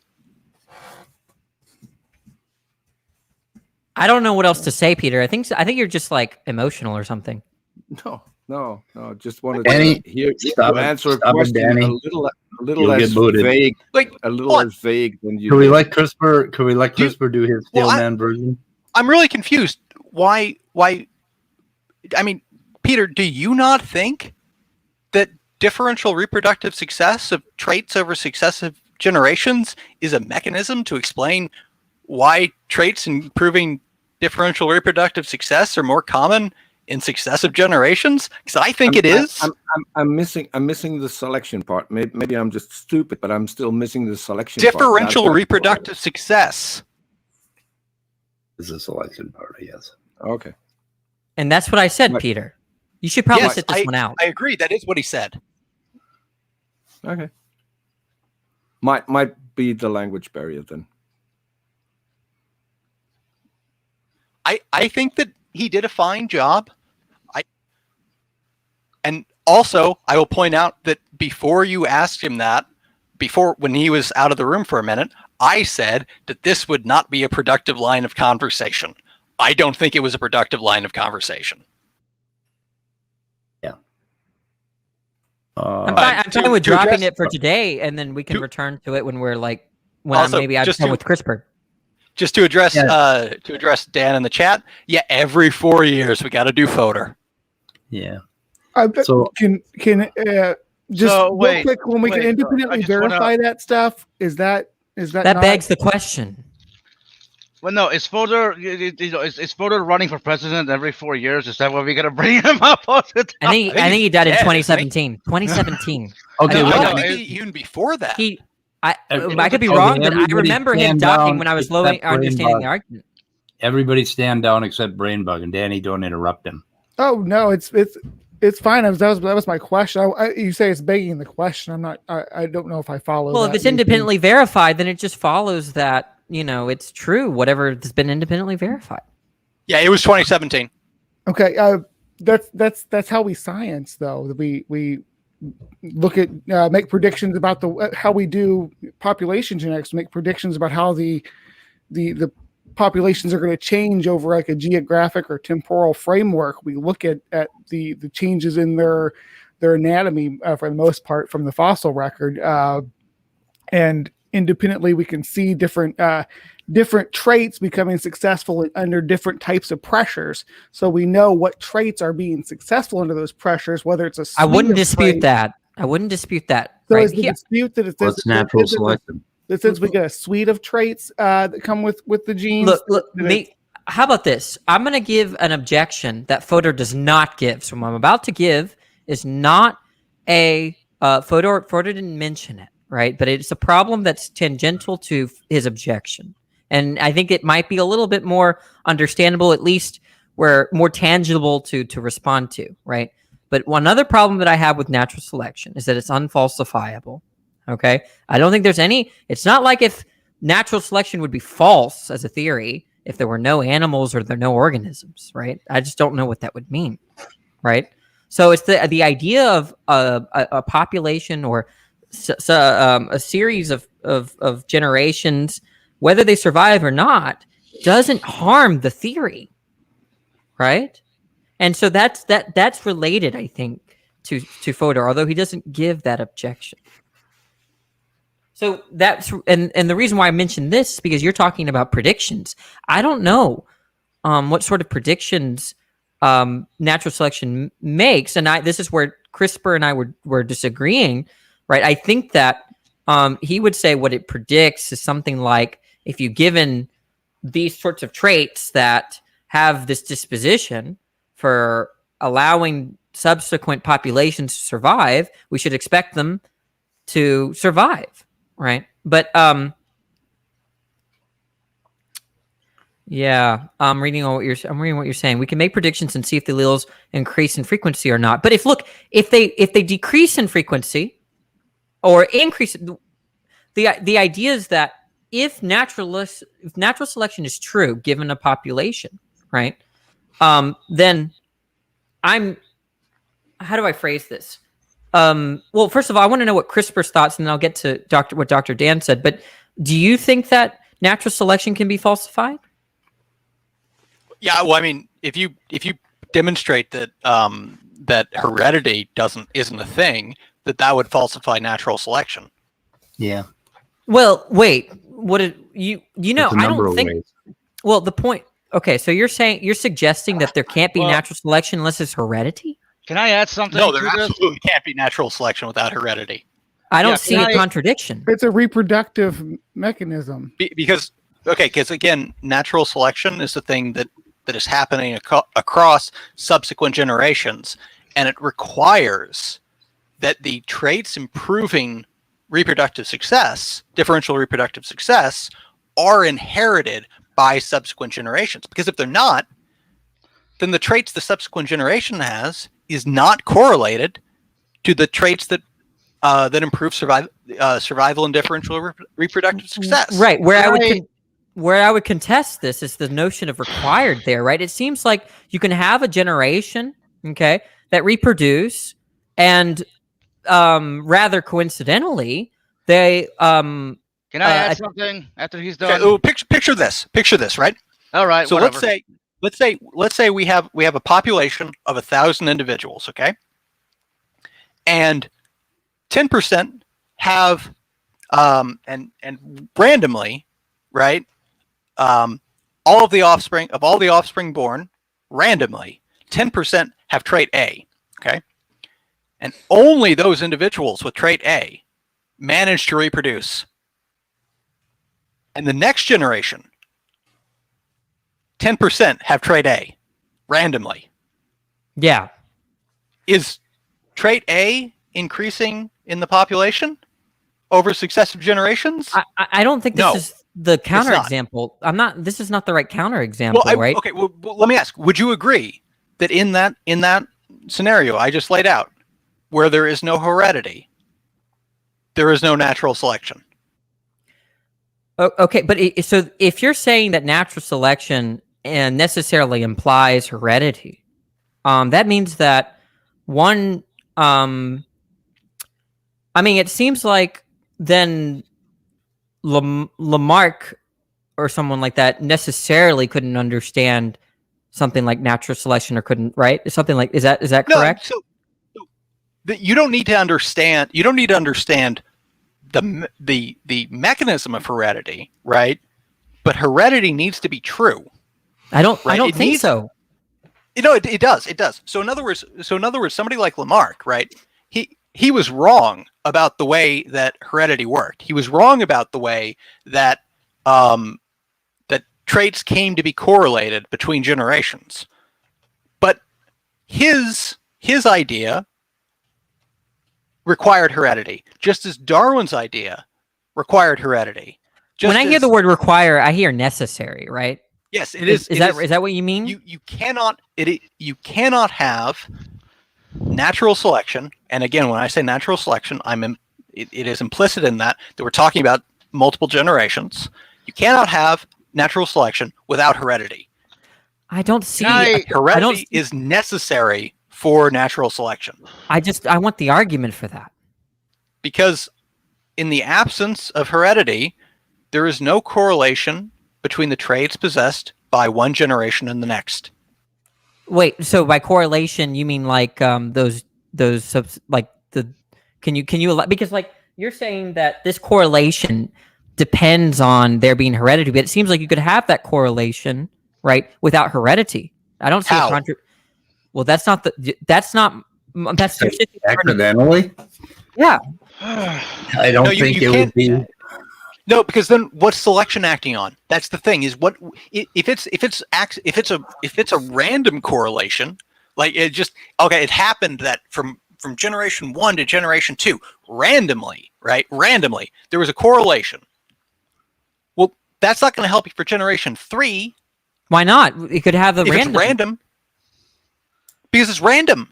I don't know what else to say, Peter. I think you're just like emotional or something. No. No. Just wanted Danny, to hear stop you it. answer a Stop it, question Danny. a little You'll less get booted. vague, Like, a little what? less vague than you Could we did. let CRISPR? Could we let Do you- CRISPR do his Well, Steelman version? I'm really confused. Why? I mean, Peter, do you not think that differential reproductive success of traits over successive generations is a mechanism to explain why traits improving differential reproductive success are more common in successive generations? Because I think it is. I'm missing the selection part. Maybe I'm just stupid, but I'm still missing the selection part. Differential reproductive success. Is the selection part, I guess. Okay. And that's what I said, Right. Peter. You should probably Yes, sit this one out. I agree. That is what he said. Okay. Might be the language barrier then. I think that he did a fine job. And also, I will point out that before you asked him that, when he was out of the room for a minute, I said that this would not be a productive line of conversation. I don't think it was a productive line of conversation. Yeah. I'm fine with dropping it for today, and then we can return to it when we're like, when Also, I'm done with CRISPR. Just to address Dan in the chat, yeah, every 4 years we got to do FODR. Yeah. So can just So, real wait, quick, when we can I independently just wanna- verify that stuff, is that That not, begs the question. Well, no, is Fodor, is Fodor running for president every 4 years? Is that why we gotta bring him up all the time? I think he died in 2017. 2017. Okay, I think even before that. I could be wrong, but I remember him talking when I was understanding the argument. Everybody stand down except Brainbug, and Danny, don't interrupt him. Oh no, it's fine. That was my question. You say it's begging the question. I'm not. I don't know if I follow. Well, that if it's independently verified, then it just follows that it's true. Whatever has been independently verified. Yeah, it was 2017. Okay, that's how we science though. We look at make predictions about how we do population genetics. Make predictions about how the populations are going to change over like a geographic or temporal framework. We look at the changes in their anatomy for the most part from the fossil record, and independently we can see different traits becoming successful under different types of pressures. So we know what traits are being successful under those pressures, whether it's a I wouldn't dispute that. I wouldn't dispute that. So right? is the dispute that it's natural selection? That since we get a suite of traits that come with the genes. How about this? I'm going to give an objection that Fodor does not give. So what I'm about to give is not a Fodor didn't mention it, right? But it's a problem that's tangential to his objection, and I think it might be a little bit more understandable, at least where more tangible to respond to, right? But one other problem that I have with natural selection is that it's unfalsifiable. Okay. I don't think there's it's not like if natural selection would be false as a theory, if there were no animals or there are no organisms, right? I just don't know what that would mean. Right. So it's the idea of a population or a series of generations, whether they survive or not, doesn't harm the theory. Right. And so that's related, I think, to Fodor, although he doesn't give that objection. So that's and the reason why I mentioned this is because you're talking about predictions. I don't know what sort of predictions natural selection makes, and this is where CRISPR and I were disagreeing, right? I think that he would say what it predicts is something like if you've given these sorts of traits that have this disposition for allowing subsequent populations to survive, we should expect them to survive. Right. But yeah, I'm reading what you're saying. We can make predictions and see if the alleles increase in frequency or not. But if they decrease in frequency or increase, the idea is that if natural selection is true given a population, right? Then how do I phrase this? Well, first of all, I want to know what CRISPR's thoughts, and then I'll get to what Dr. Dan said. But do you think that natural selection can be falsified? Yeah, well, I mean, if you demonstrate that that heredity isn't a thing, that would falsify natural selection. Yeah. Well, wait. What did you know? There's a I number don't of think. ways. Well, the point. Okay, so you're suggesting that there can't be Well- natural selection unless it's heredity? Can I add something No, to there this? absolutely can't be natural selection without heredity. I don't Yeah, see can a I- contradiction. It's a reproductive mechanism. Because again, natural selection is the thing that is happening across subsequent generations, and it requires that the traits improving reproductive success, differential reproductive success, are inherited by subsequent generations. Because if they're not, then the traits the subsequent generation has is not correlated to the traits that improve survival and differential reproductive success. Right. Where I would contest this is the notion of required there, right? It seems like you can have a generation, okay, that reproduce, and rather coincidentally, they Can I add something after he's done? Okay, oh, picture this, right? All right. So whatever. let's say we have a population of 1,000 individuals, okay, and 10% have and randomly, right, all the offspring born randomly, 10% have trait A, okay, and only those individuals with trait A manage to reproduce, and the next generation, 10% have trait A randomly. Yeah. Is trait A increasing in the population over successive generations? I don't think this No, is the counterexample. This is not the right counterexample, right? Okay, well, let me ask, would you agree that in that scenario I just laid out, where there is no heredity, there is no natural selection? Okay, but so if you're saying that natural selection necessarily implies heredity, that means that one. I mean, it seems like then Lamarck or someone like that necessarily couldn't understand something like natural selection, or couldn't, right? Something like is that correct? No, so you don't need to understand. You don't need to understand the mechanism of heredity, right? But heredity needs to be true. I don't think so. You know, it does. So in other words, somebody like Lamarck, right? He was wrong about the way that heredity worked. He was wrong about the way that that traits came to be correlated between generations. But his idea required heredity, just as Darwin's idea required heredity. When I hear the word require, I hear necessary, right? Yes, it is. Is that what you mean? You cannot have natural selection, and again, when I say natural selection, it is implicit in that we're talking about multiple generations. You cannot have natural selection without heredity. I don't see. Heredity is necessary for natural selection. I want the argument for that. Because in the absence of heredity, there is no correlation between the traits possessed by one generation and the next. Wait, so by correlation you mean like those like the can you because like you're saying that this correlation depends on there being heredity, but it seems like you could have that correlation, right, without heredity. I don't see How? Well, that's Accidentally? Yeah. I don't think it would be. No, because then what's selection acting on? That's the thing. Is what if it's a random correlation, like it just it happened that from generation 1 to generation 2 randomly, right? Randomly, there was a correlation. Well, that's not going to help you for generation 3. Why not? It could have It's random. Because it's random.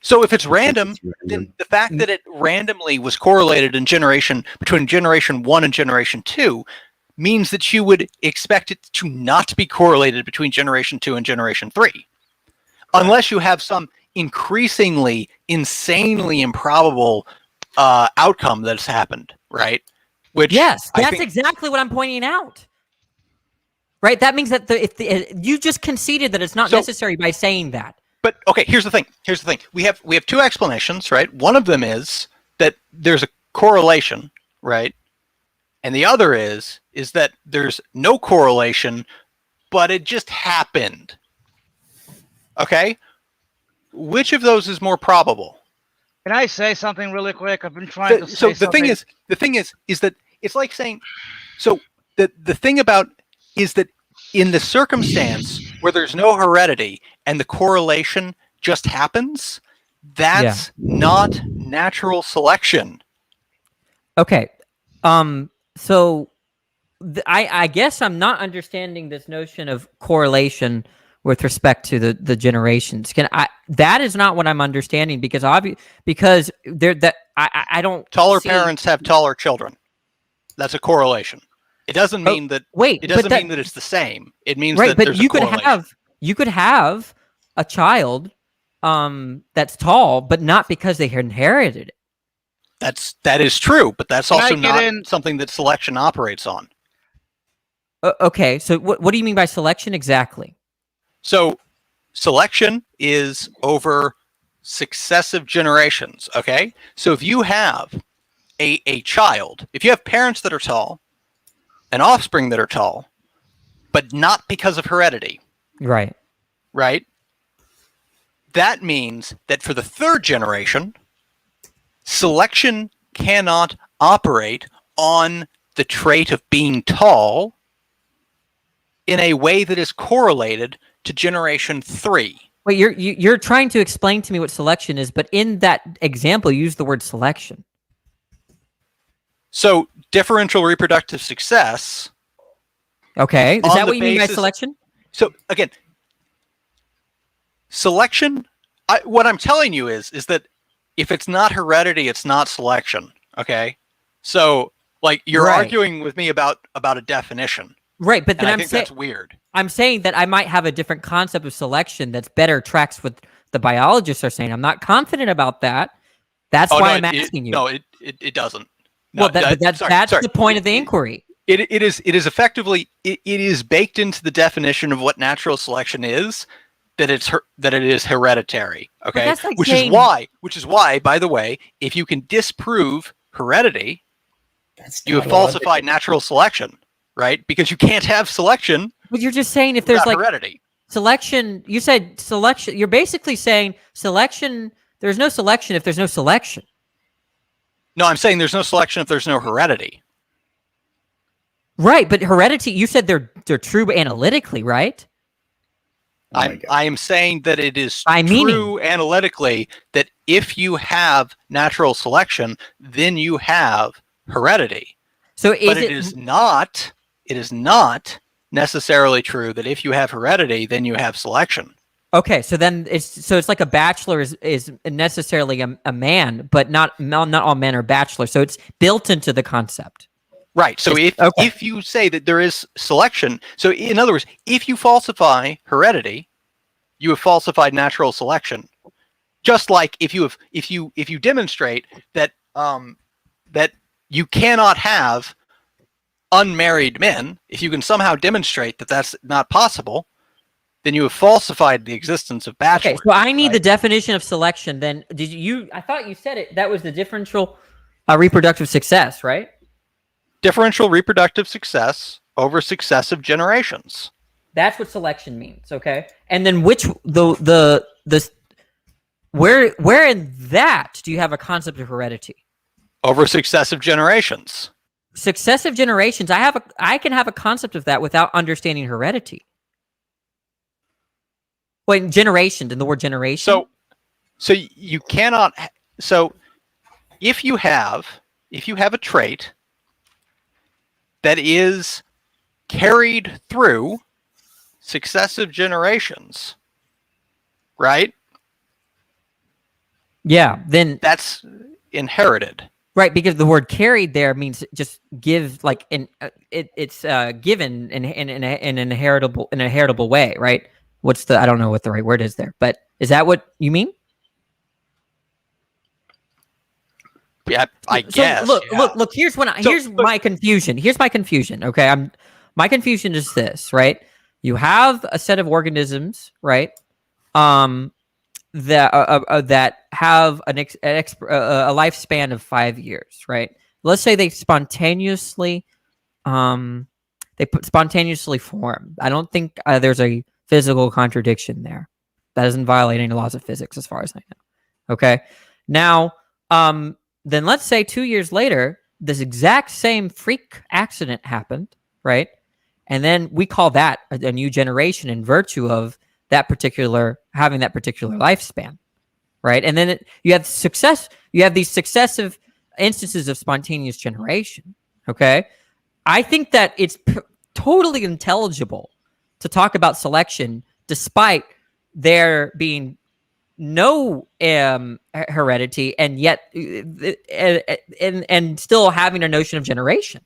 So if it's random, then the fact that it randomly was correlated between generation 1 and generation 2 means that you would expect it to not be correlated between generation 2 and generation 3. Unless you have some increasingly, insanely improbable outcome that's happened, right? Which yes, that's exactly what I'm pointing out. Right? That means that if you just conceded that it's not necessary by saying that. but okay, here's the thing. We have two explanations, right? One of them is that there's a correlation, right? And the other is that there's no correlation, but it just happened. Okay? Which of those is more probable? Can I say something really quick? I've been trying to say So the something. thing is that it's like saying, so the thing about is that in the circumstance where there's no heredity and the correlation just happens, that's not natural selection. Okay. So I guess I'm not understanding this notion of correlation with respect to the generations. That is not what I'm understanding because I don't. Taller parents have taller children. That's a correlation. It doesn't mean that. Wait, it doesn't mean that it's the same. It means right, that but there's you a could correlation. you could have a child that's tall, but not because they inherited it. That is true, but that's Can I also get not in? something that selection operates on. Okay, so what do you mean by selection exactly? So selection is over successive generations, okay? So if you have a child, if you have parents that are tall, and offspring that are tall, but not because of heredity, Right. that means that for the third generation, selection cannot operate on the trait of being tall in a way that is correlated to generation 3. Wait, you're trying to explain to me what selection is, but in that example, you use the word selection. So differential reproductive success. Okay, is on that the what you mean by basis- selection? So again, selection. What I'm telling you is that if it's not heredity, it's not selection. Okay, so like you're Right. arguing with me about a definition. Right, but then And I I'm think saying that's weird. I'm saying that I might have a different concept of selection that's better tracks with the biologists are saying. I'm not confident about that. That's why I'm asking you. No, it doesn't. No, Well, that's sorry. the point of the inquiry. It is effectively it is baked into the definition of what natural selection is that it is hereditary. Okay, that's like which saying- is why, by the way, if you can disprove heredity, you have tautological. falsified natural selection, right? Because you can't have selection But you're just saying if there's without like heredity. selection, you said selection. You're basically saying selection. There's no selection if there's no selection. No, I'm saying there's no selection if there's no heredity. Right, but heredity. You said they're true analytically, right? I am saying that it is meaning. true analytically that if you have natural selection, then you have heredity. So But it is not necessarily true that if you have heredity, then you have selection. Okay, so then it's like a bachelor is necessarily a man, but not all men are bachelors. So it's built into the concept. Right. So if you say that there is selection, so in other words, if you falsify heredity, you have falsified natural selection. Just like if you demonstrate that that you cannot have unmarried men, if you can somehow demonstrate that that's not possible, then you have falsified the existence of bachelors. Okay, so I need the definition of selection. Then did you? I thought you said it. That was the differential reproductive success, right? Differential reproductive success over successive generations. That's what selection means. Okay, and then which where in that do you have a concept of heredity? Over successive generations. Successive generations. I can have a concept of that without understanding heredity. Wait, generation, in the word generation. So you cannot. So if you have a trait that is carried through successive generations, right? Yeah, then that's inherited. Right, because the word "carried" there means just give, like it's given in an inheritable way, right? I don't know what the right word is there, but is that what you mean? Yeah, I guess. Look. Here's my confusion. Here's my confusion. Okay, my confusion is this, right? You have a set of organisms, right? that have a lifespan of 5 years, right? Let's say they spontaneously form. I don't think there's a physical contradiction there. That doesn't violate any laws of physics, as far as I know. Okay. Now, then let's say 2 years later, this exact same freak accident happened, right? And then we call that a new generation in virtue of that particular having that particular lifespan, right? And then you have these successive instances of spontaneous generation. Okay, I think that it's totally intelligible to talk about selection despite there being no heredity, and yet and still having a notion of generation.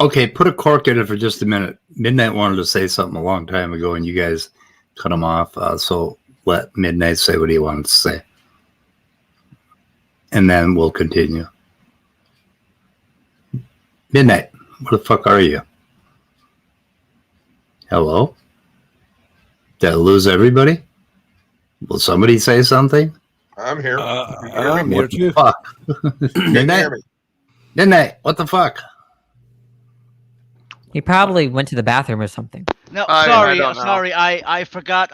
Okay, put a cork in it for just a minute. Midnight wanted to say something a long time ago, and you guys cut him off. So let Midnight say what he wanted to say, and then we'll continue. Midnight, where the fuck are you? Hello? Did I lose everybody? Will somebody say something? I'm here. I'm here What the too. fuck? Midnight? Midnight, what the fuck? He probably went to the bathroom or something. No, I sorry, don't know. sorry. I forgot.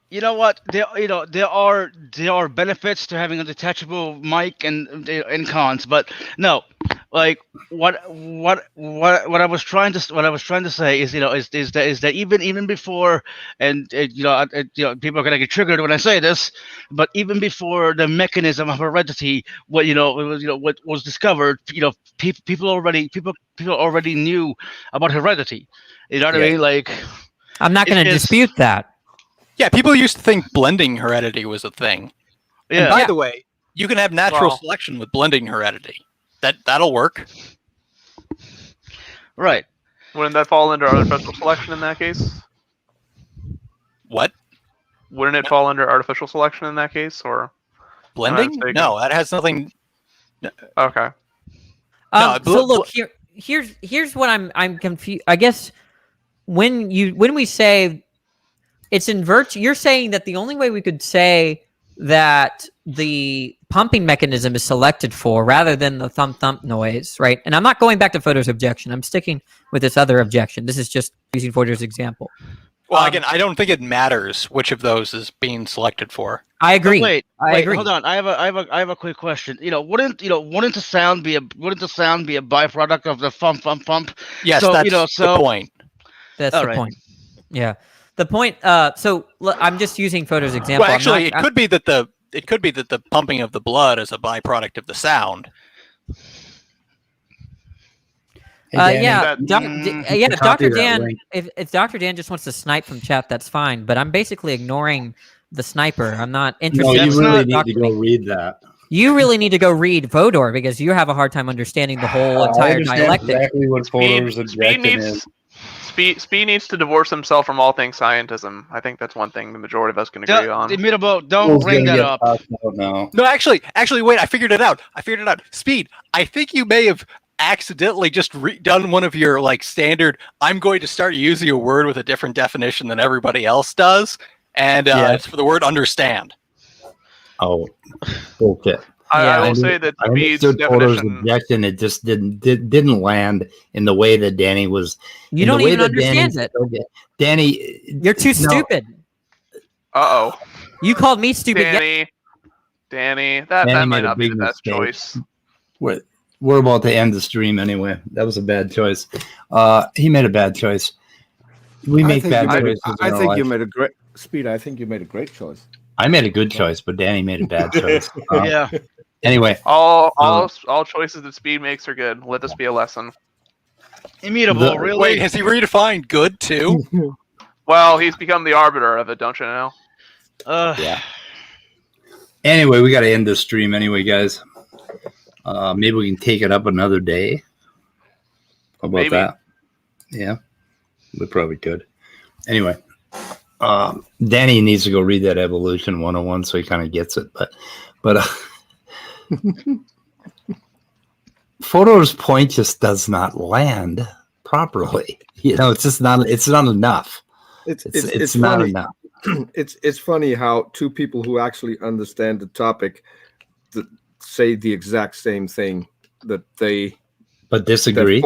You know what? There are benefits to having a detachable mic and cons, but no. Like what I was trying to say is that even before, and people are gonna get triggered when I say this, but even before the mechanism of heredity, what was discovered, people already knew about heredity. You know what I mean? Like, I'm not going to dispute that. Yeah, people used to think blending heredity was a thing. Yeah. And by the way, you can have natural Well- selection with blending heredity. That'll work. Right. Wouldn't that fall under artificial selection in that case? What? Wouldn't it fall under artificial selection in that case, or Blending? mistaken? No, that has nothing. Okay. No, So look, here's what I'm confused. I guess when we say it's in virtue, you're saying that the only way we could say that the pumping mechanism is selected for rather than the thump noise, right? And I'm not going back to Fodor's objection. I'm sticking with this other objection. This is just using Fodor's example. Well, again, I don't think it matters which of those is being selected for. I agree. Wait, I agree. Hold on. I have a quick question. Wouldn't the sound be a byproduct of the thump? Yes, So, that's the point. That's All the right. point. Yeah. The point. So I'm just using Fodor's example. Well, actually, it could be that the pumping of the blood is a byproduct of the sound. Yeah, Copy Dr. that Dan. link. If Dr. Dan just wants to snipe from chat, that's fine. But I'm basically ignoring the sniper. I'm not No, interested. you in really what need to Dr. go read that. You really need to go read Fodor because you have a hard time understanding the whole I entire understand dialectic. exactly what Fodor's objection is. Speed needs to divorce himself from all things scientism. I think that's one thing the majority of us can agree on. Immutable. Don't Who's bring gonna that get up. talked about now? No, actually, wait. I figured it out. Speed. I think you may have accidentally just done one of your standard. I'm going to start using a word with a different definition than everybody else does, and it's for the word understand. Oh, bullshit. I will say that I Speed's understood Fodor's definition. objection. It just didn't land in the way that Danny was. You in don't the way even that understand it. Danny, You're too stupid. Uh-oh. You called me stupid. Danny, that Danny might made a not be the big best mistake. choice. We're about to end the stream anyway. That was a bad choice. He made a bad choice. We make bad choices. I in our think you life. made a great Speed. I think you made a great choice. I made a good choice, but Danny made a bad choice. Yeah. Anyway, All choices that Speed makes are good. Let this be a lesson. Immutable. Really? Wait, has he redefined good too? Well, he's become the arbiter of it, don't you know? Yeah. Anyway, we got to end this stream anyway, guys. Maybe we can take it up another day. How about Maybe. that? Yeah, we probably could. Anyway, Danny needs to go read that Evolution 101 so he kind of gets it. But Fodor's point just does not land properly. It's just not. It's not enough. It's not funny. enough. It's funny how two people who actually understand the topic say the exact same thing, that they but disagree.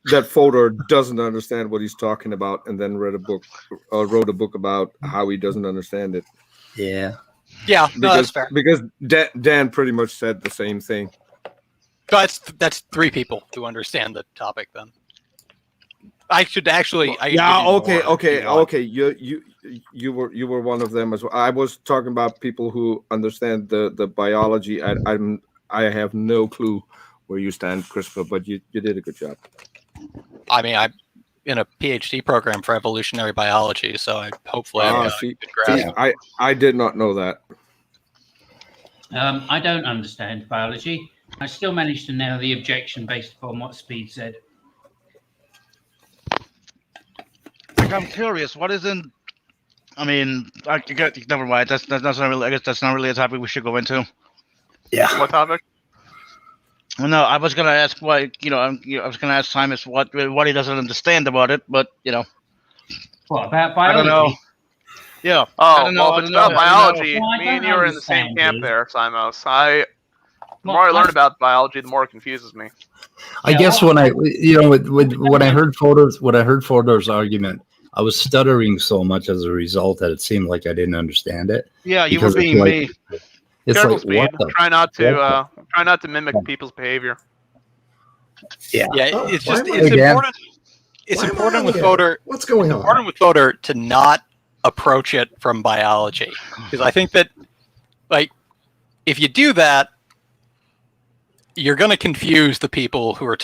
That Fodor doesn't understand what he's talking about, and then wrote a book about how he doesn't understand it. Yeah. Yeah, no, that's fair. Because Dan pretty much said the same thing. That's three people who understand the topic. Then I should actually. Okay. You were one of them as well. I was talking about people who understand the biology. I have no clue where you stand, CRISPR, but you did a good job. I mean, I'm in a PhD program for evolutionary biology, so I hopefully I have a good grasp. I did not know that. I don't understand biology. I still managed to nail the objection based upon what Speed said. I'm curious. What isn't? I mean, never mind. That's not really. I guess that's not really a topic we should go into. Yeah. What topic? Well, no, I was gonna ask why. I was gonna ask Simus what he doesn't understand about it, but What about biology? I don't know. Yeah. Oh, well, if it's about biology, me and you are in the same camp there, Simos. The more I learn about biology, the more it confuses me. I guess when I heard Fodor's argument, I was stuttering so much as a result that it seemed like I didn't understand it. Yeah, you were being me. It's Careful, like, Speed. what the? Try not to mimic people's behavior. Yeah. Yeah, it's important. It's important with Fodor. What's going on? It's important with Fodor to not approach it from biology, because I think that, like, if you do that, you're going to confuse the people who are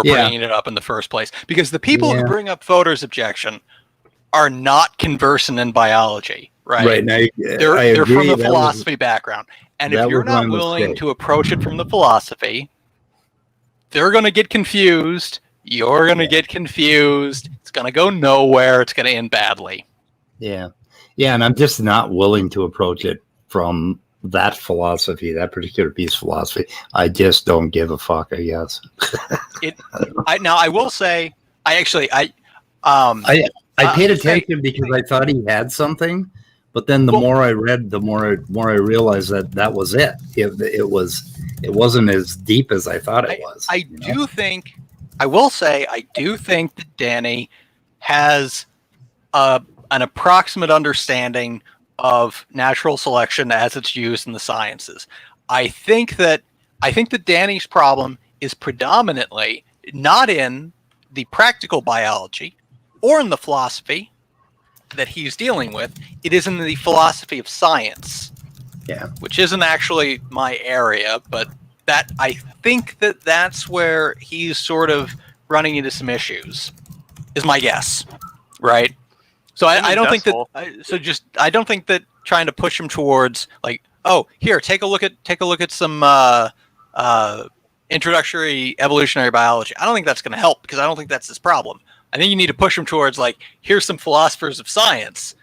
bringing it up in the first place. Because the people who bring up Fodor's objection are not conversant in biology, right? Right. Now, they're from a philosophy background, and if you're not willing to approach it from the philosophy, they're going to get confused. You're going to get confused. It's going to go nowhere. It's going to end badly. Yeah. Yeah, and I'm just not willing to approach it from that philosophy, that particular piece of philosophy. I just don't give a fuck, I guess. I will say, I paid attention because I thought he had something, but then the more I read, the more I realized that was it. It wasn't as deep as I thought it was. I do think that Danny has an approximate understanding of natural selection as it's used in the sciences. I think that Danny's problem is predominantly not in the practical biology or in the philosophy that he's dealing with. It is in the philosophy of science. Yeah. Which isn't actually my area, but that I think that's where he's sort of running into some issues, is my guess. Right? So I don't think that. I don't think that trying to push him towards, like, oh, here, take a look at some introductory evolutionary biology. I don't think that's going to help, because I don't think that's his problem. I think you need to push him towards, like, here's some philosophers of science.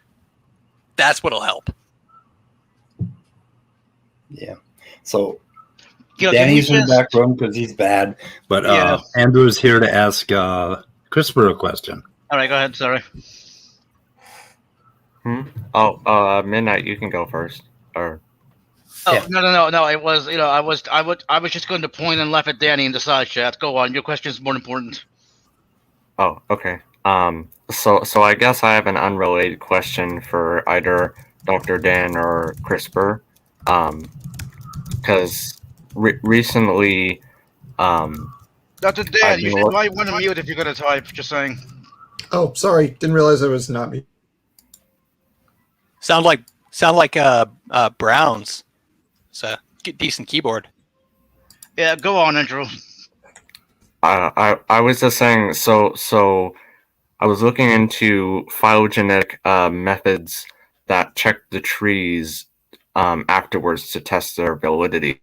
That's what'll help. Yeah. So Danny's in the back room because he's bad, but Andrew's here to ask CRISPR a question. All right, go ahead. Sorry. Midnight, you can go first. Or no. It was I was just going to point and laugh at Danny in the side chat. Go on. Your question is more important. Oh, okay. So I guess I have an unrelated question for either Dr. Dan or CRISPR. Because recently, Dr. Dan, you might want to mute if you're going to type. Just saying. Oh, sorry. Didn't realize it was not me. Sound like Browns. It's a decent keyboard. Yeah, go on, Andrew. I was just saying. So I was looking into phylogenetic methods that check the trees afterwards to test their validity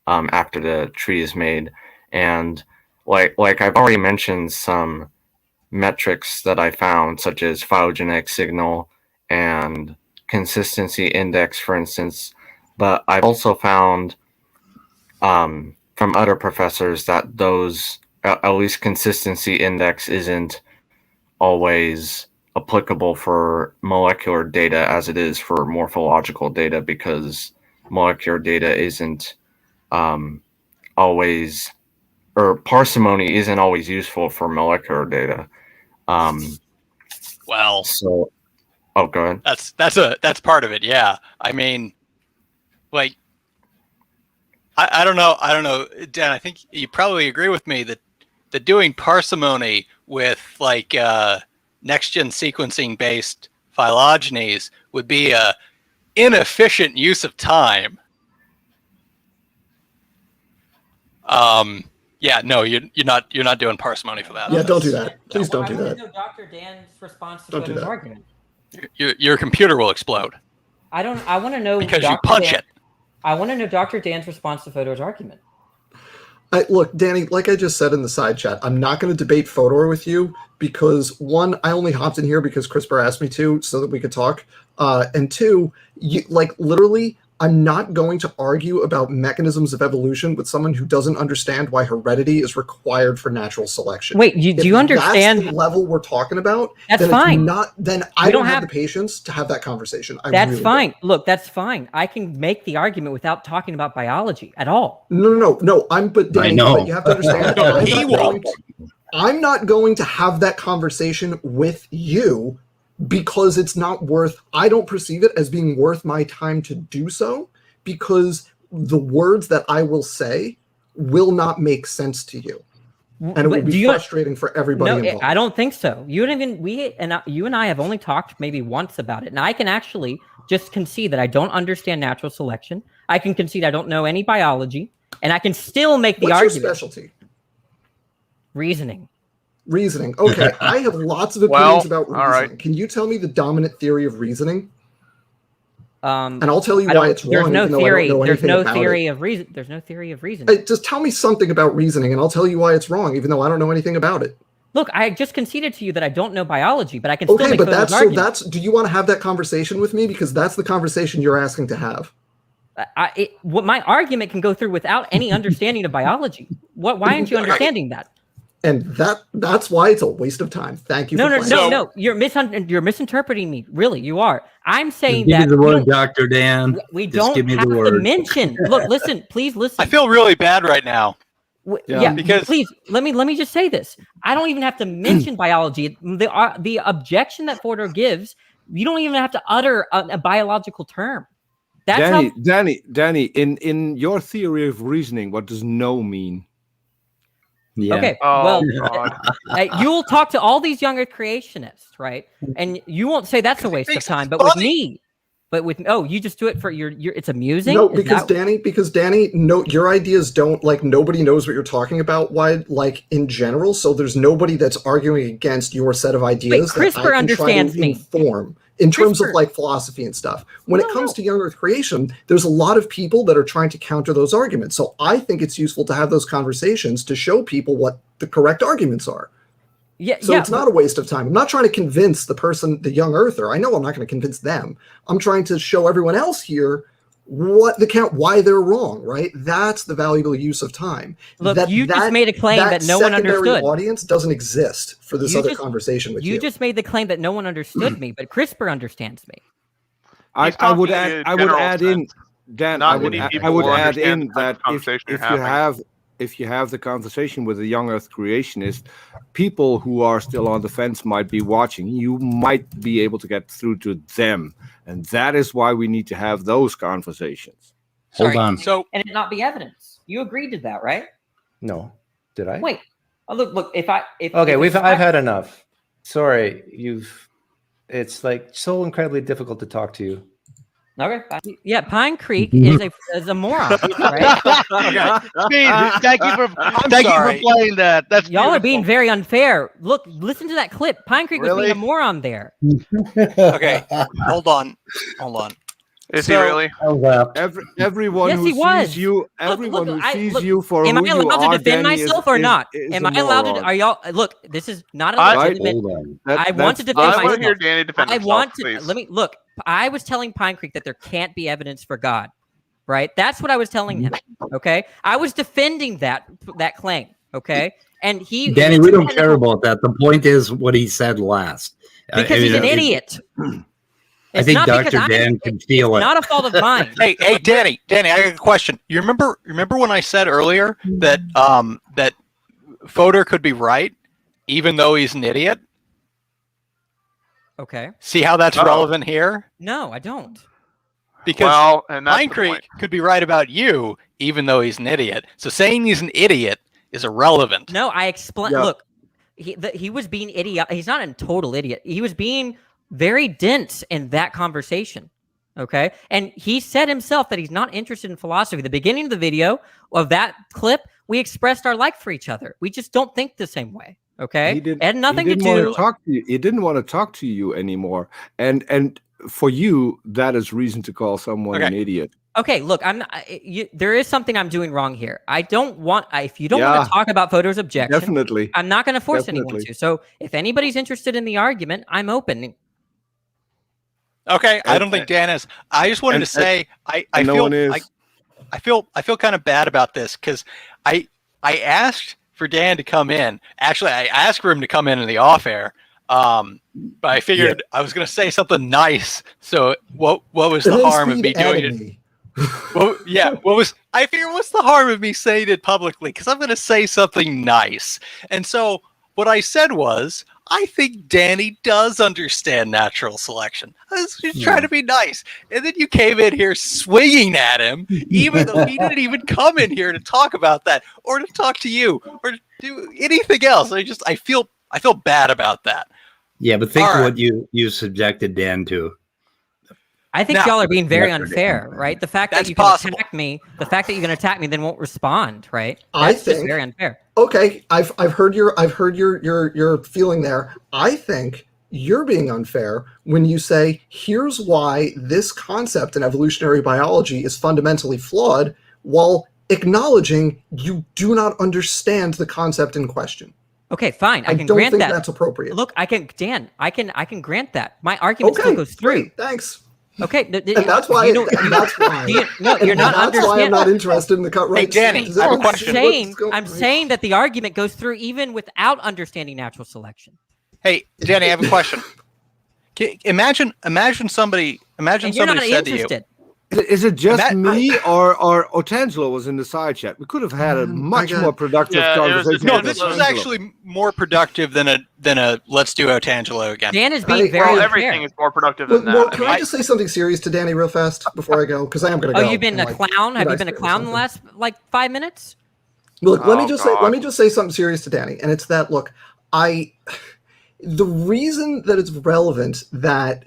after the tree is made, and like I've already mentioned some metrics that I found, such as phylogenetic signal and consistency index, for instance. But I've also found from other professors that those, at least consistency index, isn't always applicable for molecular data as it is for morphological data, because molecular data isn't always, or parsimony isn't always useful for molecular data. Well, so, oh, go ahead. That's part of it. Yeah. I mean, like, I don't know, Dan. I think you probably agree with me that doing parsimony with like next gen sequencing based phylogenies would be a inefficient use of time. Yeah, no, you're not doing parsimony for that. Yeah, don't do that. Please don't do that. I want to know Dr. Dan's response to Don't do Fodor's that. argument. Your computer will explode. I want to know because Dr. you punch Dan, it. I want to know Dr. Dan's response to Fodor's argument. Look, Danny, like I just said in the side chat, I'm not going to debate Fodor with you because, one, I only hopped in here because CRISPR asked me to so that we could talk. And two, literally, I'm not going to argue about mechanisms of evolution with someone who doesn't understand why heredity is required for natural selection. Wait, do you understand? That's the level we're talking about. That's then fine. Then I don't have the patience to have that conversation. That's really fine. don't. Look, that's fine. I can make the argument without talking about biology at all. No. But Danny, I know. but you have to understand. I'm not going to have that conversation with you because it's not worth. I don't perceive it as being worth my time to do so because the words that I will say will not make sense to you, and it would be frustrating for everybody involved. I don't think so. You and I have only talked maybe once about it, and I can actually just concede that I don't understand natural selection. I can concede I don't know any biology, and I can still make the argument. What's your specialty? Reasoning. Okay, I have lots of opinions about reasoning. Right. Can you tell me the dominant theory of reasoning? And I'll tell you why it's wrong. There's no theory. There's no theory of reason. There's no theory of reasoning. Just tell me something about reasoning, and I'll tell you why it's wrong, even though I don't know anything about it. Look, I just conceded to you that I don't know biology, but I can still make those arguments. Okay, but do you want to have that conversation with me? Because that's the conversation you're asking to have. My argument can go through without any understanding of biology. Why aren't you understanding that? And that's why it's a waste of time. Thank you. No. You're misinterpreting me. Really, you are. I'm saying give that me the word, Dr. Dan. We Just don't give me have the to word. mention. Look, listen, please listen. I feel really bad right now. Because please let me just say this. I don't even have to mention biology. The objection that Fodor gives, you don't even have to utter a biological term. That's Danny. In your theory of reasoning, what does "no" mean? Yeah. Okay. You'll talk to all these younger creationists, right? And you won't say that's a waste of time. But with me, you just do it for your. It's amusing. No, because Danny, no, your ideas don't nobody knows what you're talking about. Why, in general? So there's nobody that's arguing against your set of ideas. Wait, CRISPR understands me. Inform in terms of philosophy and stuff. When it comes to young Earth creation, there's a lot of people that are trying to counter those arguments. So I think it's useful to have those conversations to show people what the correct arguments are. It's not a waste of time. I'm not trying to convince the young Earther. I know I'm not going to convince them. I'm trying to show everyone else here why they're wrong, right? That's the valuable use of time. Look, you just made a claim that no one understood. Audience doesn't exist for this other conversation with you. You just made the claim that no one understood me, but CRISPR understands me. I would add in, Dan. I would add in that if you have the conversation with a young Earth creationist, people who are still on the fence might be watching. You might be able to get through to them, and that is why we need to have those conversations. Hold on. And it not be evidence. You agreed to that, right? No, did I? Wait. Look. I've had enough. Sorry, It's so incredibly difficult to talk to you. Okay. Yeah, Pine Creek is a moron, right? Thank you for playing that. That's y'all are being very unfair. Look, listen to that clip. Pine Creek was being a moron there. Okay, hold on. Is he really? Everyone yes, who he was. sees you, everyone who sees you for am who I allowed you are, to defend myself or not? Am I allowed to? Are y'all? Look, this is not a legitimate. I want to defend myself. I want to hear Danny defend himself. I want to. Please. Let me look. I was telling Pine Creek that there can't be evidence for God, right? That's what I was telling him. Okay, I was defending that claim. Okay, and Danny, we don't care about that. The point is what he said last. Because he's an idiot. I think Dr. Dan can feel it. Not a fault of mine. Hey, Danny, I got a question. You remember when I said earlier that that Fodor could be right, even though he's an idiot? Okay. See how that's relevant here? No, I don't. Because Pine Creek could be right about you, even though he's an idiot. So saying he's an idiot is irrelevant. No, I explained. Yeah. Look, he was being idiot. He's not a total idiot. He was being very dense in that conversation. Okay. And he said himself that he's not interested in philosophy. The beginning of the video of that clip, we expressed our like for each other. We just don't think the same way. Okay. It had nothing to do. He didn't want to talk to you anymore. And for you, that is reason to call someone an idiot. Okay, look, there is something I'm doing wrong here. I don't want, if you don't want to talk about Fodor's objection, definitely. I'm not going to force anyone to. So if anybody's interested in the argument, I'm open. Okay, I don't think Dan is. I just wanted to say I feel kind of bad about this because I asked for Dan to come in. Actually, I asked for him to come in the off air. But I figured I was going to say something nice. So what was the harm of me doing it? I figured what's the harm of me saying it publicly? Because I'm going to say something nice. And so what I said was, I think Danny does understand natural selection. I was just trying to be nice. And then you came in here swinging at him, even though he didn't even come in here to talk about that or to talk to you or to do anything else. I feel bad about that. Yeah, but think what you subjected Dan to. I think y'all are being very unfair, right? The fact that you can attack me, then won't respond, right? That's just very unfair. Okay, I've heard your feeling there. I think you're being unfair when you say, here's why this concept in evolutionary biology is fundamentally flawed, while acknowledging you do not understand the concept in question. Okay, fine. I can don't grant think that. That's appropriate. Look, I can grant that. My argument still goes through. Great, thanks. Okay, and that's why. You're not understanding. That's why I'm not interested in the cut right. Hey, Danny, I have a question. I'm saying that the argument goes through even without understanding natural selection. Hey, Danny, I have a question. Imagine somebody said to you. Is it just me or Otangelo was in the side chat? We could have had a much more productive conversation. No, this was actually more productive than a let's do Otangelo again. Dan is being very everything is more productive than that. Can I just say something serious to Danny real fast before I go? Because I am going to go. Oh, you've been a clown? Have you been a clown in the last 5 minutes? Look, let me just say something serious to Danny, and it's that the reason that it's relevant that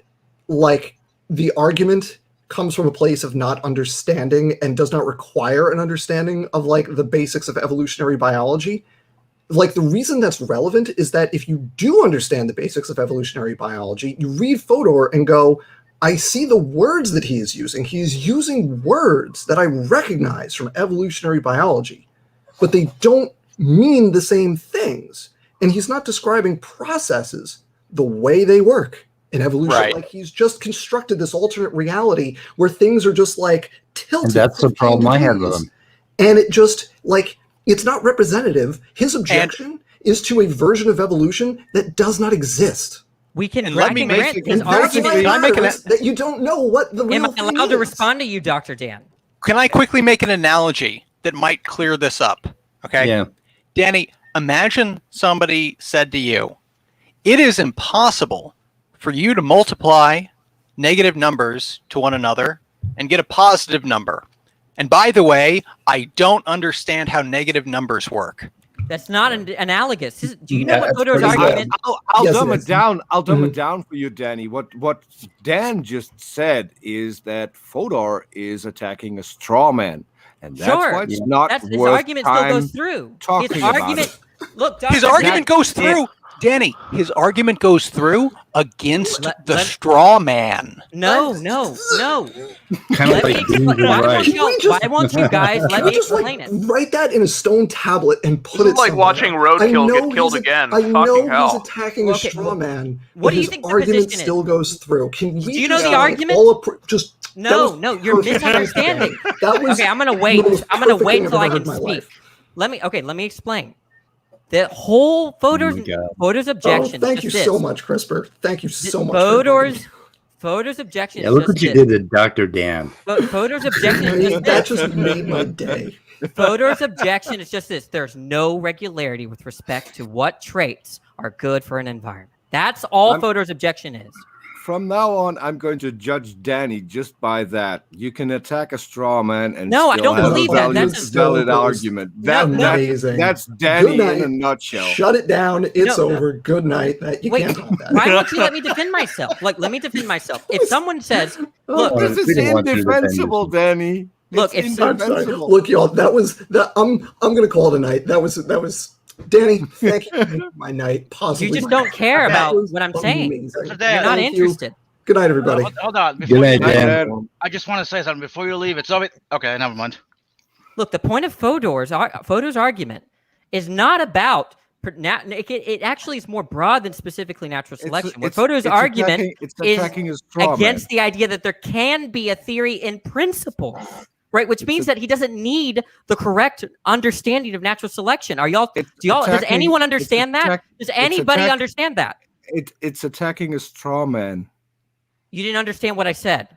the argument comes from a place of not understanding and does not require an understanding of the basics of evolutionary biology. The reason that's relevant is that if you do understand the basics of evolutionary biology, you read Fodor and go, I see the words that he is using. He is using words that I recognize from evolutionary biology, but they don't mean the same things. And he's not describing processes the way they work in evolution. Right. He's just constructed this alternate reality where things are just tilted. And that's the problem I had with him. And it just it's not representative. His objection is to a version of evolution that does not exist. We can let me make his argument. That you don't know what the real Am I allowed to respond to you, Dr. Dan? Can I quickly make an analogy that might clear this up? Okay. Yeah. Danny, imagine somebody said to you, it is impossible for you to multiply negative numbers to one another and get a positive number. And by the way, I don't understand how negative numbers work. That's not analogous. Do you know what Fodor's argument? I'll dumb it down. I'll dumb it down for you, Danny. What Dan just said is that Fodor is attacking a straw man, and that's why it's not worth his argument still goes through. His argument. Look, his argument goes through. Danny, his argument goes through against the straw man. No. Kind of why won't you guys let me explain it? Write that in a stone tablet and put it like somewhere. watching Roadkill get killed again. I know hell. he's attacking a straw man. What do you his think the argument position still goes through? Can we do you know the argument? No, you're misunderstanding. Okay, I'm gonna wait. I'm gonna wait until I can speak. Let me explain. The whole Fodor's Oh, objection. is thank you just so this. much, CRISPR. Thank you so much. Fodor's objection. Yeah, is look just what you this. did to Dr. Dan. Fodor's objection is just That this. just made my day. Fodor's objection is just this. There's no regularity with respect to what traits are good for an environment. That's all Fodor's objection is. From now on, I'm going to judge Danny just by that. You can attack a straw man and No, I still don't have believe a that. valid, That's valid argument. Amazing. That's Danny Good night. in a nutshell. Shut it down. It's No. over. Good night. You Wait, can't have that. why won't you let me defend myself? Like, let me defend myself. If someone says, "Look, This is indefensible, Danny. Look, It's if I'm sorry. indefensible. Look, y'all. That was that. I'm gonna call it a night. That was Danny. Thank you for making my night. Possibly. you just don't care That about was what I'm saying. amazing. You're not Thank you. interested." Good night, everybody. Hold on. Good night, Dan. I just want to say something before you leave. It's over. Okay, never mind. Look, the point of Fodor's argument is not about. It actually is more broad than specifically natural selection. What Fodor's argument is against the idea that there can be a theory in principle, right? Which means that he doesn't need the correct understanding of natural selection. Are y'all? Does anyone understand that? Does anybody understand that? It's attacking a straw man. You didn't understand what I said.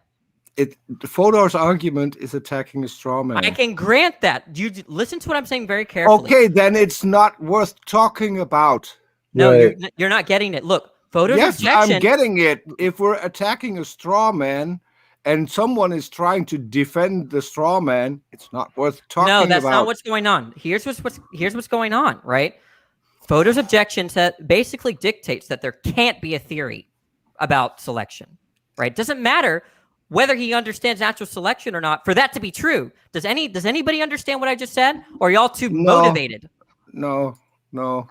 Fodor's argument is attacking a straw man. I can grant that. You listen to what I'm saying very carefully. Okay, then it's not worth talking about. No, you're not getting it. Look, Fodor's objection. I'm getting it. If we're attacking a straw man and someone is trying to defend the straw man, it's not worth talking about. No, that's not what's going on. Here's what's going on, right? Fodor's objection basically dictates that there can't be a theory about selection, right? It doesn't matter whether he understands natural selection or not for that to be true. Does anybody understand what I just said? Or are y'all too motivated? No. We're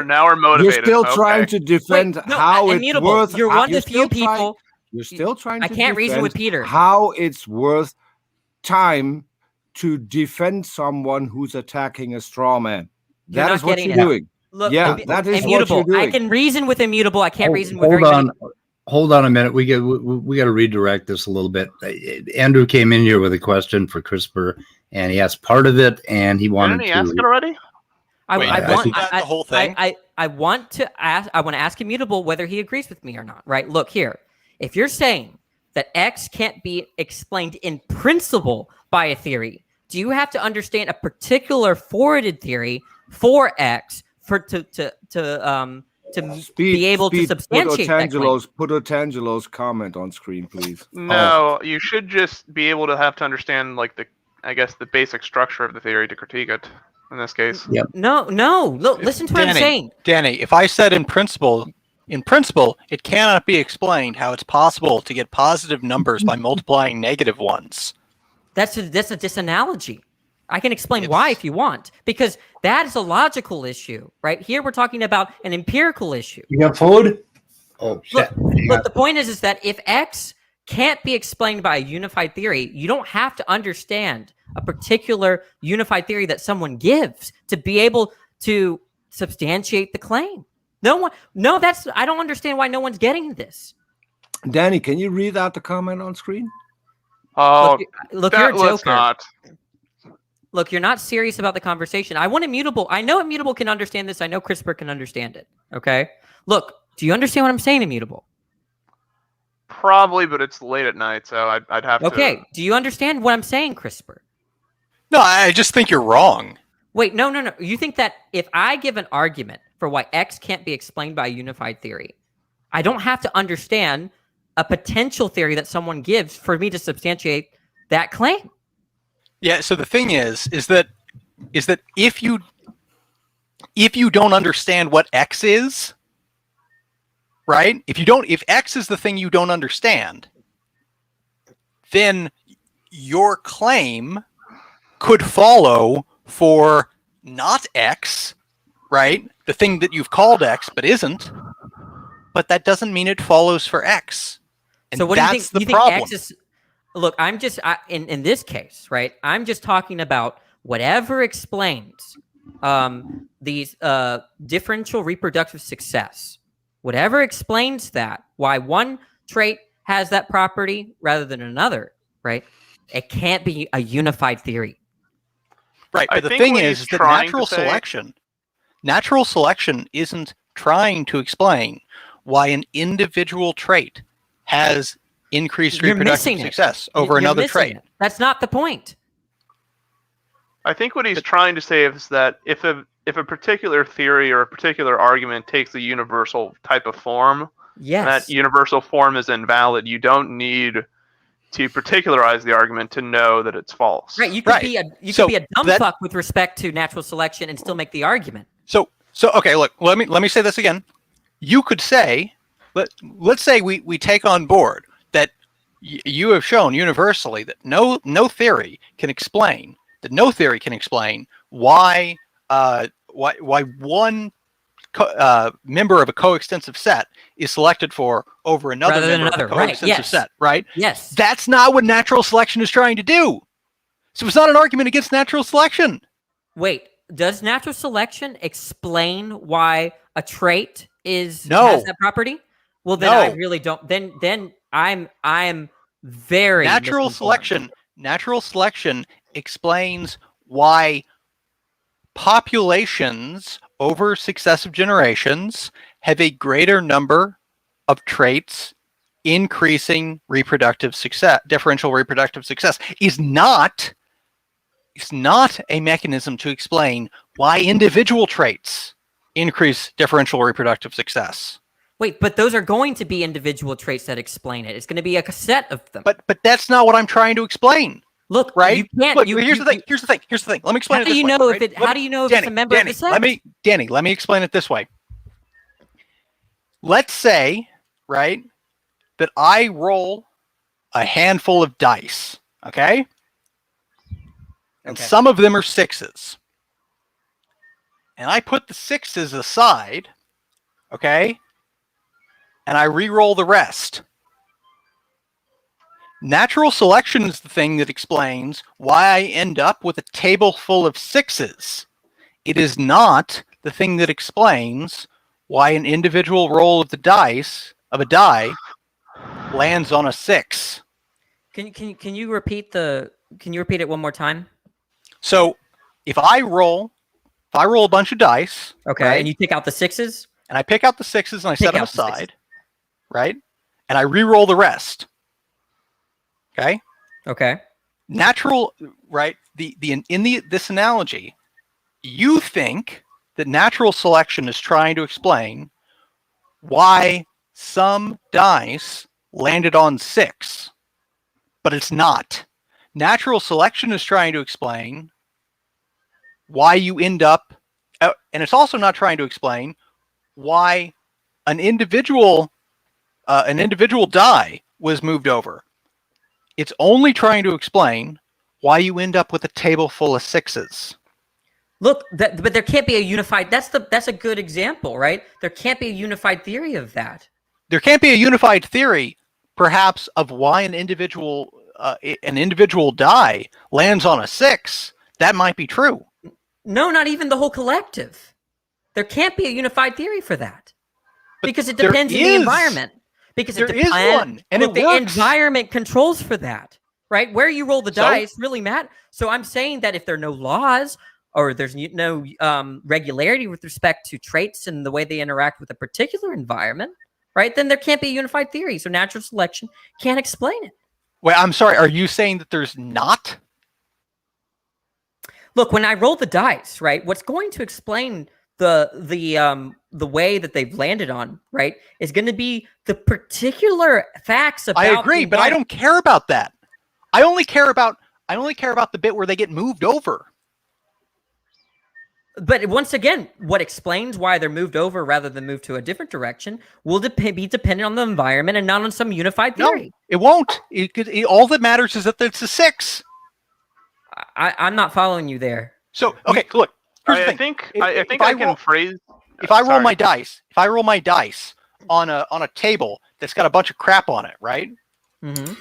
motivated. You're still trying to defend how it's worth. You're one of the few people. You're still trying. I can't reason with Peter. How it's worth time to defend someone who's attacking a straw man. That is what you're doing. Look, yeah, that is immutable. what you're doing. I can reason with immutable. I can't reason with Hold on a minute. We got to redirect this a little bit. Andrew came in here with a question for CRISPR, and he asked part of it, and he wanted Didn't he ask it already? I want to ask immutable whether he agrees with me or not. Right? Look here. If you're saying that X can't be explained in principle by a theory, do you have to understand a particular forwarded theory for X to be able to substantiate that claim? Put Otangelo's comment on screen, please. No, you should just be able to have to understand the basic structure of the theory to critique it. In this case, No. Look, listen to what I'm saying. Danny, if I said in principle, it cannot be explained how it's possible to get positive numbers by multiplying negative ones. That's a disanalogy. I can explain why if you want, because that is a logical issue, right? Here we're talking about an empirical issue. You got food? Oh, shit. Look, the point is that if X can't be explained by a unified theory, you don't have to understand a particular unified theory that someone gives to be able to substantiate the claim. I don't understand why no one's getting this. Danny, can you read out the comment on screen? Oh, look, you're a joker. Look, you're not serious about the conversation. I want immutable. I know immutable can understand this. I know CRISPR can understand it. Okay. Look, do you understand what I'm saying, immutable? Probably, but it's late at night, so I'd have to. Okay. Do you understand what I'm saying, CRISPR? No, I just think you're wrong. Wait, no. You think that if I give an argument for why X can't be explained by a unified theory, I don't have to understand a potential theory that someone gives for me to substantiate that claim? Yeah, so the thing is that if you don't understand what X is, right? If X is the thing you don't understand, then your claim could follow for not X, right? The thing that you've called X but isn't. But that doesn't mean it follows for X. And so what do you think? The problem. X is? Look, I'm just in this case, right? I'm just talking about whatever explains these differential reproductive success. Whatever explains that, why one trait has that property rather than another, right? It can't be a unified theory. Right, but the thing is that natural selection Natural selection isn't trying to explain why an individual trait has increased You're reproductive missing it. success over You're another missing trait. it. That's not the point. I think what he's trying to say is that if a particular theory or a particular argument takes a universal type of form, Yes. that universal form is invalid. You don't need to particularize the argument to know that it's false. Right. You could be a could be a dumb fuck with respect to natural selection and still make the argument. So okay, look, let me say this again. You could say, let's say we take on board that you have shown universally that no theory can explain why one member of a coextensive set is selected for over another Rather than member of a another, right, coextensive yes. set, right? Yes. That's not what natural selection is trying to do. So it's not an argument against natural selection. Wait, does natural selection explain why a trait has that property? Well, then I really don't. Then I'm very natural misinformed. selection explains why populations over successive generations have a greater number of traits increasing reproductive success. Differential reproductive success is not a mechanism to explain why individual traits increase differential reproductive success. Wait, but those are going to be individual traits that explain it. It's going to be a set of them. But that's not what I'm trying to explain. Look, right? You can't. Look, here's the thing. Let me explain it this way. How do you know if it's a member of the set? Let me explain it this way. Let's say, right, that I roll a handful of dice, okay? And some of them are sixes. And I put the sixes aside, okay? And I re-roll the rest. Natural selection is the thing that explains why I end up with a table full of sixes. It is not the thing that explains why an individual roll of a die lands on a 6. Can you repeat it one more time? So if I roll a bunch of dice, okay, right, and you pick out the sixes, and I pick out the sixes and I set them aside, right, and I re-roll the rest. Okay. Okay. Natural, right? This analogy, you think that natural selection is trying to explain why some dice landed on 6, but it's not. Natural selection is trying to explain why you end up, and it's also not trying to explain why an individual die was moved over. It's only trying to explain why you end up with a table full of 6s. Look, but there can't be a unified. That's a good example, right? There can't be a unified theory of that. There can't be a unified theory, perhaps, of why an individual die lands on a 6. That might be true. No, not even the whole collective. There can't be a unified theory for that, because it depends on the environment. Because there is one, and it the works. environment controls for that, right? Where you roll the dice really matters. So I'm saying that if there are no laws or there's no regularity with respect to traits and the way they interact with a particular environment, right, then there can't be a unified theory. So natural selection can't explain it. Wait, I'm sorry. Are you saying that there's not? Look, when I roll the dice, right, what's going to explain the way that they've landed on, right, is going to be the particular facts about. I agree, but I don't care about that. I only care about the bit where they get moved over. But once again, what explains why they're moved over rather than moved to a different direction will be dependent on the environment and not on some unified theory. No, it won't. All that matters is that it's a 6. I'm not following you there. So okay, look. I think I can phrase. If I roll my dice, on a table that's got a bunch of crap on it, right? Mm-hmm.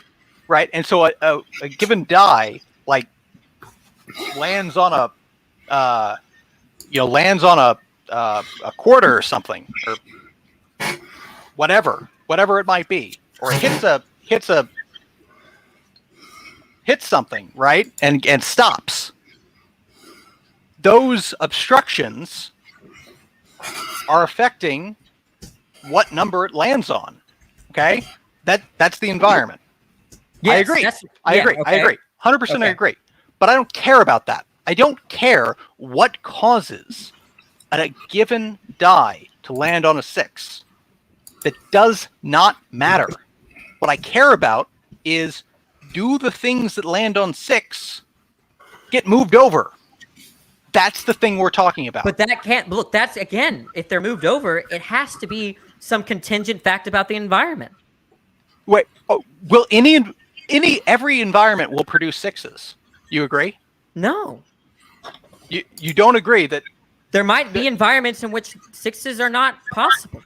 Right, and so a given die like lands on a quarter or something, or whatever it might be, or it hits something, right, and stops. Those obstructions are affecting what number it lands on. Okay, that's the environment. I Yes, agree. that's- I yeah, agree. I okay. agree. 100%. I Okay. agree. But I don't care about that. I don't care what causes a given die to land on a 6. That does not matter. What I care about is, do the things that land on 6 get moved over? That's the thing we're talking about. But that can't look. That's again, if they're moved over, it has to be some contingent fact about the environment. Wait, will every environment will produce 6s? You agree? No. You don't agree that there might be environments in which 6s are not possible.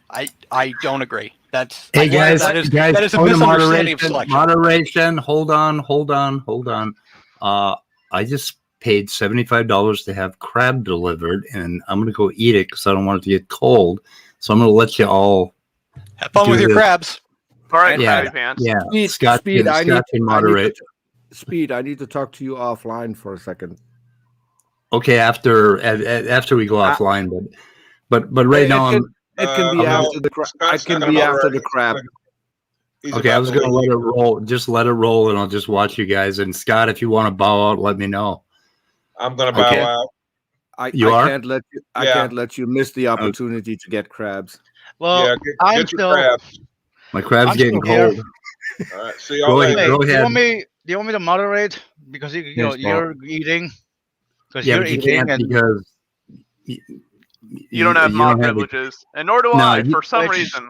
I don't agree. That's Hey guys, that is a point of misunderstanding of selection. Moderation. Hold on. I just paid $75 to have crab delivered, and I'm gonna go eat it because I don't want it to get cold. So I'm gonna let you all have fun with your crabs. All right, Yeah, Crabby Pants. yeah. Scott can moderate. Speed, I need to talk to you offline for a second. Okay, after we go offline, but right now it can be after the crab. It can be after the crab. Okay, I was going to let it roll. Just let it roll, and I'll just watch you guys. And Scott, if you want to bow out, let me know. I'm going to bow out. I are? can't let you. I can't let you miss the opportunity to get crabs. Well, Yeah, I'm get your still. crabs. My crab's I'm getting still here. cold. All right, see y'all later. Go Do you ahead. want me to moderate because Yes, you're eating? Because Yeah, you're but you eating can't and because You don't have mod don't have privileges, and nor do No, I, you- for some Which- reason.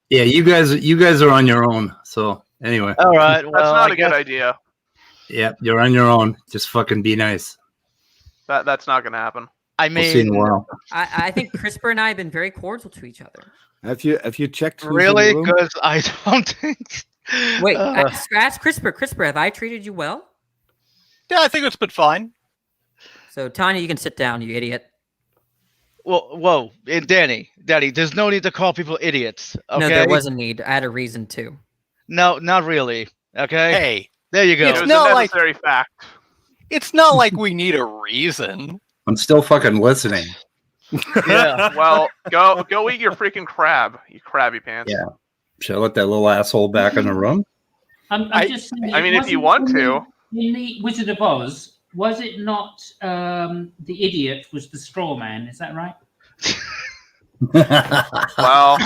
Yeah, you guys are on your own. So anyway, all right. Well, That's not I a good guess- idea. yeah, you're on your own. Just fucking be nice. That's not going to happen. I We'll see in a mean, while. I think CRISPR and I have been very cordial to each other. Have you checked? who's in the really? room? Because I don't think. Wait, Uh, ask CRISPR. CRISPR, have I treated you well? Yeah, I think it's been fine. So Tanya, you can sit down, you idiot. whoa, and Danny, there's no need to call people idiots. Okay? No, there was a need. I had a reason to. No, not really. Okay. Hey, there you go. it's It was not a like necessary fact. it's not like we need a reason. I'm still fucking listening. Yeah. Well, go eat your freaking crab, you crabby pants. Yeah. Should I let that little asshole back in the room? I'm just saying, I mean, if you wasn't want to. in the Wizard of Oz, was it not the idiot was the straw man? Is that right? Well,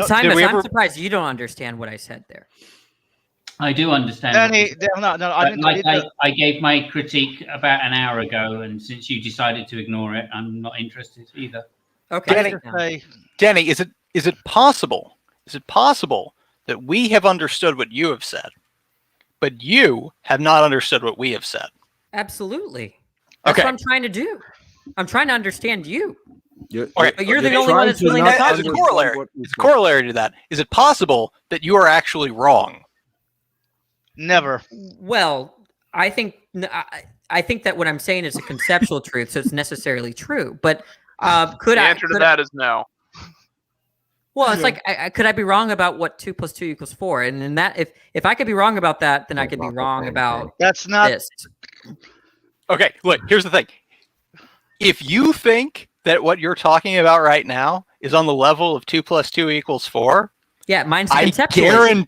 Simon, I'm surprised you don't understand what I said there. I do understand. Danny, no, I didn't. I gave my critique about an hour ago, and since you decided to ignore it, I'm not interested either. Okay. Danny, is it possible? Is it possible that we have understood what you have said, but you have not understood what we have said? Absolutely. That's Okay. what I'm trying to do. I'm trying to understand you. But you're the only one that's willing to talk as a to me. corollary to that, is it possible that you are actually wrong? Never. Well, I think that what I'm saying is a conceptual truth, so it's necessarily true. But the answer to that is no. Well, it's like, could I be wrong about what 2 + 2 = 4? And in that, if I could be wrong about that, then I could be wrong about That's not this. Okay, look, here's the thing. If you think that what you're talking about right now is on the level of 2 + 2 = 4, yeah, mine's I conceptual.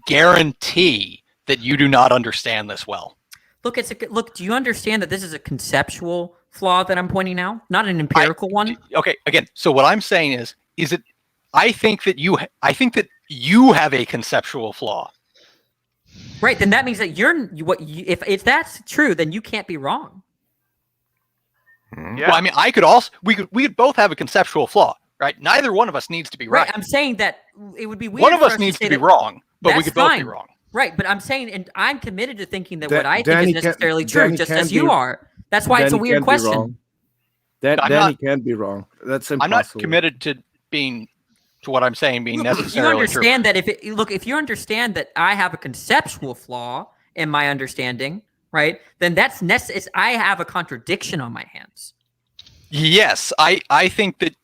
guarantee that you do not understand this well. Look, do you understand that this is a conceptual flaw that I'm pointing out, not an empirical one? Okay, again, so what I'm saying is it? I think that you have a conceptual flaw. Right, then that means that if that's true, then you can't be wrong. Yeah. Well, I mean, we could both have a conceptual flaw, right? Neither one of us needs to be right. I'm saying that it would be weird. One of for us needs to say be that- wrong, but we That's could both fine. be wrong. Right, but I'm saying, and I'm committed to thinking that Da- what I think Danny is necessarily can't- true, Danny just can't as you be- are. That's why it's a Danny weird can't be question. wrong. I'm Danny not- can't be wrong. That's impossible. I'm not committed to what I'm saying being Look, if you necessarily understand true. that if you understand that I have a conceptual flaw in my understanding, right, then that's I have a contradiction on my hands. Yes, I think that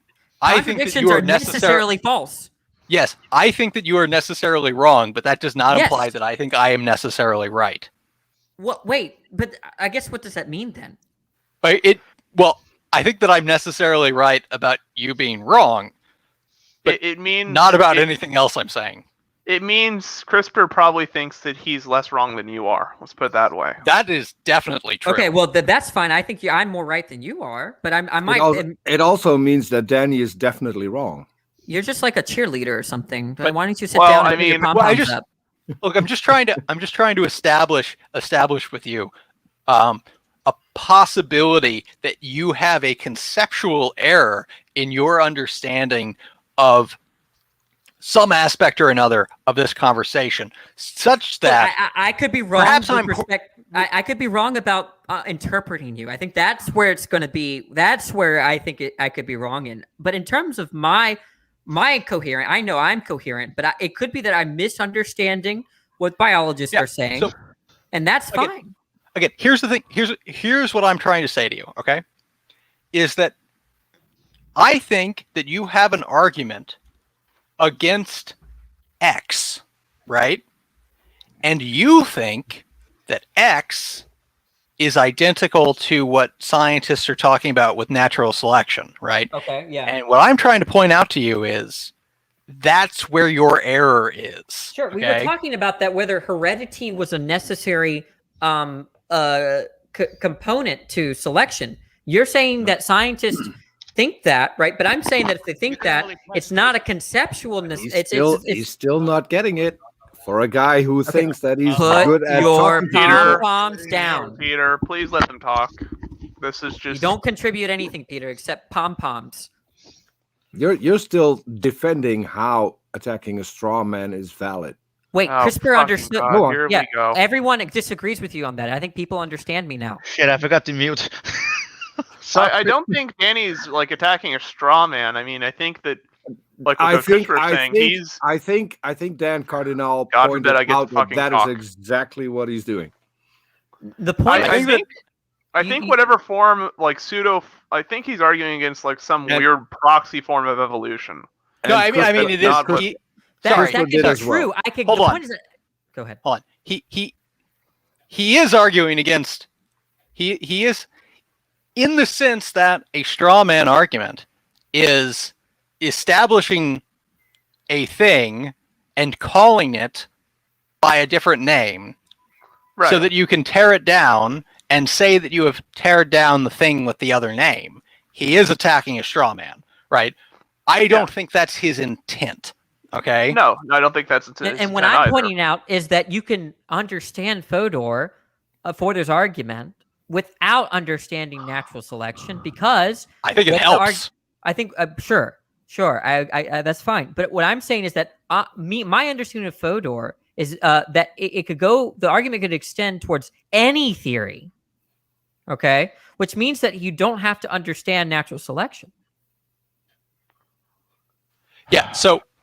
Contradictions you are are necessarily false. Yes, I think that you are necessarily wrong, but that does not Yes. imply that I think I am necessarily right. Well, wait, but I guess what does that mean then? Well, I think that I'm necessarily right about you being wrong, but it means not about anything else I'm saying. It means CRISPR probably thinks that he's less wrong than you are. Let's put it that way. That is definitely true. Okay, well that's fine. I think I'm more right than you are, but I might. It also means that Danny is definitely wrong. You're just like a cheerleader or something. But why don't you sit well, down I and put your mean, pom-poms up? Look, I'm just trying to establish with you a possibility that you have a conceptual error in your understanding of some aspect or another of this conversation, such that I could be wrong. Perhaps I could be wrong about interpreting you. I think that's where it's going to be. That's where I think I could be wrong in. But in terms of my coherent, I know I'm coherent, but it could be that I'm misunderstanding what biologists are saying, and that's fine. Again, here's the thing. Here's what I'm trying to say to you. Okay, is that I think that you have an argument against X, right? And you think that X is identical to what scientists are talking about with natural selection, right? Okay, yeah. And what I'm trying to point out to you is that's where your error is. Sure, we were talking about that, whether heredity was a necessary component to selection. You're saying that scientists think that, right? But I'm saying that if they think that, it's not a conceptual. He's still not getting it. For a guy who thinks that he's Put good at your talking to people. pom-poms down. Peter, please let them talk. This is just... You don't contribute anything, Peter, except pom-poms. You're still defending how attacking a straw man is valid. Wait, CRISPR understood. God, here yeah, we go. everyone disagrees with you on that. I think people understand me now. Shit, I forgot to mute. I don't think Danny's like attacking a straw man. I mean, I think that like what I think Dan Cardinal God pointed forbid I get out to that fucking that talk. is exactly what he's doing. The point I think whatever form like I think he's arguing against like some weird proxy form of evolution. No, I mean it is. not what- Sorry, that could be true. I could. Hold the on. point is that, go ahead. Hold on. He is arguing against. He is in the sense that a straw man argument is establishing a thing and calling it by a different name, Right. so that you can tear it down and say that you have teared down the thing with the other name. He is attacking a straw man, right? I don't think that's his intent. Okay. No, I don't think that's And what I'm pointing out is that you can understand Fodor's argument without understanding natural selection, because I think it helps. I think sure. I that's fine. But what I'm saying is that my understanding of Fodor is that it could go. The argument could extend towards any theory. Okay, which means that you don't have to understand natural selection. Yeah.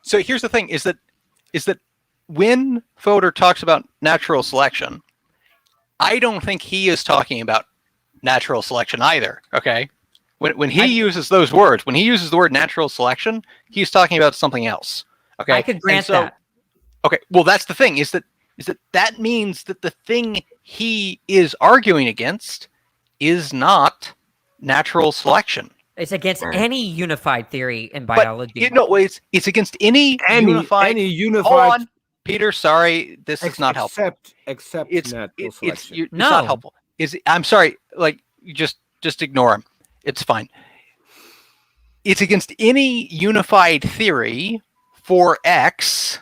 So here's the thing: is that when Fodor talks about natural selection, I don't think he is talking about natural selection either. Okay. When he uses those words, when he uses the word natural selection, he's talking about something else. Okay. I could grant that. Okay. Well, that's the thing: is that means that the thing he is arguing against is not natural selection. It's against any unified theory in biology. It's against any unified. Hold on, Peter. Sorry, this is not helpful. Except natural selection. It's not helpful. I'm sorry. Like, just ignore him. It's fine. It's against any unified theory for X,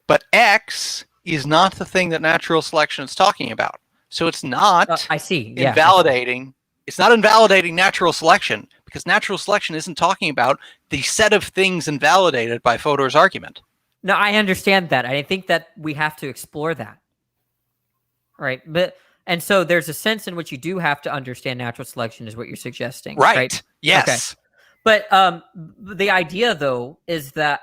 but X is not the thing that natural selection is talking about. So it's not. I see. Yeah. Invalidating. It's not invalidating natural selection, because natural selection isn't talking about the set of things invalidated by Fodor's argument. No, I understand that. I think that we have to explore that. Right. And so there's a sense in which you do have to understand natural selection, is what you're suggesting. Right. Yes. Okay. But the idea, though, is that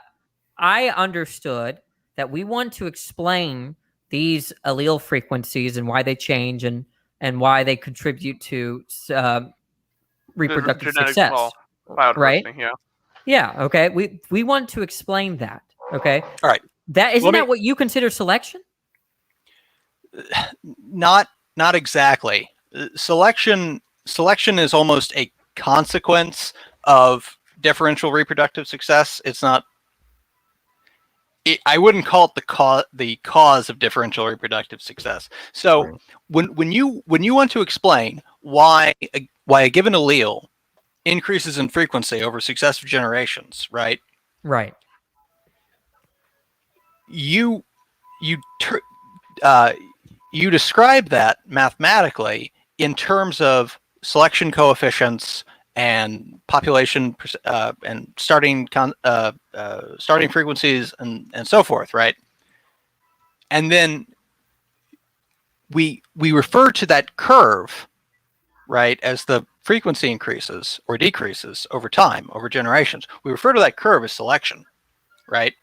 I understood that we want to explain these allele frequencies and why they change and why they contribute to reproductive success. Right? Yeah. Okay. We want to explain that. Okay. All right. Isn't that what you consider selection? Not exactly. Selection selection is almost a consequence of differential reproductive success. It's not. I wouldn't call it the cause of differential reproductive success. So when you want to explain why a given allele increases in frequency over successive generations, right? Right. You describe that mathematically in terms of selection coefficients and population and starting frequencies and so forth, right? And then we refer to that curve, right, as the frequency increases or decreases over time, over generations. We refer to that curve as selection, right?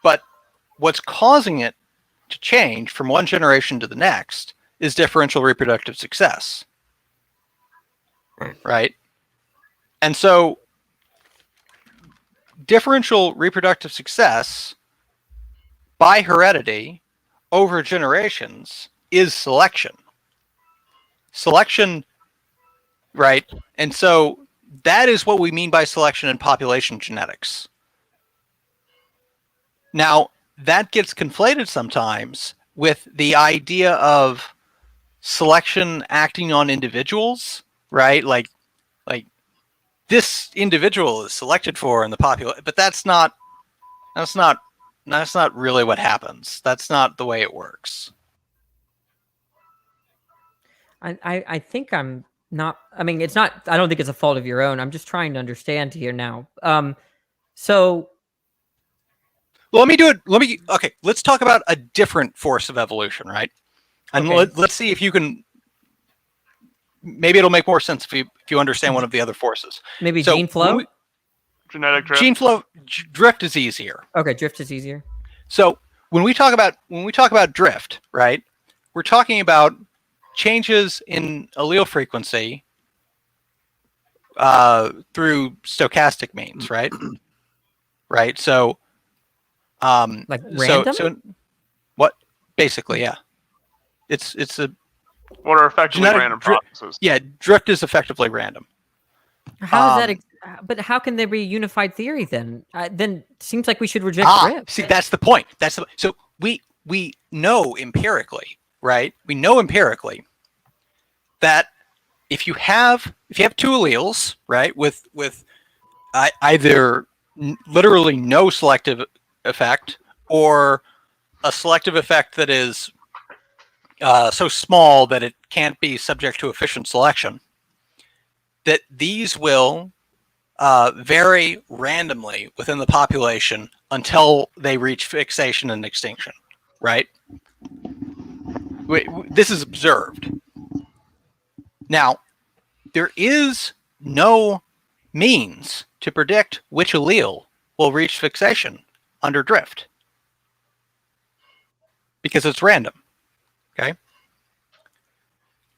But what's causing it to change from one generation to the next is differential reproductive success. Right? And so differential reproductive success by heredity over generations is selection. Selection, right? And so that is what we mean by selection in population genetics. Now, that gets conflated sometimes with the idea of selection acting on individuals, right? Like this individual is selected for in the population, but that's not really what happens. That's not the way it works. I think I'm not. I mean, it's not. I don't think it's a fault of your own. I'm just trying to understand here now. So. Well, okay, let's talk about a different force of evolution, right? And Okay. let's see if you can. Maybe it'll make more sense if you understand one of the other forces. Maybe gene flow? Genetic drift. Gene flow drift is easier. Okay, drift is easier. So when we talk about drift, right? We're talking about changes in allele frequency through stochastic means, right? Right. So like random? So what? Basically, yeah. It's a What are effectively random processes? Yeah, drift is effectively random. How is that? But how can there be a unified theory then? Then it seems like we should reject drift. See, that's the point. So we know empirically, right? We know empirically that if you have two alleles, right, with either literally no selective effect or a selective effect that is so small that it can't be subject to efficient selection, that these will vary randomly within the population until they reach fixation and extinction, right? This is observed. Now, there is no means to predict which allele will reach fixation under drift because it's random. Okay.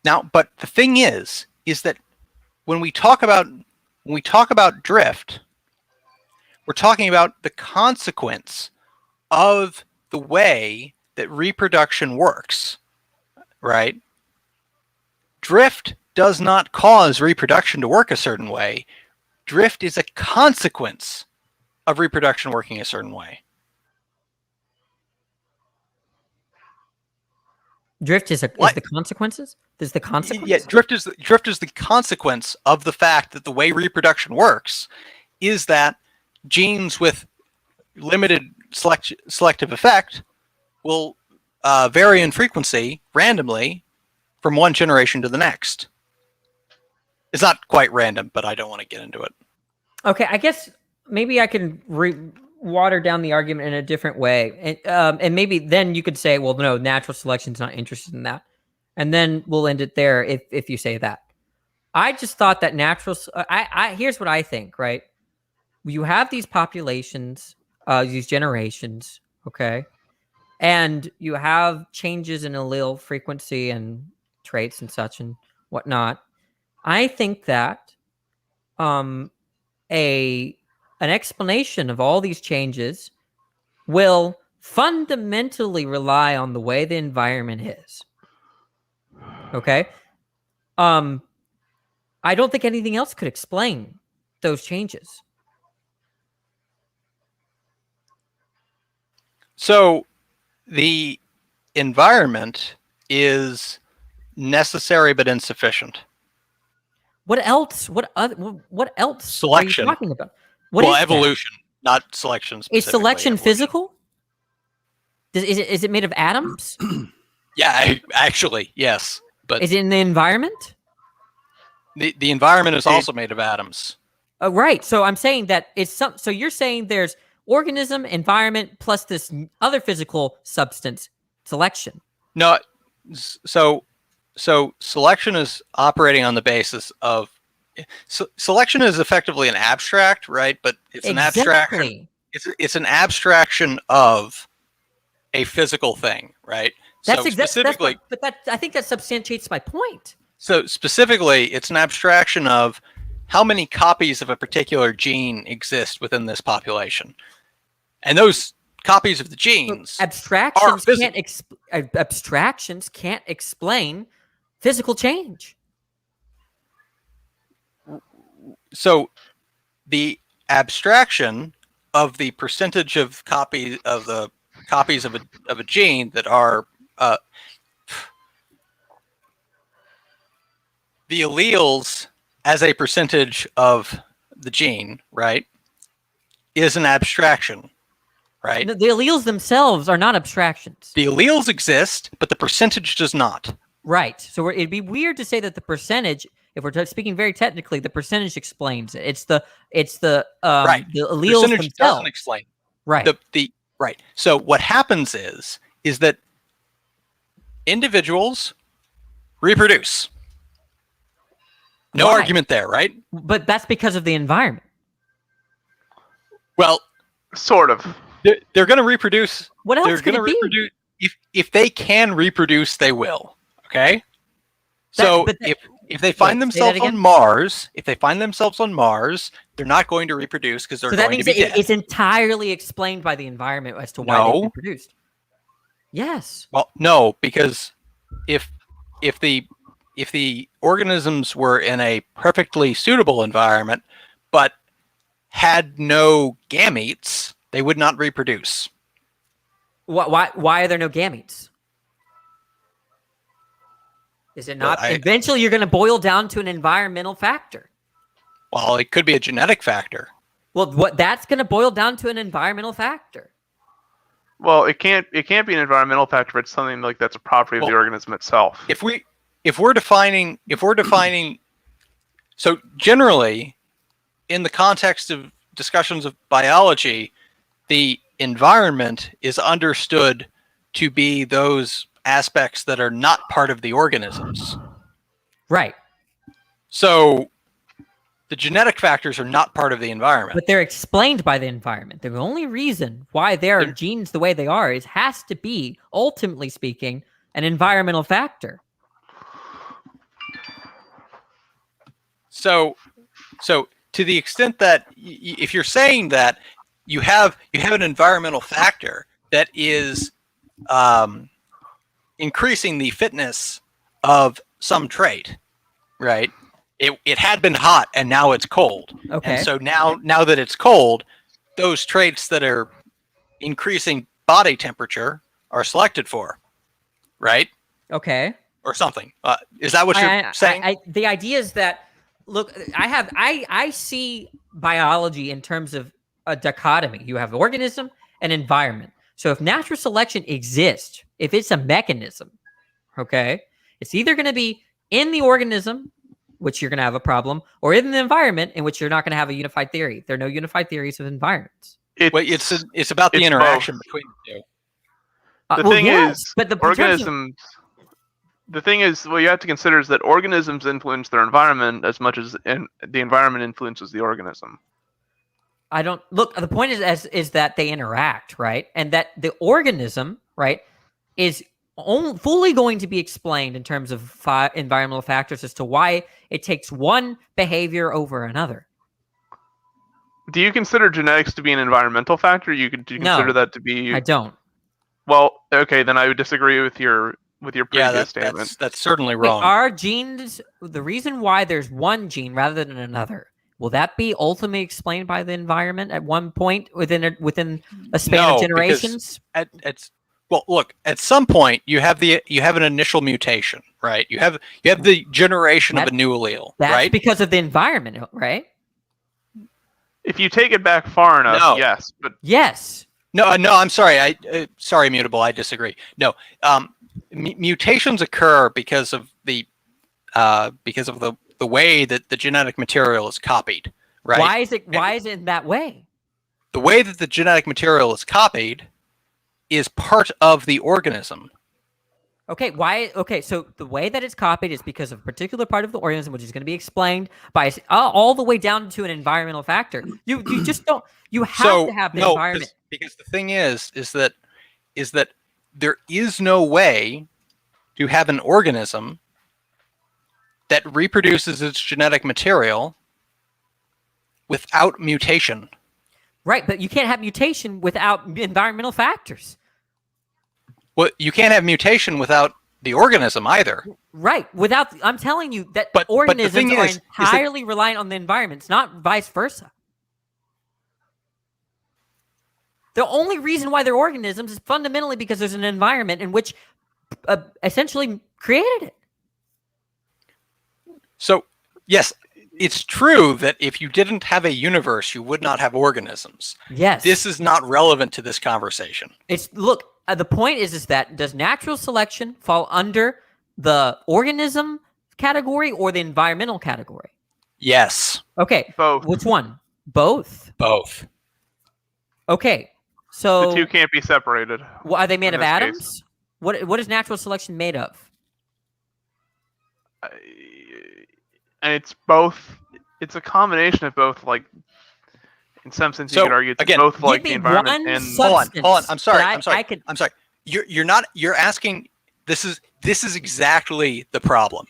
Now, but the thing is that when we talk about drift, we're talking about the consequence of the way that reproduction works, right? Drift does not cause reproduction to work a certain way. Drift is a consequence of reproduction working a certain way. Drift is the consequences? There's the consequence? Yeah, drift is the consequence of the fact that the way reproduction works is that genes with limited selective effect will vary in frequency randomly from one generation to the next. It's not quite random, but I don't want to get into it. Okay, I guess maybe I can water down the argument in a different way, and maybe then you could say, well, no, natural selection's not interested in that, and then we'll end it there if you say that. I just thought that here's what I think, right? You have these populations, these generations, okay, and you have changes in allele frequency and traits and such and whatnot. I think that an explanation of all these changes will fundamentally rely on the way the environment is. Okay? I don't think anything else could explain those changes. So the environment is necessary but insufficient. What else? What else Selection. are you talking about? What well, is evolution, not selection Is specifically. selection evolution. physical? Is it made of atoms? Yeah, actually, yes. But Is it in the environment? the environment is also made of atoms. Right. So I'm saying that it's some. So you're saying there's organism, environment, plus this other physical substance, selection. No, so selection is operating on the basis of selection is effectively an abstract, right? But it's an abstraction. It's an abstraction of a physical thing, right? That's so exactly. specifically, But that I think that substantiates my point. So specifically, it's an abstraction of how many copies of a particular gene exist within this population, and those copies of the genes abstractions can't explain physical change. So the abstraction of the percentage of copies of a gene that are the alleles as a percentage of the gene, right, is an abstraction, right? The alleles themselves are not abstractions. The alleles exist, but the percentage does not. Right. So it'd be weird to say that the percentage, if we're speaking very technically, the percentage explains it. It's the right. The alleles percentage themselves doesn't explain. Right. The right. So what happens is that individuals reproduce. No Why? argument there, right? But that's because of the environment. Well, sort of. They're going to reproduce. What else They're could going to it be? reproduce. If they can reproduce, they will. Okay. If they find themselves on Mars, they're not going to reproduce because they're So that going to means be dead. it's entirely explained by the environment as to why they reproduced. Yes. Well, no, because if the organisms were in a perfectly suitable environment, but had no gametes, they would not reproduce. Why are there no gametes? Is it not? Eventually, you're going to boil down to an environmental factor. Well, it could be a genetic factor. Well, that's going to boil down to an environmental factor. Well, it can't be an environmental factor. It's something like that's a property of the organism itself. If we're defining, so generally, in the context of discussions of biology, the environment is understood to be those aspects that are not part of the organisms. Right. So the genetic factors are not part of the environment. But they're explained by the environment. The only reason why there are genes the way they are has to be, ultimately speaking, an environmental factor. So to the extent that if you're saying that you have an environmental factor that is increasing the fitness of some trait, right? It had been hot and now it's cold. Okay. And so now that it's cold, those traits that are increasing body temperature are selected for, right? Okay. Or something. Is that what you're saying? The idea is that, look, I see biology in terms of a dichotomy. You have organism and environment. So if natural selection exists, if it's a mechanism, okay, it's either going to be in the organism, which you're going to have a problem, or in the environment, in which you're not going to have a unified theory. There are no unified theories of environments. It's about the interaction between the two. The thing is, organisms. The thing is, what you have to consider is that organisms influence their environment as much as the environment influences the organism. I don't look. The point is that they interact, right, and that the organism, right, is fully going to be explained in terms of environmental factors as to why it takes one behavior over another. Do you consider genetics to be an environmental factor? Do you consider that to be? I don't. Well, okay, then I would disagree with your with your previous Yeah, statement. that's certainly Wait, wrong. are genes the reason why there's one gene rather than another? Will that be ultimately explained by the environment at one point within a span of generations? Well, look, at some point you have an initial mutation, right? You have the generation of a new allele, That's right? because of the environment, right? If you take it back far enough, No. yes, but yes. No, I'm sorry. Sorry, Mutable. I disagree. No, mutations occur because of the way that the genetic material is copied, right? Why is it that way? The way that the genetic material is copied is part of the organism. Okay, why? Okay, so the way that it's copied is because of a particular part of the organism, which is going to be explained by all the way down to an environmental factor. You just don't. You have to have the environment. Because the thing is that there is no way to have an organism that reproduces its genetic material without mutation. Right, but you can't have mutation without environmental factors. Well, you can't have mutation without the organism either. Right, I'm telling you that But the organisms thing are is that- entirely reliant on the environment. It's not vice versa. The only reason why they're organisms is fundamentally because there's an environment in which essentially created it. So, yes, it's true that if you didn't have a universe, you would not have organisms. Yes. This is not relevant to this conversation. The point is that does natural selection fall under the organism category or the environmental category? Yes. Okay. Both. Which one? Both? Both. Okay. So the two can't be separated. Are they made in of this atoms? case. What is natural selection made of? And it's both. It's a combination of both. Like, in some sense, you could argue it's both like the environment and. Hold on. I'm sorry. I'm sorry. You're not. You're asking. This is exactly the problem.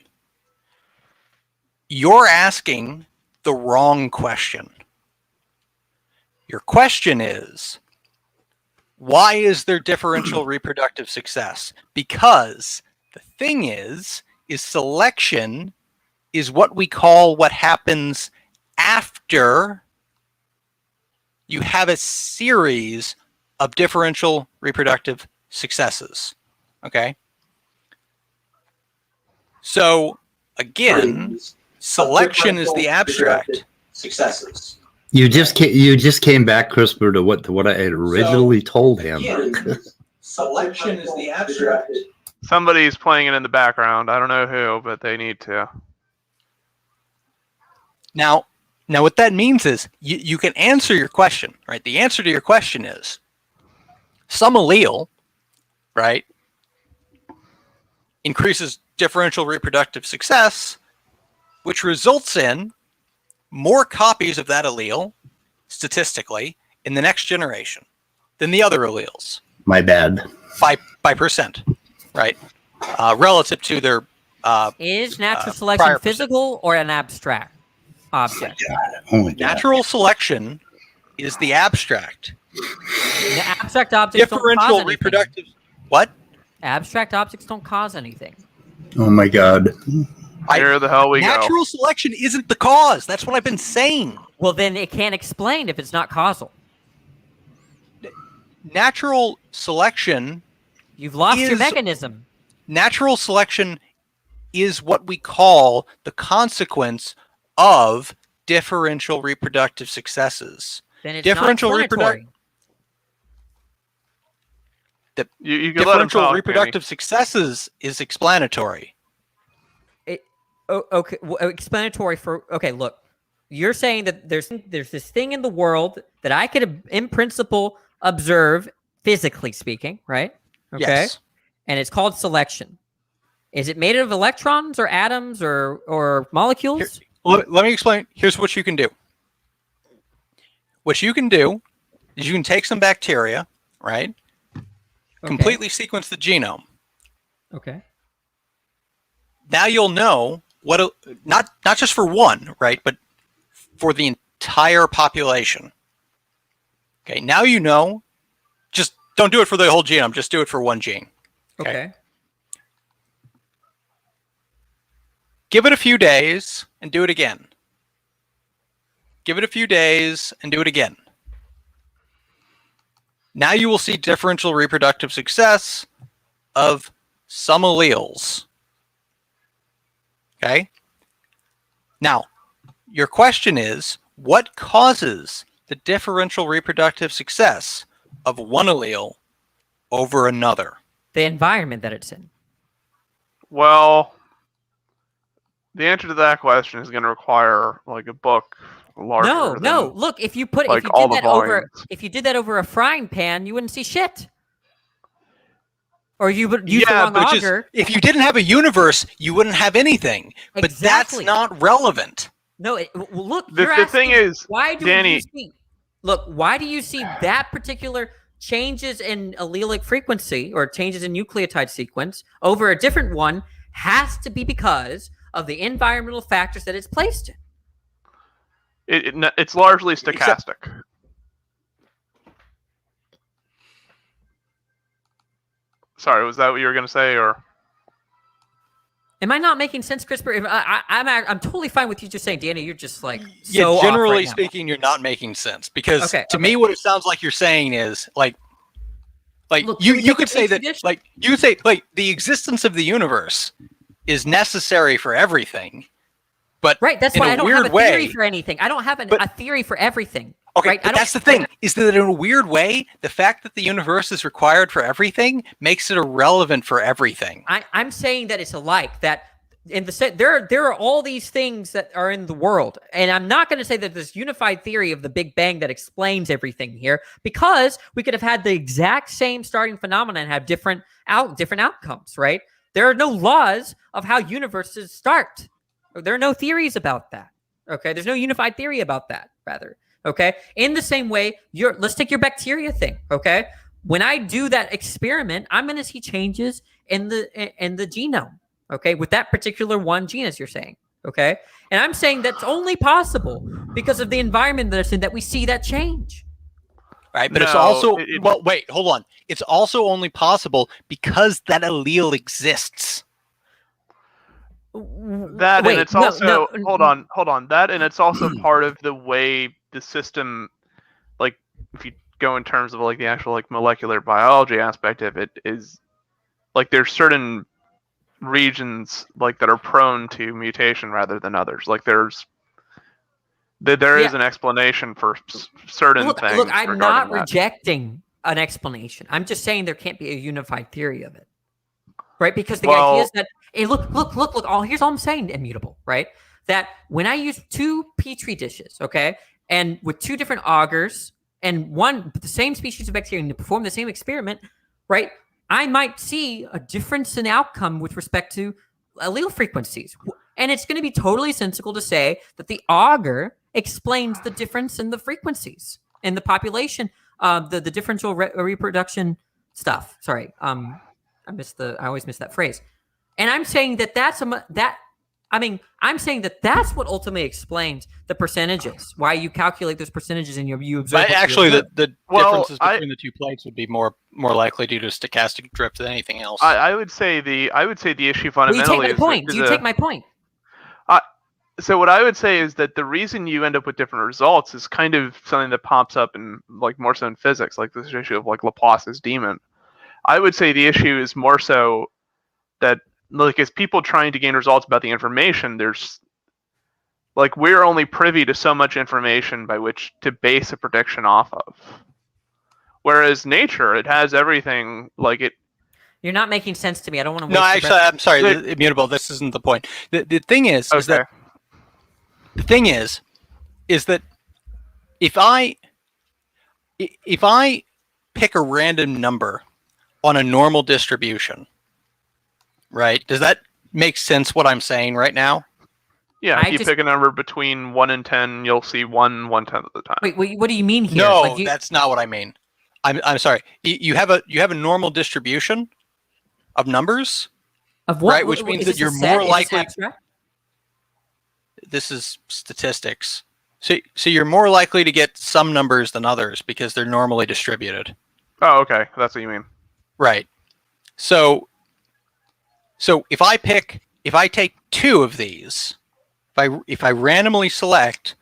You're asking the wrong question. Your question is, why is there differential reproductive success? Because the thing is selection is what we call what happens after you have a series of differential reproductive successes. Okay? So, again, selection is the abstract. Successes. You just came back, CRISPR, to what I had originally told him. Selection is the abstract. Somebody's playing it in the background. I don't know who, but they need to. Now what that means is you can answer your question, right? The answer to your question is some allele, right, increases differential reproductive success, which results in more copies of that allele, statistically, in the next generation than the other alleles. My bad. By percent, right? Relative to their is natural selection physical or an abstract object? Oh my God. Natural selection is the abstract. The abstract objects Differential don't cause reproductive. What? Abstract objects don't cause anything. Oh my God. Where the hell we go? Natural selection isn't the cause. That's what I've been saying. Well, then it can't explain if it's not causal. Natural selection. You've lost your mechanism. Natural selection is what we call the consequence of differential reproductive successes. Then it's differential not explanatory. You can let him differential talk, reproductive successes is explanatory. Okay, well, explanatory for. Okay, look, you're saying that there's this thing in the world that I could, in principle, observe physically speaking, right? Okay, Yes. And it's called selection. Is it made of electrons or atoms or molecules? Let me explain. Here's what you can do. What you can do is you can take some bacteria, right? Completely sequence the genome. Okay. Now you'll know not just for one, right, but for the entire population. Okay, now you know. Just don't do it for the whole genome. Just do it for one gene. Okay. Give it a few days and do it again. Give it a few days and do it again. Now you will see differential reproductive success of some alleles. Okay? Now, your question is, what causes the differential reproductive success of one allele over another? The environment that it's in. Well, the answer to that question is going to require like a book larger. No. Look, if you put like if you all did the that over volumes. if you did that over a frying pan, you wouldn't see shit. Or you would use the Yeah, wrong but auger. if you didn't have a universe, you wouldn't have anything. But Exactly. that's not relevant. No, well, look. The you're thing asking, is, why do Danny- you see? Look, why do you see that particular changes in allelic frequency or changes in nucleotide sequence over a different one? Has to be because of the environmental factors that it's placed in. It's largely stochastic. Sorry, was that what you were going to say, or? Am I not making sense, CRISPR? I'm totally fine with you just saying, Danny. You're just like so Yeah, off generally right now. speaking, you're not making sense because Okay, to me, what it sounds like you're saying is like Look, you could say that tradition- like you could say like the existence of the universe is necessary for everything, but Right, that's in why a I don't weird have a theory way- for anything. I don't have a theory for everything. Okay, right? but that's the thing, is that in a weird way, the fact that the universe is required for everything makes it irrelevant for everything. I'm saying that it's alike. That in the there are all these things that are in the world, and I'm not going to say that this unified theory of the Big Bang that explains everything here, because we could have had the exact same starting phenomena and have different outcomes. Right? There are no laws of how universes start. There are no theories about that. Okay, there's no unified theory about that. Rather. Okay. In the same way, let's take your bacteria thing. Okay. When I do that experiment, I'm going to see changes in the genome. Okay. With that particular one gene, as you're saying. Okay. And I'm saying that's only possible because of the environment that it's in that we see that change. Right. But it's also, well, wait, hold on. It's also only possible because that allele exists. That Wait, and it's no, also no, hold on. That and it's also part of the way the system, like if you go in terms of like the actual like molecular biology aspect of it, is like there's certain regions like that are prone to mutation rather than others. Like there is an explanation for certain things. Look, I'm regarding not that. rejecting an explanation. I'm just saying there can't be a unified theory of it. Right? Because the idea is that, hey, look, here's all I'm saying, immutable, right? That when I use two Petri dishes, okay, and with two different augers and the same species of bacteria to perform the same experiment, right, I might see a difference in outcome with respect to allele frequencies. And it's going to be totally sensical to say that the auger explains the difference in the frequencies in the population, the differential reproduction stuff. Sorry, I always miss that phrase. And I'm saying I'm saying that that's what ultimately explains the percentages. Why you calculate those percentages and you observe. But actually, the differences between the two plates would be more likely due to stochastic drift than anything else. I would say the issue fundamentally you take my point. Do you take my point? So what I would say is that the reason you end up with different results is kind of something that pops up in like more so in physics, like this issue of like Laplace's demon. I would say the issue is more so that like as people trying to gain results about the information, there's like we're only privy to so much information by which to base a prediction off of. Whereas nature, it has everything like it. You're not making sense to me. I don't want to. No, actually, I'm sorry. Immutable. This isn't the point. The thing is that the thing is that if I pick a random number on a normal distribution, right? Does that make sense? What I'm saying right now? Yeah, if you pick a number between 1 and 10, you'll see 1/10 of the time. Wait, what do you mean here? No, that's not what I mean. I'm sorry. You have a normal distribution of numbers of what? Right, which means that you're more likely. This is statistics. So you're more likely to get some numbers than others because they're normally distributed. Oh, okay, that's what you mean. Right. So if I pick if I take two of these, if I randomly select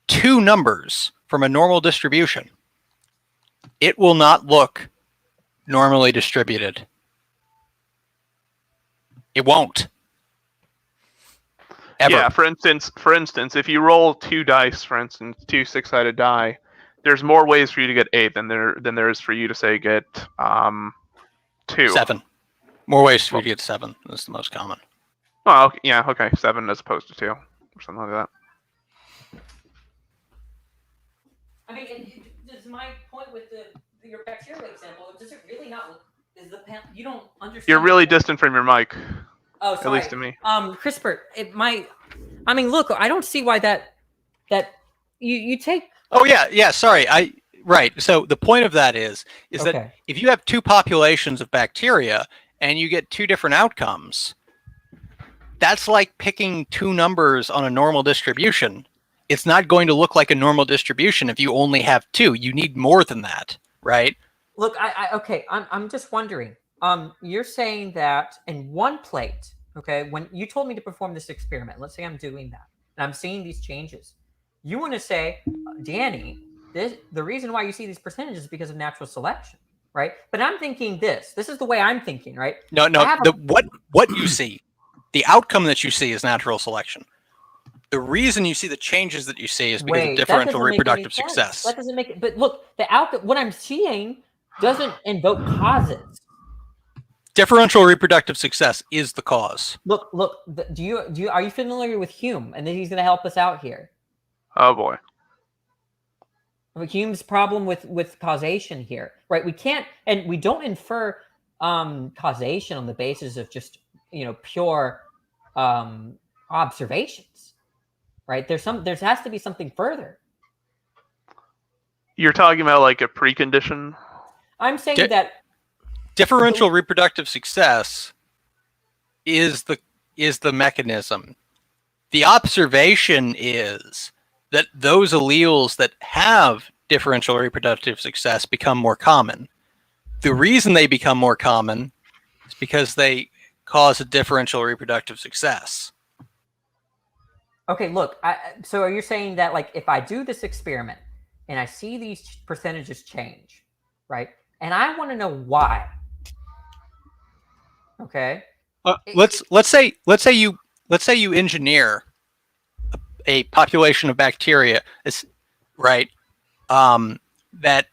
two numbers from a normal distribution, it will not look normally distributed. It won't. Ever. Yeah, for instance, if you roll two dice, for instance, two six-sided die, there's more ways for you to get 8 than there is for you to say get 2. 7. More ways for you to get 7. That's the most common. Oh, okay, yeah, okay, 7 as opposed to 2, or something like that. I mean, does my point with your bacteria example, does it really not look? You don't understand? You're really distant from your mic. Oh, sorry. At least to me. CRISPR, I mean, look, I don't see why that you take. Oh yeah, sorry. Right. So the point of that is Okay. that if you have two populations of bacteria and you get two different outcomes, that's like picking two numbers on a normal distribution. It's not going to look like a normal distribution if you only have two. You need more than that, right? Look, I'm just wondering. You're saying that in one plate, okay, when you told me to perform this experiment, let's say I'm doing that, and I'm seeing these changes. You want to say, Danny, the reason why you see these percentages is because of natural selection, right? But I'm thinking this is the way I'm thinking, right? No, what you see, the outcome that you see is natural selection. The reason you see the changes that you see is because of differential reproductive success. That doesn't make it. But look, what I'm seeing doesn't invoke causes. Differential reproductive success is the cause. Look. Are you familiar with Hume? And then he's going to help us out here. Oh boy. Hume's problem with causation here, right? We can't, and we don't infer causation on the basis of just pure observations, right? There has to be something further. You're talking about like a precondition? I'm saying that differential reproductive success is the mechanism. The observation is that those alleles that have differential reproductive success become more common. The reason they become more common is because they cause a differential reproductive success. Okay, look, so are you saying that, like, if I do this experiment and I see these percentages change, right? And I want to know why. Okay. Let's say you engineer a population of bacteria, right? That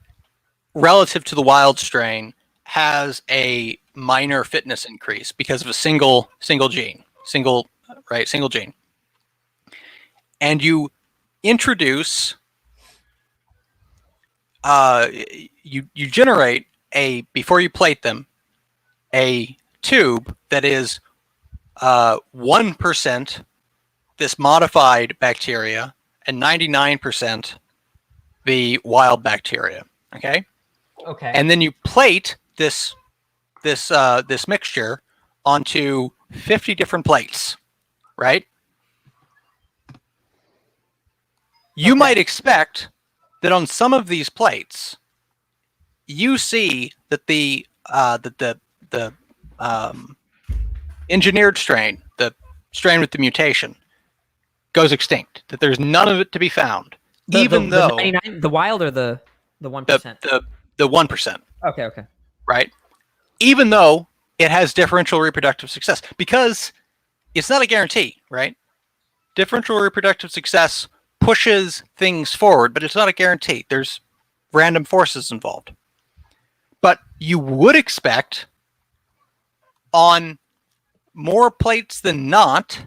relative to the wild strain has a minor fitness increase because of a single gene, single gene. And you introduce, you generate before you plate them, a tube that is 1% this modified bacteria and 99% the wild bacteria. Okay. Okay. And then you plate this mixture onto 50 different plates, right? You might expect that on some of these plates, you see that the engineered strain, the strain with the mutation, goes extinct. That there's none of it to be found, even though 99, the wild or the 1%. The 1%. Okay. Right? Even though it has differential reproductive success, because it's not a guarantee, right? Differential reproductive success pushes things forward, but it's not a guarantee. There's random forces involved. But you would expect on more plates than not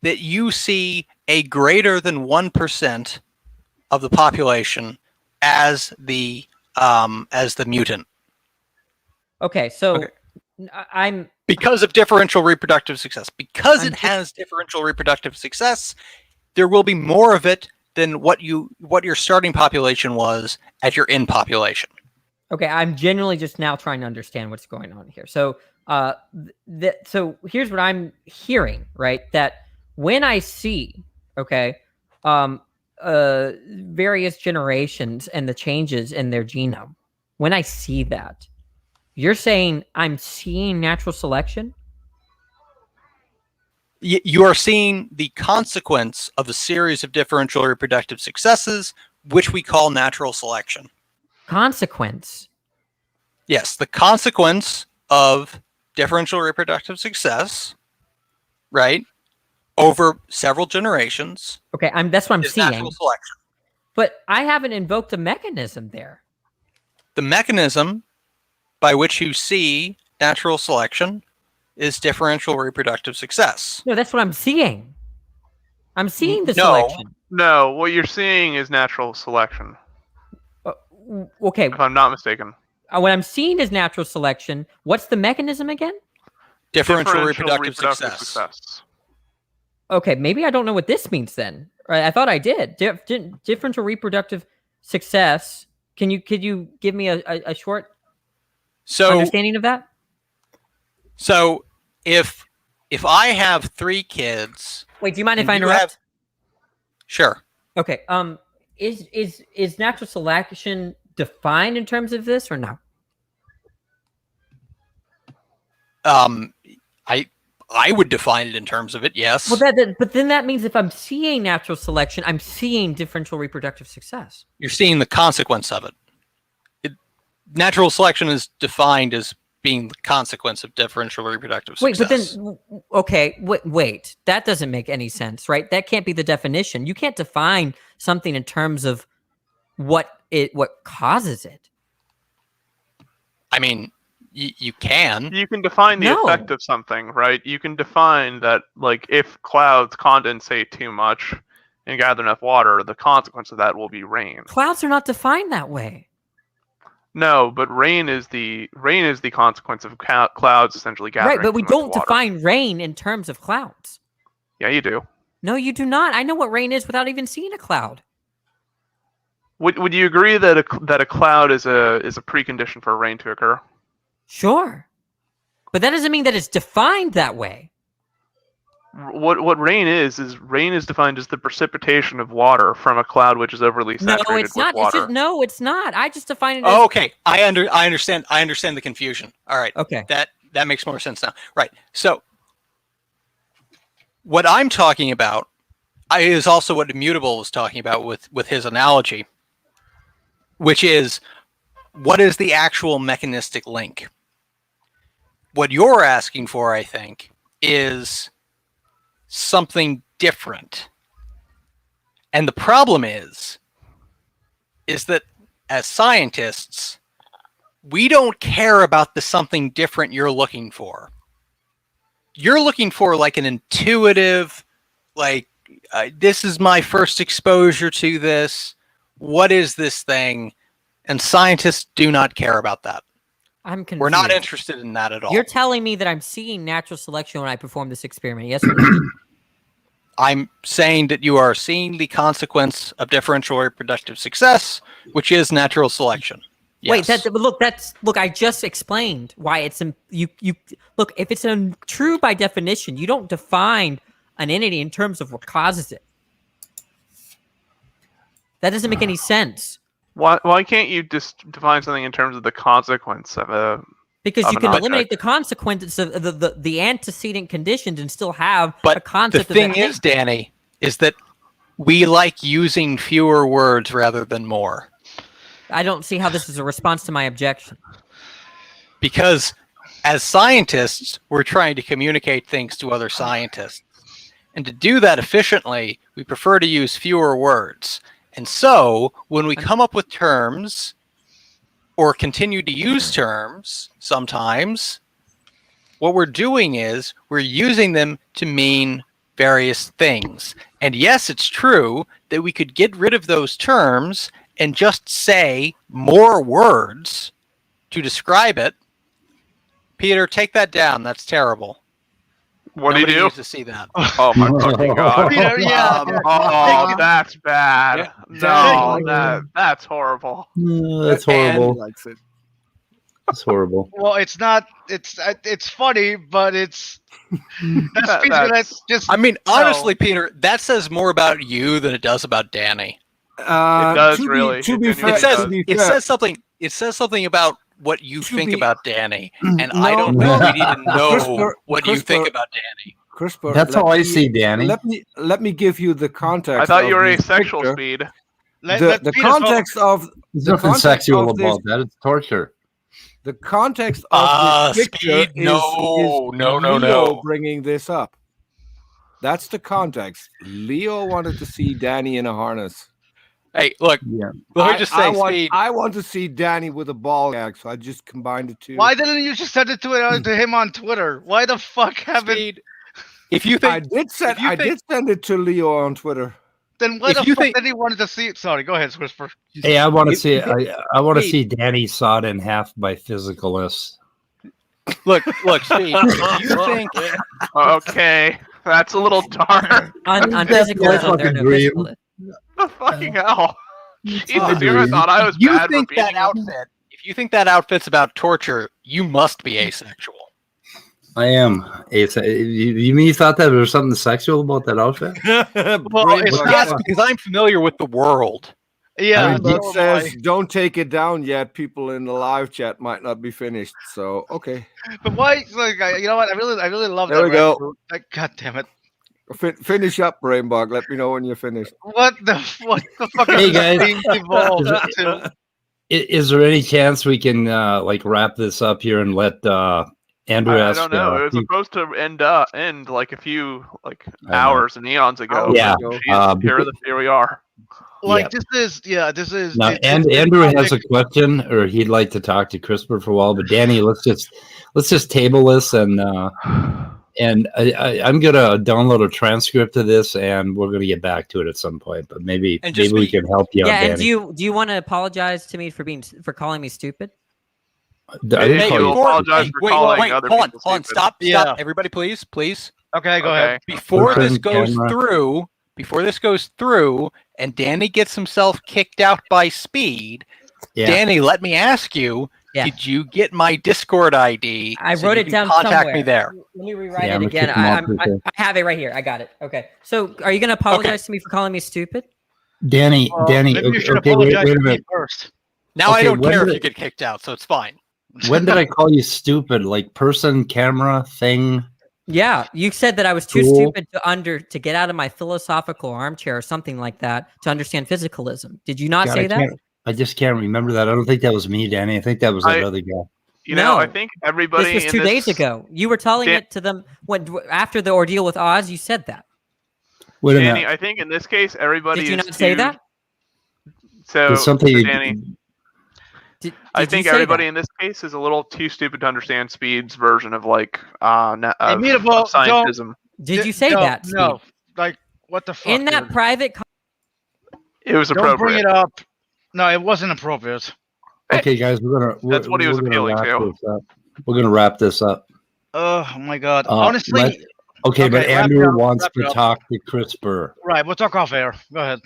that you see a greater than 1% of the population as the mutant. Okay, so I'm because of differential reproductive success. Because it has differential reproductive success, there will be more of it than what your starting population was at your end population. Okay, I'm generally just now trying to understand what's going on here. So, so here's what I'm hearing, right? That when I see, various generations and the changes in their genome, when I see that, you're saying I'm seeing natural selection? You are seeing the consequence of a series of differential reproductive successes, which we call natural selection. Consequence. Yes, the consequence of differential reproductive success, right, over several generations. Okay, that's what I'm is seeing. Natural selection. But I haven't invoked a mechanism there. The mechanism by which you see natural selection is differential reproductive success. No, that's what I'm seeing. I'm seeing the No. selection. No, what you're seeing is natural selection. Okay. If I'm not mistaken. What I'm seeing is natural selection. What's the mechanism again? Differential reproductive success. Okay, maybe I don't know what this means then. I thought I did. Differential reproductive success. Could you give me a short understanding of that? So if I have 3 kids. Wait, do you mind if I interrupt? Sure. Okay. Is natural selection defined in terms of this or no? I would define it in terms of it, yes. Well, but then that means if I'm seeing natural selection, I'm seeing differential reproductive success. You're seeing the consequence of it. Natural selection is defined as being the consequence of differential reproductive success. Wait, but then, okay, wait. That doesn't make any sense, right? That can't be the definition. You can't define something in terms of what causes it. I mean, you can. You can define the effect of something, right? You can define that, like, if clouds condensate too much and gather enough water, the consequence of that will be rain. Clouds are not defined that way. No, but rain is the consequence of clouds essentially gathering. Right, but we too much don't water. define rain in terms of clouds. Yeah, you do. No, you do not. I know what rain is without even seeing a cloud. Would you agree that a cloud is a precondition for rain to occur? Sure, but that doesn't mean that it's defined that way. What rain is defined as the precipitation of water from a cloud which is overly saturated No, it's not. with water. It's not. I just define it as. Oh, okay, I understand. I understand the confusion. All right. Okay. That makes more sense now. Right. So what I'm talking about is also what Immutable was talking about with his analogy, which is what is the actual mechanistic link? What you're asking for, I think, is something different. And the problem is that as scientists, we don't care about the something different you're looking for. You're looking for like an intuitive, like, this is my first exposure to this. What is this thing? And scientists do not care about that. I'm confused. We're not interested in that at all. You're telling me that I'm seeing natural selection when I perform this experiment, yes or no? I'm saying that you are seeing the consequence of differential reproductive success, which is natural selection. Yes. Wait, look. I just explained why it's you. Look, if it's true by definition, you don't define an entity in terms of what causes it. That doesn't make any sense. Why can't you just define something in terms of the consequence of a? Because of you an can object? eliminate the consequences of the antecedent conditions and still have But a concept the thing of that is, Danny, is that we like using fewer words rather than more. I don't see how this is a response to my objection. Because as scientists, we're trying to communicate things to other scientists. And to do that efficiently, we prefer to use fewer words. And so, when we come up with terms, or continue to use terms sometimes, what we're doing is we're using them to mean various things. And yes, it's true that we could get rid of those terms and just say more words to describe it. Peter, take that down. That's terrible. What Nobody do you do? needs to see that. Oh my fucking god! Peter, yeah. Oh, that's bad. Yeah. No, that's horrible. That's horrible. That's horrible. Well, it's not. It's funny, but it's. That's just. I mean, honestly, Peter, that says more about you than it does about Danny. It does to really. Be, to be fair, It says something. It says something about what you think about Danny, and I don't no, think we need to know Christopher- what you think Christopher- about Danny. CRISPR. That's how I see Danny. Let me give you the context. I thought you were of this asexual, picture. Speed. The context of There's the nothing context sexual of this, about that. It's torture. the context of this picture Speed, no, is no, Leo bringing this up. That's the context. Leo wanted to see Danny in a harness. Hey, look. Yeah. Let me just say, Speed. I want to see Danny with a ball gag, so I just combined the two. Why didn't you just send it to him on Twitter? Why the fuck haven't? Speed. If you think I did send it to Leo on Twitter. Then why the fuck did he wanted to see it? Sorry, go ahead, CRISPR. Hey, I want to see. I want to see Danny sawed in half by physicalists. Look, Speed. If you think Okay, that's a little dark. On physicalism, there are no physicalists. Fucking hell. Jesus, you ever dream. thought I was you bad think for that beating outfit, if you think that outfit's about torture, you must be asexual. I am. You mean you thought that there was something sexual about that outfit? Well, yes, because I'm familiar with the world. Yeah, It says don't take it down yet. People in the live chat might not be finished. So okay. But why? Like, you know what? I really love that. There we go. Like, God damn it! Finish up, Rainbog. Let me know when you're finished. What the fuck? Hey is guys, being evolved to? is there any chance we can like wrap this up here and let Andrew I ask? don't know. It was supposed to end like a few hours and eons ago. Yeah. Here we are. Like this is. Now, Andrew has a question, or he'd like to talk to CRISPR for a while. But Danny, let's just table this, and I'm gonna download a transcript of this, and we're gonna get back to it at some point. But maybe we can help you out, Yeah, and Danny. do you want to apologize to me for calling me stupid? I didn't call you. Apologize for calling wait, other hold on, people hold on, stupid. stop, Yeah. everybody, please. Okay, go ahead. Before this Open goes through, and Danny gets himself kicked out by Speed. Yeah. Danny, let me ask you: did you get my Discord ID? I so wrote you it can down contact somewhere. me there. Let me rewrite Yeah, it I'm again. gonna kick him off I have it right here. I got it. Okay. So, are you going to apologize to me for calling me stupid? Danny, Maybe you should apologize wait a to me minute. first. Now I Okay, don't when care if did- you get kicked out, so it's fine. When did I call you stupid? Like person, camera, thing? Yeah, you said that I was too Cool. stupid to get out of my philosophical armchair or something like that to understand physicalism. Did you not God, say that? I just can't remember that. I don't think that was me, Danny. I think that was that other guy. You know, No. I think everybody. This was 2 days ago. You were telling it to them after the ordeal with Oz. You said that. Wait a Danny, minute. I think in this case, everybody. Did you is not say too- that? So, There's something so you- Danny, Did I you think say everybody that? in this case is a little too stupid to understand Speed's version of Immutable, of scientism. Did you say no, that? No. Steve? Like, what the fuck? In that dude? private. It was Don't appropriate. bring it up. No, it wasn't appropriate. Okay, guys, That's what he was appealing to. We're gonna wrap this up. Oh my god. Honestly. But wrap it Andrew up, wants wrap it to up. talk to CRISPR. Right, we'll talk off air. Go ahead.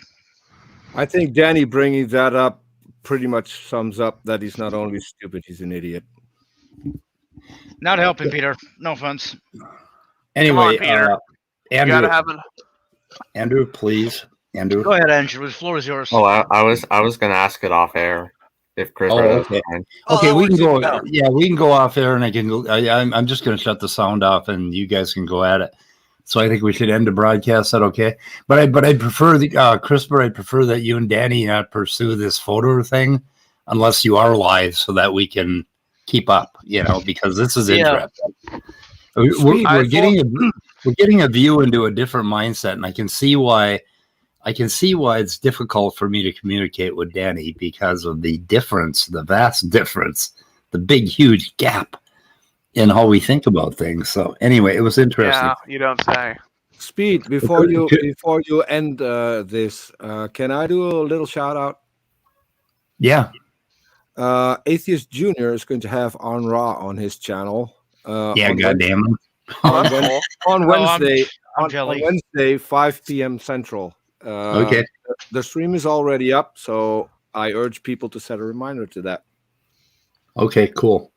I think Danny bringing that up pretty much sums up that he's not only stupid, he's an idiot. Not helping, Peter. No offense. Anyway, Peter. Andrew, You gotta have an. Andrew, please, Andrew. Go ahead, Andrew. The floor is yours. Oh, I was gonna ask it off air if Chris. Oh, okay. Okay, we can go. Yeah, we can go off air, and I can go. I'm just going to shut the sound off, and you guys can go at it. So I think we should end the broadcast. Is that okay? But I'd prefer the CRISPR. I'd prefer that you and Danny not pursue this photo thing unless you are live, so that we can keep up. You know, because this is interesting. We're getting a view into a different mindset, and I can see why it's difficult for me to communicate with Danny because of the difference, the vast difference, the big, huge gap in how we think about things. So anyway, it was interesting. Yeah, you don't say. Speed, before you end this, can I do a little shout out? Yeah. Atheist Junior is going to have On Ra on his channel. Yeah, goddamn it. On Wednesday, I'm jelly. on Wednesday, 5 p.m. Central. Okay. The stream is already up, so I urge people to set a reminder to that. Okay, cool.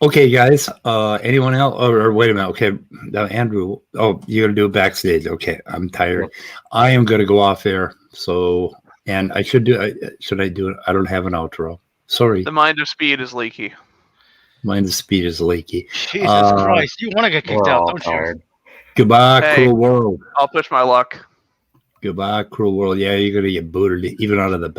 Okay, guys. Anyone else? Or wait a minute. Okay, Andrew. Oh, you're gonna do it backstage. Okay, I'm tired. I am gonna go off air. So, and I should do. Should I do it? I don't have an outro. Sorry. The mind of Speed is leaky. Mind the speed is leaky. Jesus Christ. You want to get kicked out, don't you? Goodbye, Hey. cruel world. I'll push my luck. Goodbye, cruel world. Yeah, you're gonna get booted even out of the